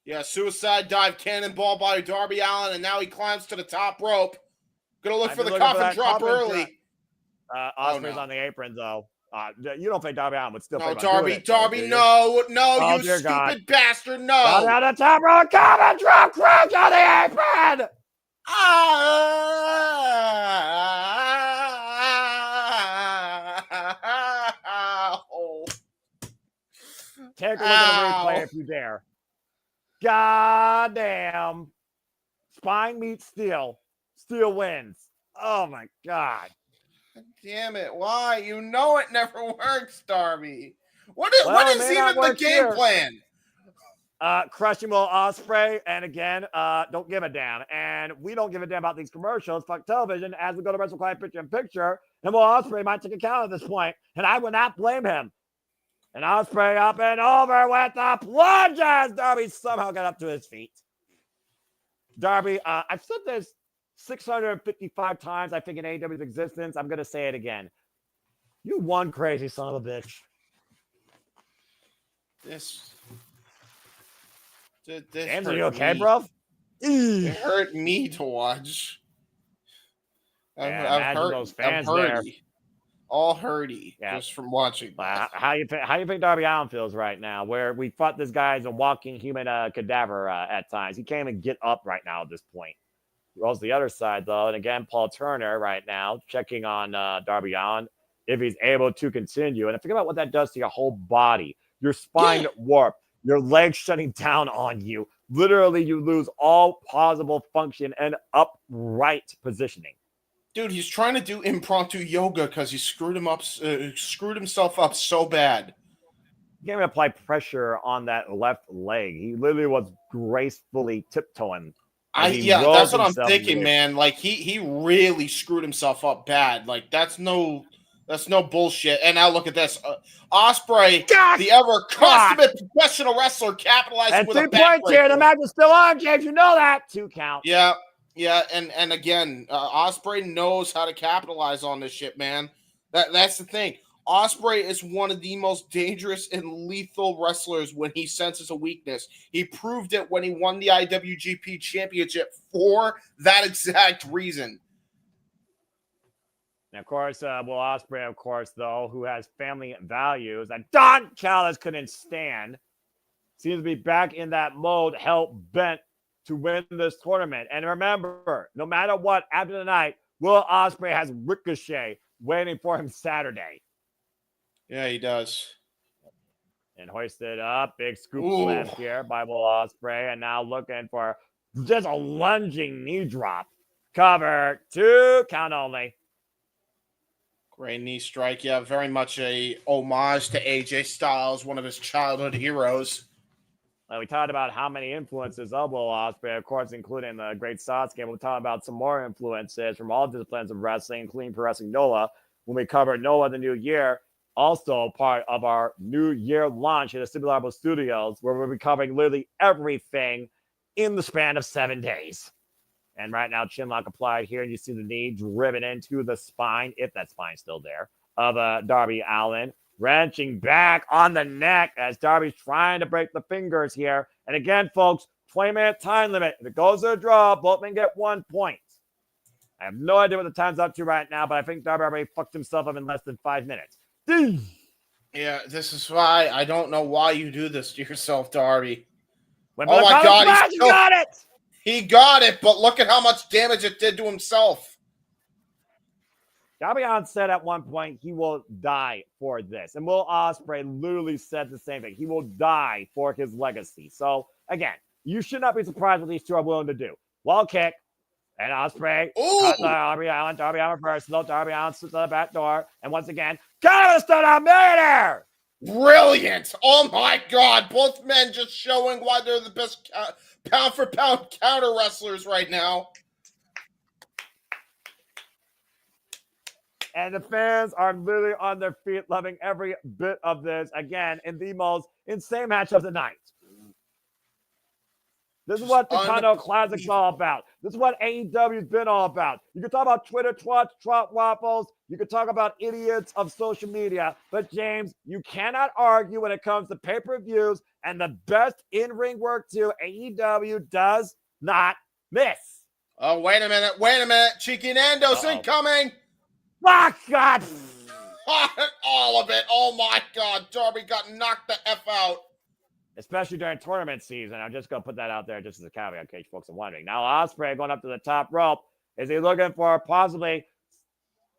Yeah, suicide dive cannonball by Darby Allin, and now he climbs to the top rope. Gonna look for the coffin drop early. Ospreay's on the apron, though. You don't think Darby Allin would still play Darby, no, you stupid bastard, no. Down the top rope, coffin drop, crouch on the apron. Take a look at the replay if you dare. God damn. Spine meets steel. Steel wins. Oh, my God. Damn it. Why? You know it never works, Darby. What is even the game plan? Crushing Will Ospreay. And again, don't give a damn. And we don't give a damn about these commercials. Fuck television. As we go to WrestleClive picture-in-picture. And Will Ospreay might take a count at this point. And I would not blame him. And Ospreay up and over with the plunge as Darby somehow got up to his feet. Darby, I've said this 655 times, I think, in AEW's existence. I'm going to say it again. You one crazy son of a bitch. James, are you okay, bro? It hurt me to watch. I've heard those fans there. All hurty just from watching. How you think Darby Allin feels right now? Where we thought this guy is a walking human cadaver at times. He can't even get up right now at this point. Rolls the other side though, and again, Paul Turner right now checking on Darby Allin if he's able to continue. And think about what that does to your whole body. Your spine warped, your legs shutting down on you. Literally, you lose all possible function and upright positioning. Dude, he's trying to do impromptu yoga because he screwed himself up so bad. He can't even apply pressure on that left leg. He literally was gracefully tiptoeing. That's what I'm thinking, man. Like he really screwed himself up bad. Like that's no bullshit. And now look at this, Ospreay, the ever consummate professional wrestler, capitalized with a 3 points here. The match is still on, James. You know that. 2 count. Yeah, and again, Ospreay knows how to capitalize on this shit, man. That's the thing. Ospreay is one of the most dangerous and lethal wrestlers when he senses a weakness. He proved it when he won the IWGP Championship for that exact reason. And of course, Will Ospreay, of course, though, who has family values that Don Callis couldn't stand, seems to be back in that mode, hell-bent to win this tournament. And remember, no matter what, after the night, Will Ospreay has Ricochet waiting for him Saturday. Yeah, he does. And hoisted up. Big scoop slam here by Will Ospreay. And now looking for just a lunging knee drop. Cover. 2 count only. Great knee strike. Yeah, very much a homage to AJ Styles, one of his childhood heroes. We talked about how many influences of Will Ospreay, of course, including the great Sasuke. We'll talk about some more influences from all disciplines of wrestling, including Pro Wrestling NOLA. When we covered NOLA the New Year, also part of our New Year launch at the Stupid Larbo Studios, where we'll be covering literally everything in the span of 7 days. And right now, chin lock applied here, and you see the knee driven into the spine, if that spine's still there, of Darby Allin. Wrenching back on the neck as Darby's trying to break the fingers here. And again, folks, 20-minute time limit. If it goes to a draw, both men get 1 point. I have no idea what the time's up to right now, but I think Darby already fucked himself up in less than 5 minutes. Yeah, this is why I don't know why you do this to yourself, Darby. Oh my God, he got it! He got it, but look at how much damage it did to himself. Darby Allin said at one point he will die for this. And Will Ospreay literally said the same thing. He will die for his legacy. So, again, you should not be surprised what these two are willing to do. Wall kick, and Ospreay cut Darby Allin. Darby Allin personal. Darby Allin slips to the back door. And once again, Continental out millionaire! Brilliant! Oh my God! Both men just showing why they're the best pound for pound counter wrestlers right now. And the fans are literally on their feet, loving every bit of this. Again, in the most insane match of the night. This is what the Continental Classic's all about. This is what AEW's been all about. You can talk about Twitter twats, trot waffles. You can talk about idiots of social media. But, James, you cannot argue when it comes to pay-per-views and the best in-ring work, too. AEW does not miss. Oh, wait a minute. Cheeky Nando's incoming. Oh, God. All of it. Oh, my God. Darby got knocked the F out. Especially during tournament season. I'm just going to put that out there just as a caveat in case folks are wondering. Now, Ospreay going up to the top rope. Is he looking for possibly...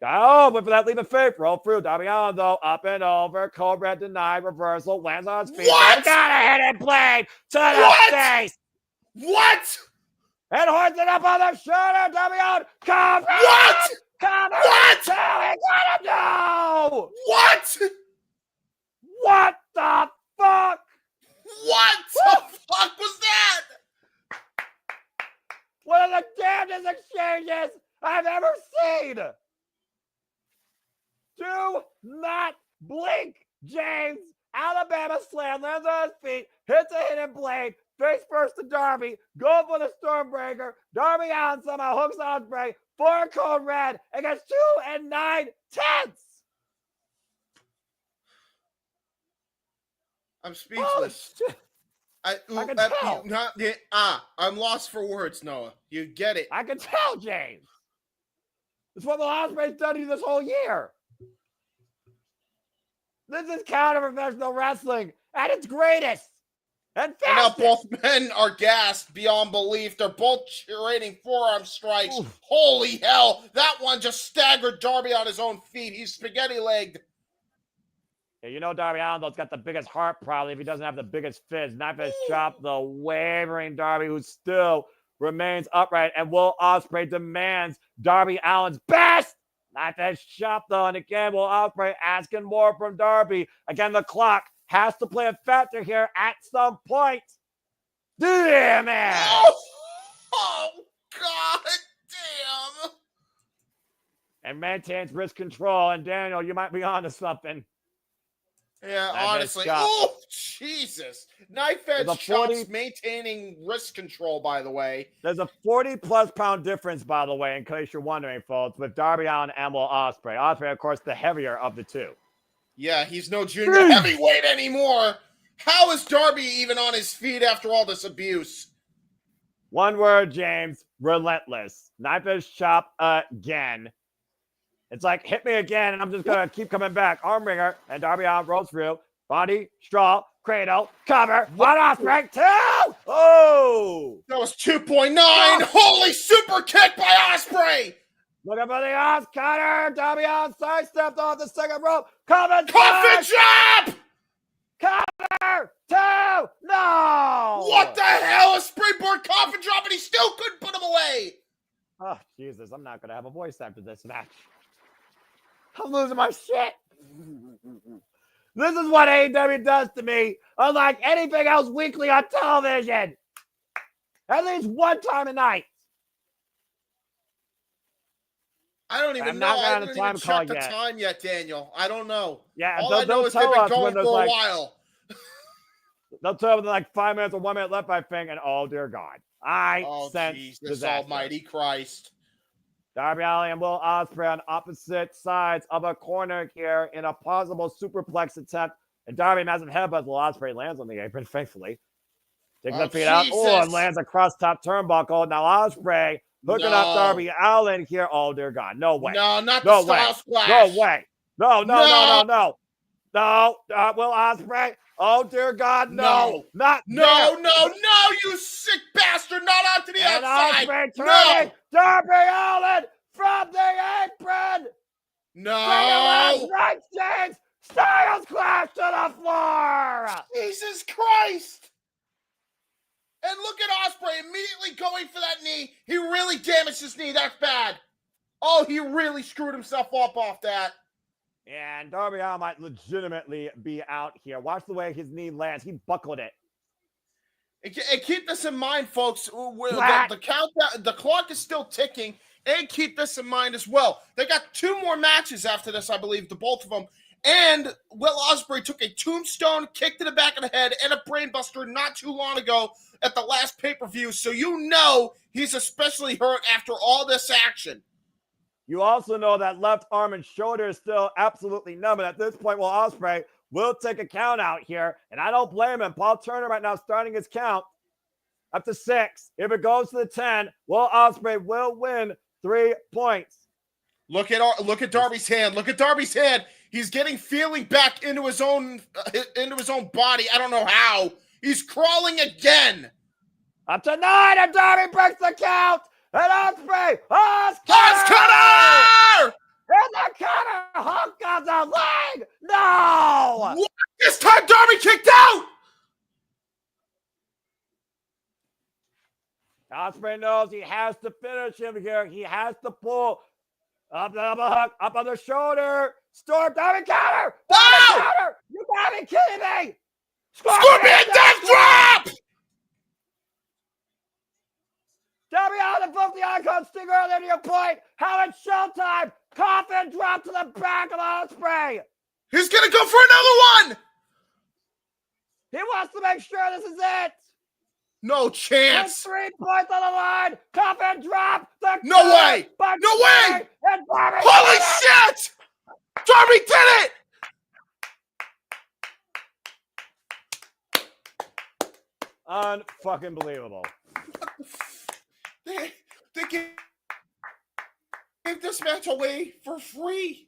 Oh, but for that leap of faith, roll through. Darby Allin, though, up and over. Code Red denied. Reversal. Lands on his feet. What? Got a hidden blade to the face. What? And hoists it up on the shoulder. Darby Allin. Come What? Come on. What? He got him down. What? What the fuck? What the fuck was that? One of the damnedest exchanges I've ever seen. Do not blink, James. Alabama slam, lands on his feet, hits a hidden blade, face first to Darby, go for the Stormbreaker. Darby Allin somehow hooks Ospreay, 4 code red, and gets 2 9/10. I'm speechless. I can tell. I'm lost for words, Noah. You get it. I can tell, James. It's what the Ospreay's done to you this whole year. This is counter-professional wrestling at its greatest. And now both men are gassed beyond belief. They're both trading forearm strikes. Oof. Holy hell. That one just staggered Darby on his own feet. He's spaghetti-legged. Yeah, you know Darby Allin, though, has got the biggest heart probably if he doesn't have the biggest fizz. Knife edge chop, the wavering Darby, who still remains upright. And Will Ospreay demands Darby Allin's best. Knife edge chop, though. And again, Will Ospreay asking more from Darby. Again, the clock has to play a factor here at some point. Damn it! Oh, God damn! And maintains wrist control. And Daniel, you might be onto something. Yeah, honestly. Oh, Jesus. Knife edge chops maintaining wrist control, by the way. There's a 40-plus pound difference, by the way, in case you're wondering, folks, with Darby Allin and Will Ospreay. Ospreay, of course, the heavier of the two. Yeah, he's no junior heavyweight anymore. How is Darby even on his feet after all this abuse? One word, James. Relentless. Knife edge chop again. It's like, hit me again, and I'm just going to keep coming back. Arm ringer, and Darby Allin rolls through. Body, straw, cradle, cover. One Ospreay, 2! Oh! That was 2.9. Holy super kick by Ospreay! Looking for the Os cutter. Darby Allin sidestepped off the second rope. Coffin drop! Cover! 2! No! What the hell? A springboard coffin drop, and he still couldn't put him away! Oh, Jesus, I'm not going to have a voice after this match. I'm losing my shit. This is what AEW does to me, unlike anything else weekly on television. At least one time a night. I don't even know. I haven't even checked the time yet, Daniel. I don't know. Yeah, all I know is they've been going for a while. They'll tell me like 5 minutes or 1 minute left, I think, and oh, dear God. Oh, Jesus almighty Christ. Darby Allin and Will Ospreay on opposite sides of a corner here in a possible superplex attempt. And Darby, massive headbutt. Will Ospreay lands on the apron, thankfully. Takes the feet out. Oh, and lands across top turnbuckle. Now Ospreay hooking up Darby Allin here. Oh, dear God. No way. No, not the style splash. No way. No. Will Ospreay? Oh, dear God. No. No, you sick bastard. Not onto the outside. Ospreay turning. Darby Allin from the apron. No. Right, James. Styles crash to the floor. Jesus Christ. And look at Ospreay immediately going for that knee. He really damaged his knee. That's bad. Oh, he really screwed himself up off that. And Darby Allin might legitimately be out here. Watch the way his knee lands. He buckled it. And keep this in mind, folks. The countdown, the clock is still ticking. And keep this in mind as well. They got 2 more matches after this, I believe, the both of them. And Will Ospreay took a tombstone, kick to the back of the head, and a brainbuster not too long ago at the last pay-per-view. So you know he's especially hurt after all this action. You also know that left arm and shoulder is still absolutely numb. And at this point, Will Ospreay will take a count out here. And I don't blame him. Paul Turner right now starting his count up to 6. If it goes to the 10, Will Ospreay will win 3 points. Look at Darby's hand. Look at Darby's hand. He's getting feeling back into his own body. I don't know how. He's crawling again. Up to 9, and Darby breaks the count. And Ospreay, Cutter! In the cutter, hook on the leg. No. What? This time Darby kicked out. Ospreay knows he has to finish him here. He has to pull up the hook, up on the shoulder. Storm, Darby counter! Darby counter! You gotta be kidding me! Scorpion death drop! Darby Allin broke the icon sting earlier to your point. How it's showtime! Coffin drop to the back of Ospreay. He's gonna go for another one! He wants to make sure this is it. No chance. 3 points on the line. Coffin drop. No way! No way! And Darby holy shit! Darby did it! Unfucking believable. They gave this match away for free.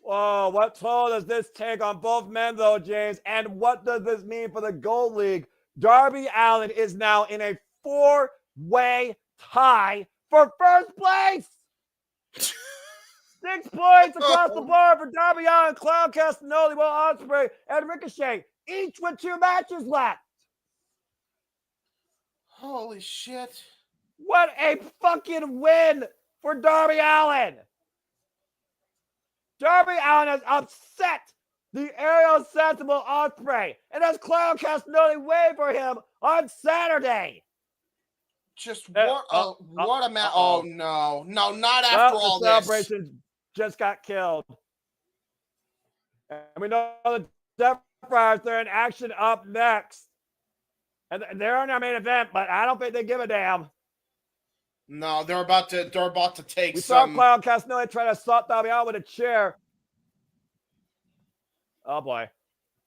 Whoa, what toll does this take on both men, though, James? And what does this mean for the Gold League? Darby Allin is now in a 4-way tie for first place. 6 points across the board for Darby Allin, Clown Castagnoli, Will Ospreay, and Ricochet, each with 2 matches left. Holy shit. What a fucking win for Darby Allin. Darby Allin has upset the aerial sensible Ospreay and has Clown Castagnoli wait for him on Saturday. Just what a match. Oh, no. No, not after all this. The celebration just got killed. And we know the Death Riders, they're in action up next. And they're in our main event, but I don't think they give a damn. No, they're about to take we some. We saw Clown Castagnoli try to assault Darby Allin with a chair. Oh boy.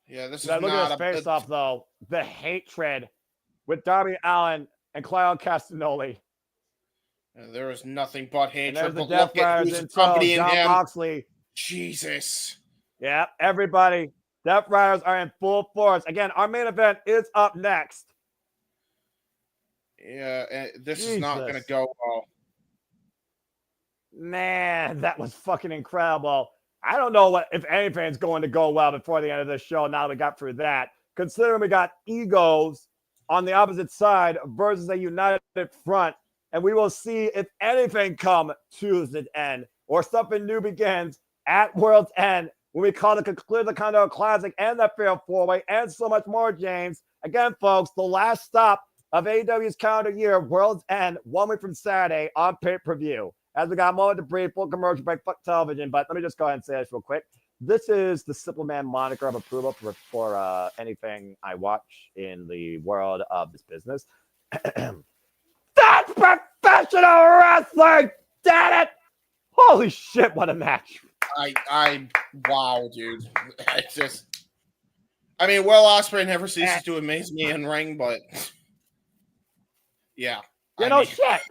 Yeah, this is look at his face off though. The hatred with Darby Allin and Clown Castagnoli. There is nothing but hatred. But look at who's accompanying him. Moxley. Jesus. Yeah, everybody. Death Riders are in full force. Again, our main event is up next. Yeah, this is not going to go well. Man, that was fucking incredible. I don't know if anything's going to go well before the end of this show now that we got through that. Considering we got egos on the opposite side versus a united front. And we will see if anything come Tuesday's end or something new begins at World's End when we call the conclude the Continental Classic and the Fair 4-Way and so much more, James. Again, folks, the last stop of AEW's calendar year, World's End, 1 week from Saturday on pay-per-view. As we got a moment to breathe, full commercial break, fuck television, but let me just go ahead and say this real quick. This is the Simple Man moniker of approval for anything I watch in the world of this business. That's professional wrestling! Damn it! Holy shit, what a match. Wow, dude. I mean, Will Ospreay never ceases to amaze me in ring, but yeah. Shit.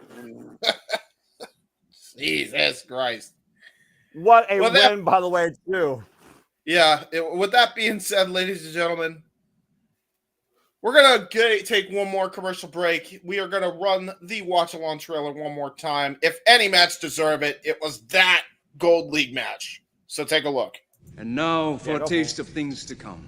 Jesus Christ. What a win, by the way, too. Yeah. With that being said, ladies and gentlemen, we're going to take one more commercial break. We are going to run the watch-along trailer one more time. If any match deserve it, it was that Gold League match. So take a look. And now for a taste of things to come.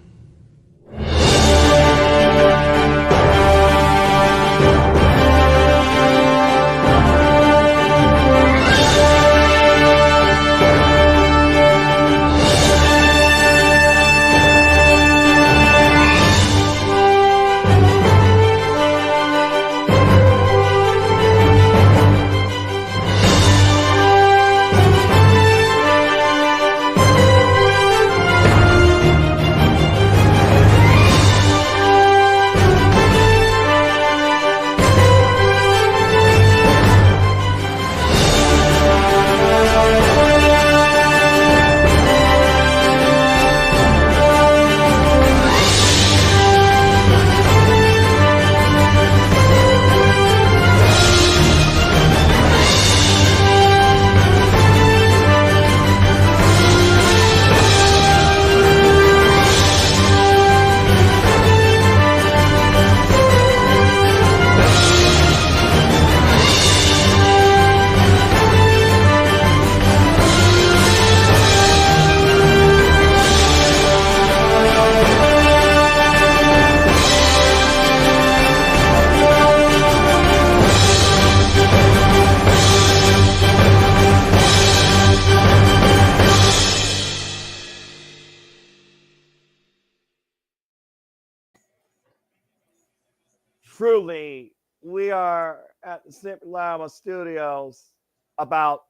Truly, we are at the Slip.stream Studios about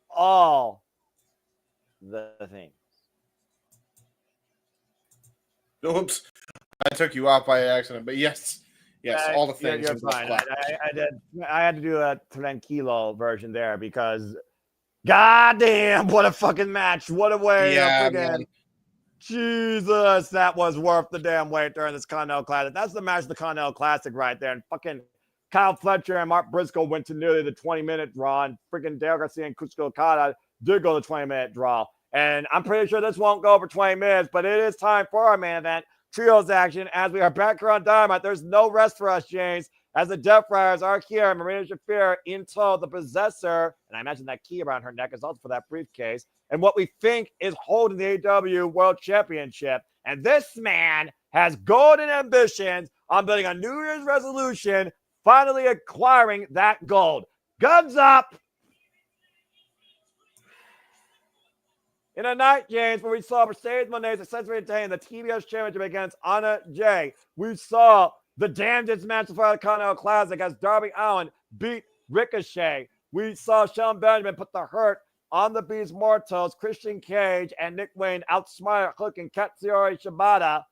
all the things. Oops. I took you out by accident, but yes, all the things. You're fine. I had to do a tranquilo version there because, goddamn, what a fucking match! What a way! Man. Jesus, that was worth the damn wait during this Continental Classic. That's the match of the Continental Classic right there. And fucking Kyle Fletcher and Mark Briscoe went to nearly the 20-minute draw, and freaking Dale Garcia and Kuchiko Okada did go the 20-minute draw. And I'm pretty sure this won't go over 20 minutes, but it is time for our main event, trios action, as we are back here on Dynamite. There's no rest for us, James, as the Death Riders are here. Marina Shafir in tow, the Possessor, and I imagine that key around her neck is also for that briefcase, and what we think is holding the AEW World Championship. And this man has golden ambitions on building a New Year's resolution, finally acquiring that gold. Guns up! In a night, James, where we saw Mercedes Moné successfully retain the TBS Championship against Anna Jay, we saw the damnedest match of the Continental Classic as Darby Allin beat Ricochet. We saw Shelton Benjamin put the hurt on the Beast Mortos, Christian Cage, and Nick Wayne outsmart Hook and Katsuyori Shibata.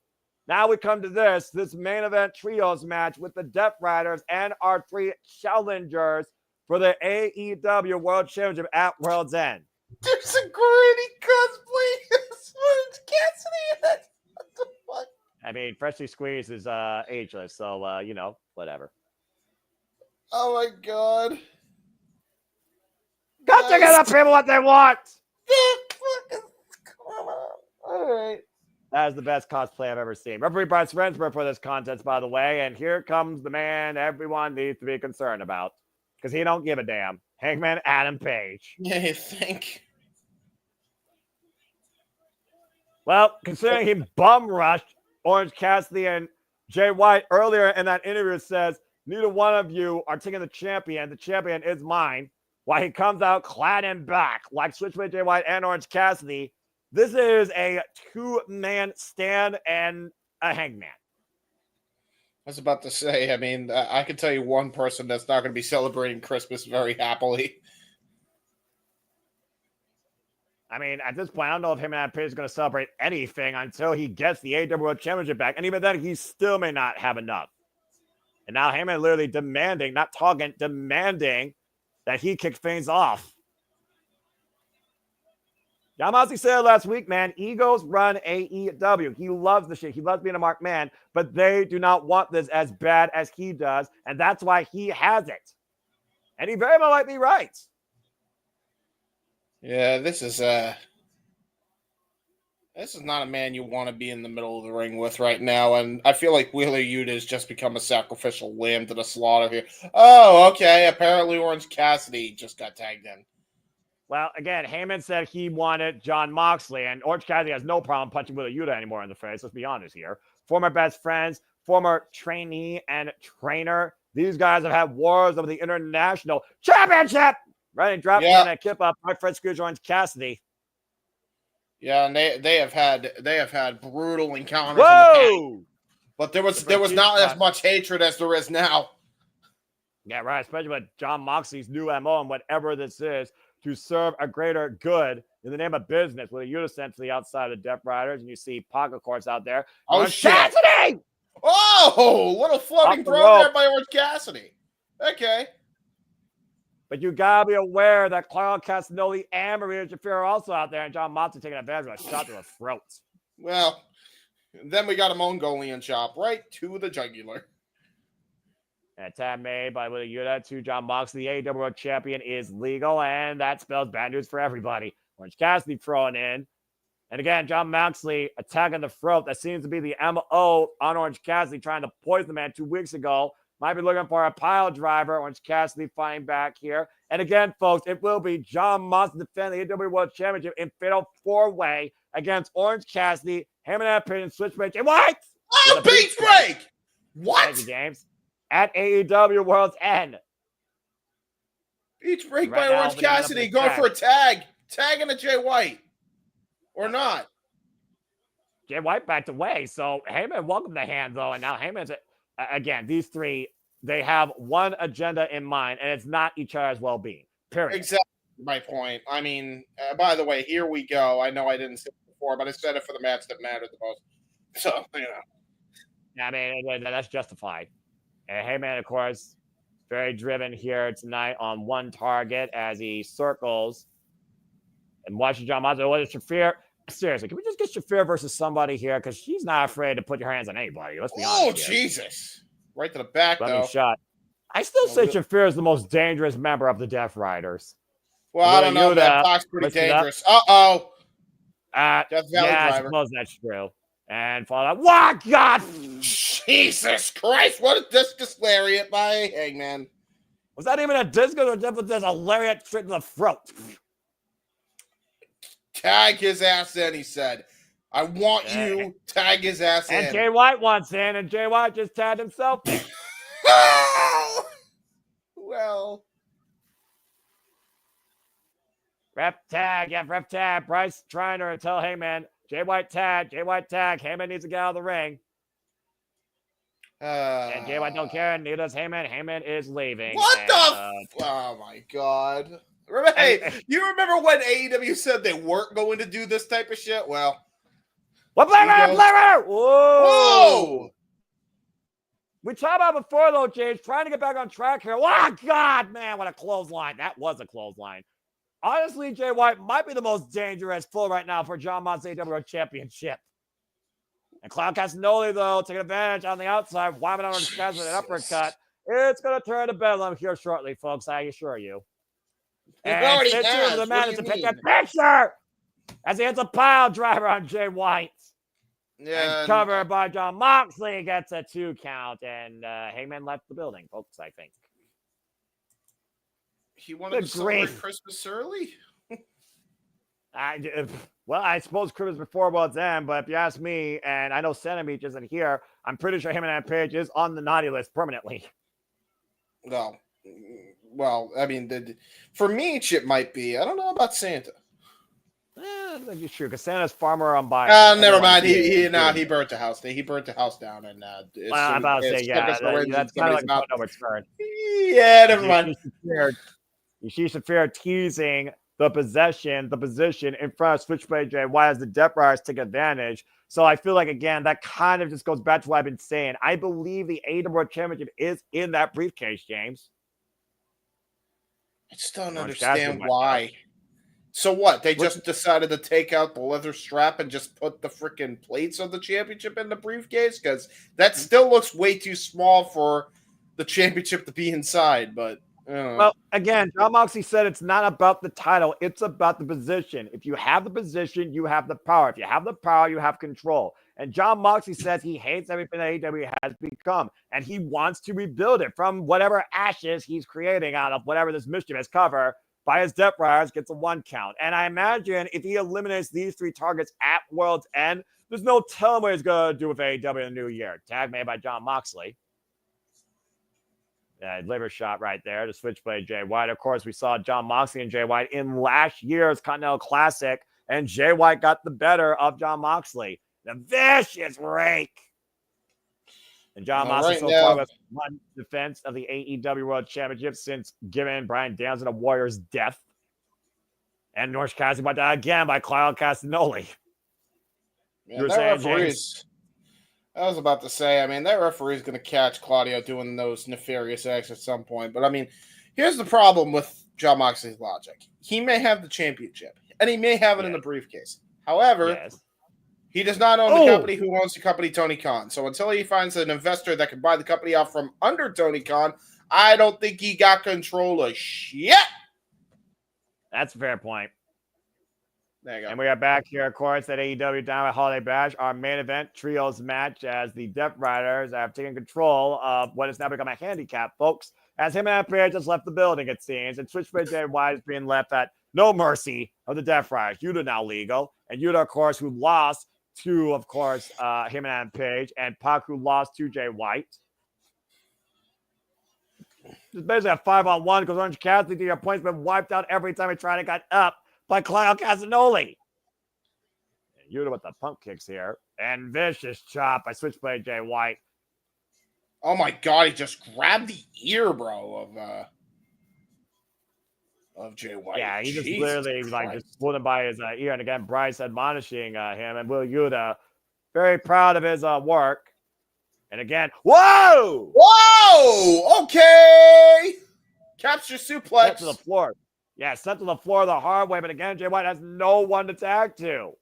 Now we come to this main event trios match with the Death Riders and our three challengers for the AEW World Championship at World's End. There's a granny cosplay as Cassidy in it. What the fuck? I mean, Freshly Squeezed is ageless, so whatever. Oh my god. Got to get up people what they want. All right. That is the best cosplay I've ever seen. Referee Bryce Rensburg for this contest, by the way. And here comes the man everyone needs to be concerned about because he don't give a damn. Hangman Adam Page. Yeah, you think? Well, considering he bum rushed Orange Cassidy and Jay White earlier in that interview, says neither one of you are taking the champion. The champion is mine. While he comes out clad in black like Switchblade Jay White and Orange Cassidy, this is a two-man stand and a Hangman. I was about to say, I mean, I can tell you one person that's not going to be celebrating Christmas very happily. I mean, at this point, I don't know if him and Adam Page is going to celebrate anything until he gets the AEW World Championship back. And even then, he still may not have enough. And now Heyman literally demanding, not talking, demanding that he kick things off. Jon Moxley said last week, man, egos run AEW. He loves the shit. He loves being a marked man, but they do not want this as bad as he does, and that's why he has it. And he very much might be right. Yeah, this is not a man you want to be in the middle of the ring with right now, and I feel like Wheeler Yuta has just become a sacrificial lamb to the slaughter here. Oh, okay. Apparently Orange Cassidy just got tagged in. Well, again, Heyman said he wanted Jon Moxley, and Orange Cassidy has no problem punching Wheeler Yuta anymore in the face. Let's be honest here. Former best friends, former trainee and trainer. These guys have had wars over the International Championship. Right, and dropped in a kip up by Fred Scrooge Orange Cassidy. Yeah, and they have had brutal encounters. Whoa! In the past, but there was not as much hatred as there is now. Yeah, right. Especially with Jon Moxley's new MO and whatever this is, to serve a greater good in the name of business. With a Yuta sent to the outside of the Death Riders, and you see Pac, of course, out there. Oh, shit! Cassidy! Oh, little floating throw there by Orange Cassidy. Okay. But you gotta be aware that Claudio Castagnoli and Maria Shafir are also out there, and Jon Moxley taking advantage of a shot to the throat. Well, then we got a Mongolian chop right to the jugular. And a tag made by Wheeler Yuta to Jon Moxley. The AEW World Champion is legal, and that spells bad news for everybody. Orange Cassidy throwing in. And again, Jon Moxley attacking the throat. That seems to be the MO on Orange Cassidy, trying to poison the man 2 weeks ago. Might be looking for a pile driver. Orange Cassidy fighting back here. And again, folks, it will be Jon Moxley defending the AEW World Championship in fatal 4-way against Orange Cassidy, Heyman and Switchblade, and White. Oh, beach break! What? Thank you, James. At AEW World's End. Beach break by Orange Cassidy going for a tag. Tagging a Jay White. Or not. Jay White backed away. So Heyman welcomed the hand, though. And now Heyman's, again, these three, they have one agenda in mind, and it's not each other's well-being. Period. Exactly my point. I mean, by the way, here we go. I know I didn't say it before, but I said it for the match that mattered the most. So, you know. I mean, that's justified. And Heyman, of course, very driven here tonight on one target as he circles and watching Jon Moxley. What is Shafir? Seriously, can we just get Shafir versus somebody here? Because she's not afraid to put your hands on anybody. Let's be honest. Oh, Jesus. Right to the back, though. Shot. I still say Shafir is the most dangerous member of the Death Riders. Well, I don't know. That Pac's pretty dangerous. Uh-oh. Yeah, I suppose that's true. And follow up. What? God! Jesus Christ. What a discus lariat by Hangman. Was that even a discus or just a lariat straight to the throat? Tag his ass in, he said. I want you tag his ass in. And Jay White wants in, and Jay White just tagged himself. Well. Ref tag. Bryce trying to tell Heyman, Jay White tag. Heyman needs to get out of the ring. And Jay White don't care, and neither does Heyman. Heyman is leaving. What the? Oh, my God. Hey, you remember when AEW said they weren't going to do this type of shit? Well. What Blair? Whoa! We talked about before, though, James, trying to get back on track here. Oh, God, man, what a clothesline. That was a clothesline. Honestly, Jay White might be the most dangerous pull right now for Jon Moxley AEW Championship. And Claudio Castagnoli, though, taking advantage on the outside, whamming on his guys with an uppercut. It's going to turn to bedlam here shortly, folks, I assure you. And Fitzer, the man, is to pick that picture as he hits a pile driver on Jay White. Yeah, and covered by Jon Moxley, gets a 2 count, and Heyman left the building, folks, I think. He wanted to celebrate Christmas early? Well, I suppose Christmas before World's End, but if you ask me, and I know Centerbeach isn't here, I'm pretty sure him and Page is on the naughty list permanently. No. Well, I mean, for me, it might be. I don't know about Santa. I think it's true, because Santa's far more unbiased. Never mind. He burnt the house. He burnt the house down, and I'm about to say, that's kind of like no return. Yeah, never mind. She should fear teasing the position in front of Switchblade Jay. Why does the Death Riders take advantage? So I feel like, again, that kind of just goes back to what I've been saying. I believe the AEW World Championship is in that briefcase, James. I just don't understand why. So what? They just decided to take out the leather strap and just put the freaking plates of the championship in the briefcase? Because that still looks way too small for the championship to be inside. But well, again, Jon Moxley said it's not about the title; it's about the position. If you have the position, you have the power. If you have the power, you have control. And Jon Moxley says he hates everything that AEW has become, and he wants to rebuild it from whatever ashes he's creating out of whatever this mischievous cover by his Death Riders gets a 1 count. And I imagine if he eliminates these 3 targets at World's End, there's no telling what he's going to do with AEW in the new year. Tag made by Jon Moxley. Liver shot right there to Switchblade Jay White. Of course, we saw Jon Moxley and Jay White in last year's Continental Classic, and Jay White got the better of Jon Moxley. The vicious rake. And Jon Moxley so far with 1 defense of the AEW World Championship since giving Bryan Danielson a Warrior's death. And Orange Cassidy by that again by Claudio Castagnoli. Man, that referee's, I was about to say, I mean, that referee's going to catch Claudio doing those nefarious acts at some point. But, I mean, here's the problem with Jon Moxley's logic. He may have the championship, and he may have it in the briefcase. However, he does not own the company who owns the company, Tony Khan. So until he finds an investor that can buy the company out from under Tony Khan, I don't think he got control of shit. That's a fair point. There you go. And we are back here, of course, at AEW Dynamite Holiday Bash, our main event trios match as the Death Riders have taken control of what has now become a handicap, folks. As him and Ampier just left the building, it seems, and Switchblade Jay White is being left at no mercy of the Death Riders. Yuta now legal, and Yuta, of course, who lost to, of course, him and Adam Page, and Pac, who lost to Jay White. It's basically a 5-on-1 because Orange Cassidy, to your point, has been wiped out every time he tried to get up by Claudio Castagnoli. And Yuta with the pump kicks here. And vicious chop by Switchblade Jay White. Oh my God, he just grabbed the ear, bro, of Jay White. Yeah, he just Jesus literally Christ. just pulled him by his ear. And again, Bryce admonishing him. And Will Yuta, very proud of his work. And again, whoa! Whoa! Okay! Capture suplex. Sent to the floor. Yeah, sent to the floor the hard way. But again, Jay White has no one to tag to.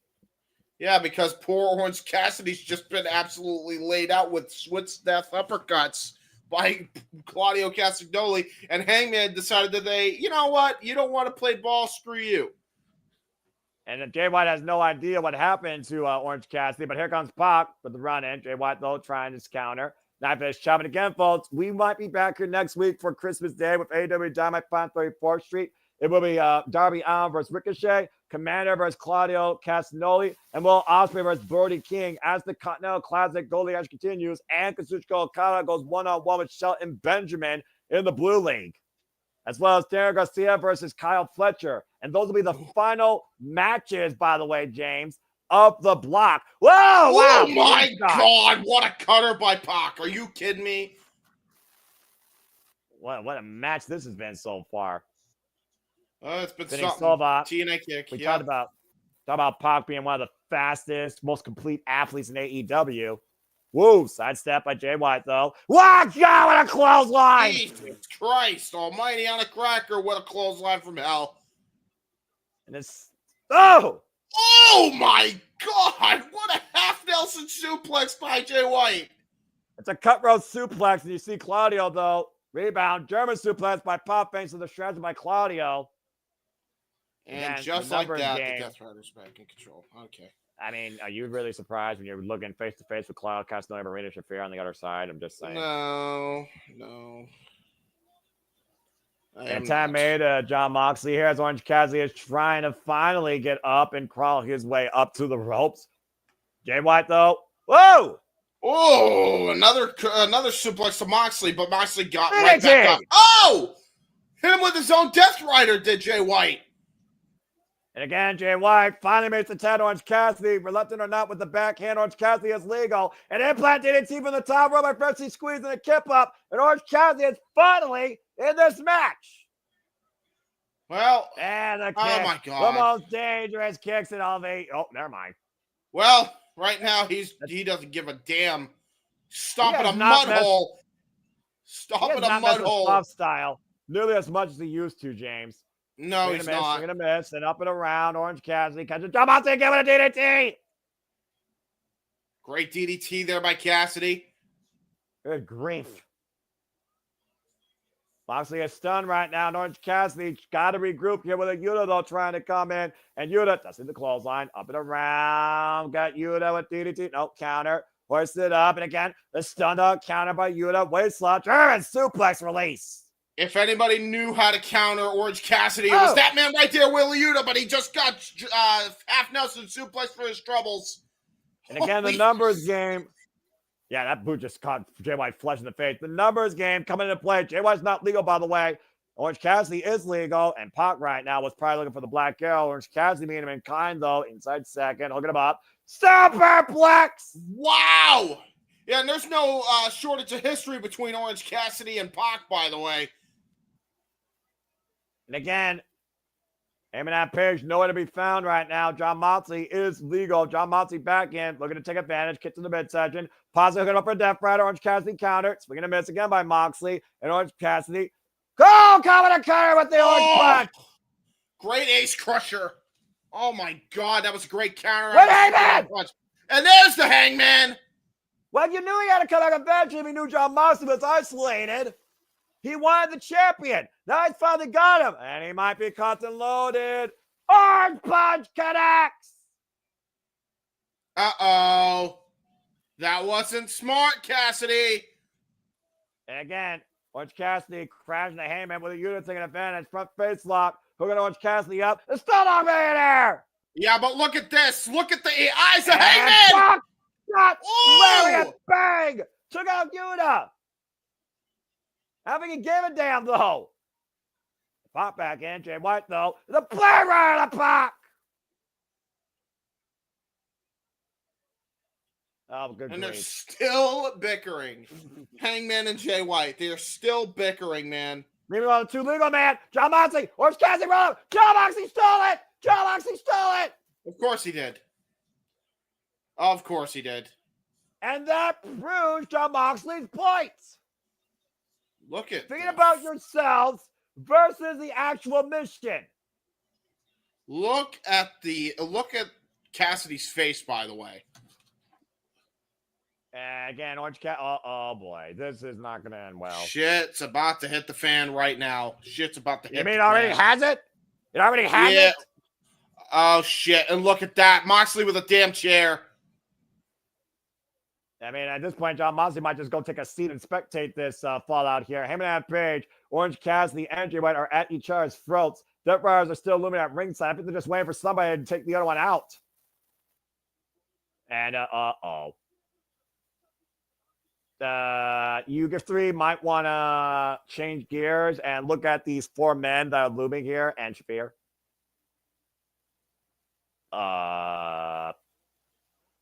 Yeah, because poor Orange Cassidy's just been absolutely laid out with Swiss death uppercuts by Claudio Castagnoli. And Hangman decided that you know what? You don't want to play ball, screw you. And Jay White has no idea what happened to Orange Cassidy, but here comes Pac with the run-in. Jay White, though, trying to counter. Knife edge chopping again, folks. We might be back here next week for Christmas Day with AEW Dynamite on 34th Street. It will be Darby Allin versus Ricochet, Commander versus Claudio Castagnoli, and Will Ospreay versus Brody King as the Continental Classic Goldie Edge continues, and Kazuchika Okada goes one-on-one with Shelton Benjamin in the Blue League, as well as Daniel Garcia versus Kyle Fletcher. And those will be the final matches, by the way, James, of the block. Whoa! Oh, wow! My God! What a cutter by Pac. Are you kidding me? What a match this has been so far. It's been Vinny something. Silva. TNA kick. We talked about Pac being one of the fastest, most complete athletes in AEW. Woo! Sidestep by Jay White, though. Wow, God, what a clothesline! Jesus Christ almighty on a cracker. What a clothesline from hell. And it's... Oh! Oh, my God. What a half Nelson suplex by Jay White. It's a cutthroat suplex, and you see Claudio, though. Rebound. German suplex by Pac, thanks to the strategy by Claudio. And Again, just the like numbers that, game. the Death Riders back in control. Okay. I mean, are you really surprised when you're looking face-to-face with Claudio Castagnoli and Marina Shafir on the other side? I'm just saying. No. And time made Jon Moxley here as Orange Cassidy is trying to finally get up and crawl his way up to the ropes. Jay White, though. Whoa! Oh, another suplex to Moxley, but Moxley got right back up. Oh! Hit him with his own Death Rider, did Jay White. And again, Jay White finally makes the 10 Orange Cassidy. Reluctant or not with the backhand, Orange Cassidy is legal. And implant DDT from the top rope by Freshly squeezing the kip up. And Orange Cassidy is finally in this match. Well, and the kick. Oh my God. The most dangerous kicks in all of eight. Oh, never mind. Well, right now he doesn't give a damn. Stomping a mud hole. Stomping a mud hole. Style nearly as much as he used to, James. No, he's not. Swing and a miss, and up and around. Orange Cassidy catches John Moxley again with a DDT. Great DDT there by Cassidy. Good grief. Moxley is stunned right now. And Orange Cassidy got to regroup here with a Yuta, though, trying to come in. And Yuta does the clothesline. Up and around. Got Yuta with DDT. No, counter. Hoist it up. And again, the stun dog counter by Yuta. Waist slot. And suplex release. If anybody knew how to counter Orange Cassidy, it was that man right there, Wheeler Yuta, but he just got half Nelson suplex for his troubles. And again, the numbers game. Yeah, that boot just caught Jay White flush in the face. The numbers game coming into play. Jay White's not legal, by the way. Orange Cassidy is legal. And Pac right now was probably looking for the Black Arrow. Orange Cassidy meeting him in kind, though. Inside second. Hooking him up. Superplex! Wow! Yeah, and there's no shortage of history between Orange Cassidy and Pac, by the way. And again, him and that Page nowhere to be found right now. John Moxley is legal. John Moxley back in, looking to take advantage. Kick to the midsection. Positive hooking up for a Death Rider. Orange Cassidy counter. Swinging a miss again by Moxley. And Orange Cassidy. Coming to counter with the Orange Punch. Great Ace Crusher. Oh my God, that was a great counter. With Hangman! And there's the Hangman. Well, you knew he had to come back eventually if he knew John Moxley was isolated. He wanted the champion. Now he's finally got him. And he might be caught and loaded. Orange Punch connects. Uh-oh. That wasn't smart, Cassidy. And again, Orange Cassidy crashing the Hangman with a unit taking advantage. Front face lock. Hooking Orange Cassidy up. The Stunlock Millionaire. Yeah, but look at this. Look at the eyes of Hangman. Shot. Lariat. Bang. Took out Yuta. Having a give a damn, though. Pop back in. Jay White, though. The play right of the Pac. Oh, good And grief. they're still bickering. Hangman and Jay White. They're still bickering, man. Meanwhile, the two legal man. John Moxley. Orange Cassidy run up. John Moxley stole it. John Moxley stole it. Of course he did. Of course he did. And that proves John Moxley's points. Look at Thinking about yourselves versus the actual mission. Look at Cassidy's face, by the way. And again, Orange Cat. Oh boy, this is not going to end well. Shit's about to hit the fan right now. Shit's about to hit. You mean the already fan. has it? It already has it. Oh shit! And look at that, Moxley with a damn chair. I mean, at this point, John Moxley might just go take a seat and spectate this fallout here. Him and that Page, Orange Cassidy, and Jay White are at each other's throats. Death Riders are still looming at ringside. I think they're just waiting for somebody to take the other one out. And, you three might want to change gears and look at these four men that are looming here and Shafir.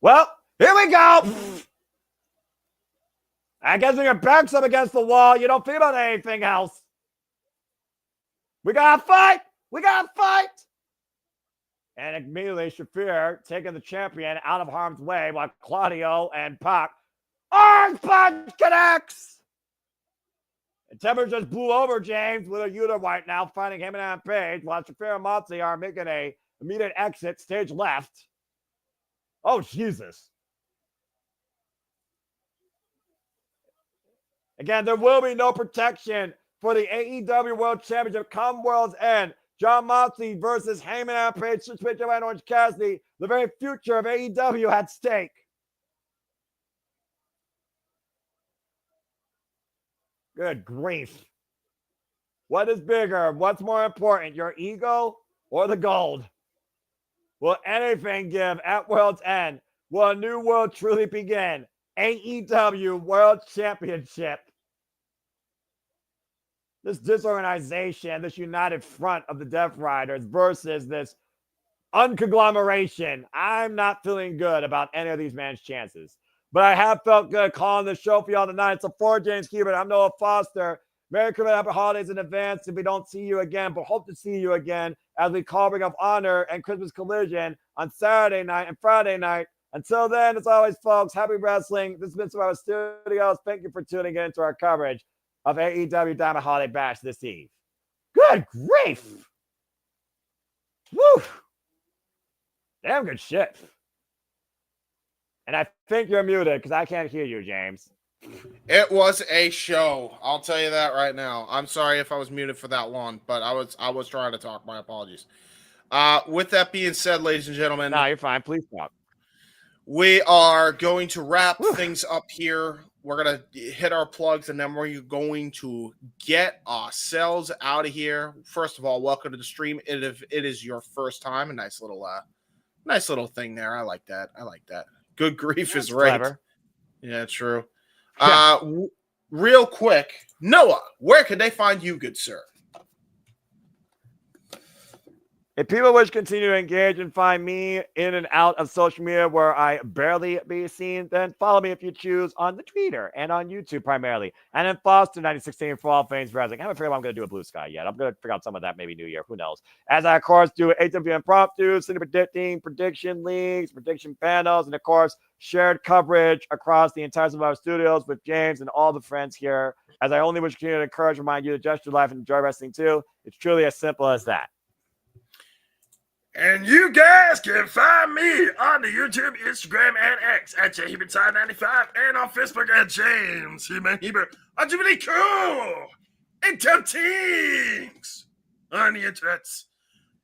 Well, here we go. I guess when your back's up against the wall, you don't think about anything else. We gotta fight. We gotta fight. And immediately, Shafir taking the champion out of harm's way while Claudio and Pac. Orange Punch connects. And Temper just blew over James with a Yuta right now, finding him and Page, while Shafir and Moxley are making a immediate exit, stage left. Oh, Jesus. Again, there will be no protection for the AEW World Championship come World's End. John Moxley versus Heyman and Page, Switch and Orange Cassidy. The very future of AEW at stake. Good grief. What is bigger? What's more important, your ego or the gold? Will anything give at World's End? Will a new world truly begin? AEW World Championship. This disorganization, this united front of the Death Riders versus this unconglomeration. I'm not feeling good about any of these men's chances. But I have felt good calling the show for y'all tonight. So for James Hebert, I'm Noah Foster. Merry Christmas, happy holidays in advance if we don't see you again, but hope to see you again as we call Ring of Honor and Christmas Collision on Saturday night and Friday night. Until then, as always, folks, happy wrestling. This has been Survivor Studios. Thank you for tuning in to our coverage of AEW Dynamite Holiday Bash this eve. Good grief! Woo! Damn good shit. And I think you're muted because I can't hear you, James. It was a show. I'll tell you that right now. I'm sorry if I was muted for that long, but I was trying to talk. My apologies. With that being said, ladies and gentlemen, No, you're fine. Please stop. we are going to wrap things up here. We're going to hit our plugs, and then we're going to get ourselves out of here. First of all, welcome to the stream. It is your first time. A nice little thing there. I like that. Good grief is right. Clever. Yeah, true. Yeah. Real quick, Noah, where can they find you, good sir? If people wish to continue to engage and find me in and out of social media where I barely be seen, then follow me if you choose on the Twitter and on YouTube primarily. And then Foster 9016 for all things wrestling. I haven't figured out I'm going to do a Blue Sky yet. I'm going to figure out some of that maybe New Year. Who knows? As I, of course, do AEW Impromptu, Cine Predicting, Prediction Leagues, Prediction Panels, and, of course, shared coverage across the entire of our studios with James and all the friends here. As I only wish to continue to encourage and remind you to just your life and enjoy wrestling too. It's truly as simple as that. And you guys can find me on the YouTube, Instagram, and X at JHebert95 and on Facebook at James Hebert. I'm really cool and dumb things on the internets.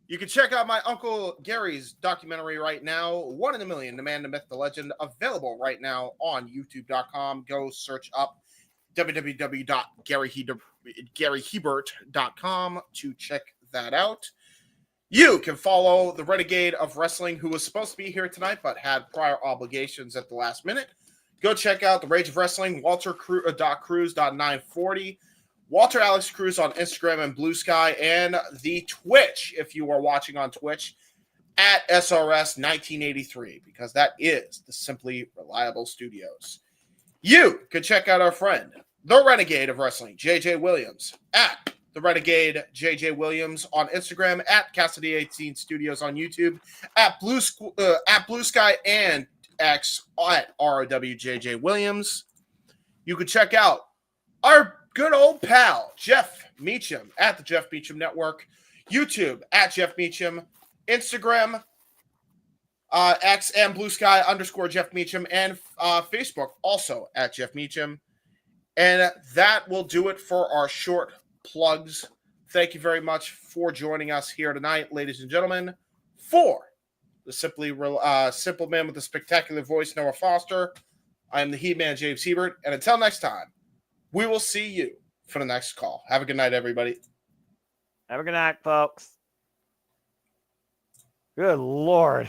You can check out my Uncle Gary's documentary right now, 1 in a Million, The Man, the Myth, the Legend, available right now on YouTube.com. Go search up www.GaryHebert.com to check that out. You can follow the Renegade of Wrestling, who was supposed to be here tonight, but had prior obligations at the last minute. Go check out the Rage of Wrestling, Walter.Cruz.940, Walter Alex Cruz on Instagram and Blue Sky, and the Twitch, if you are watching on Twitch, at SRS1983, because that is the Simply Reliable Studios. You can check out our friend, the Renegade of Wrestling, JJ Williams, at the Renegade JJ Williams on Instagram, at Cassidy 18 Studios on YouTube, at Blue Sky and X at ROWJJ Williams. You can check out our good old pal Jeff Meacham at the Jeff Meacham Network, YouTube at Jeff Meacham, Instagram X and Blue Sky _ Jeff Meacham, and Facebook also at Jeff Meacham. And that will do it for our short plugs. Thank you very much for joining us here tonight, ladies and gentlemen. For the simple man with the spectacular voice, Noah Foster, I am the He-Man, James Hebert, and until next time, we will see you for the next call. Have a good night, everybody. Have a good night, folks. Good Lord.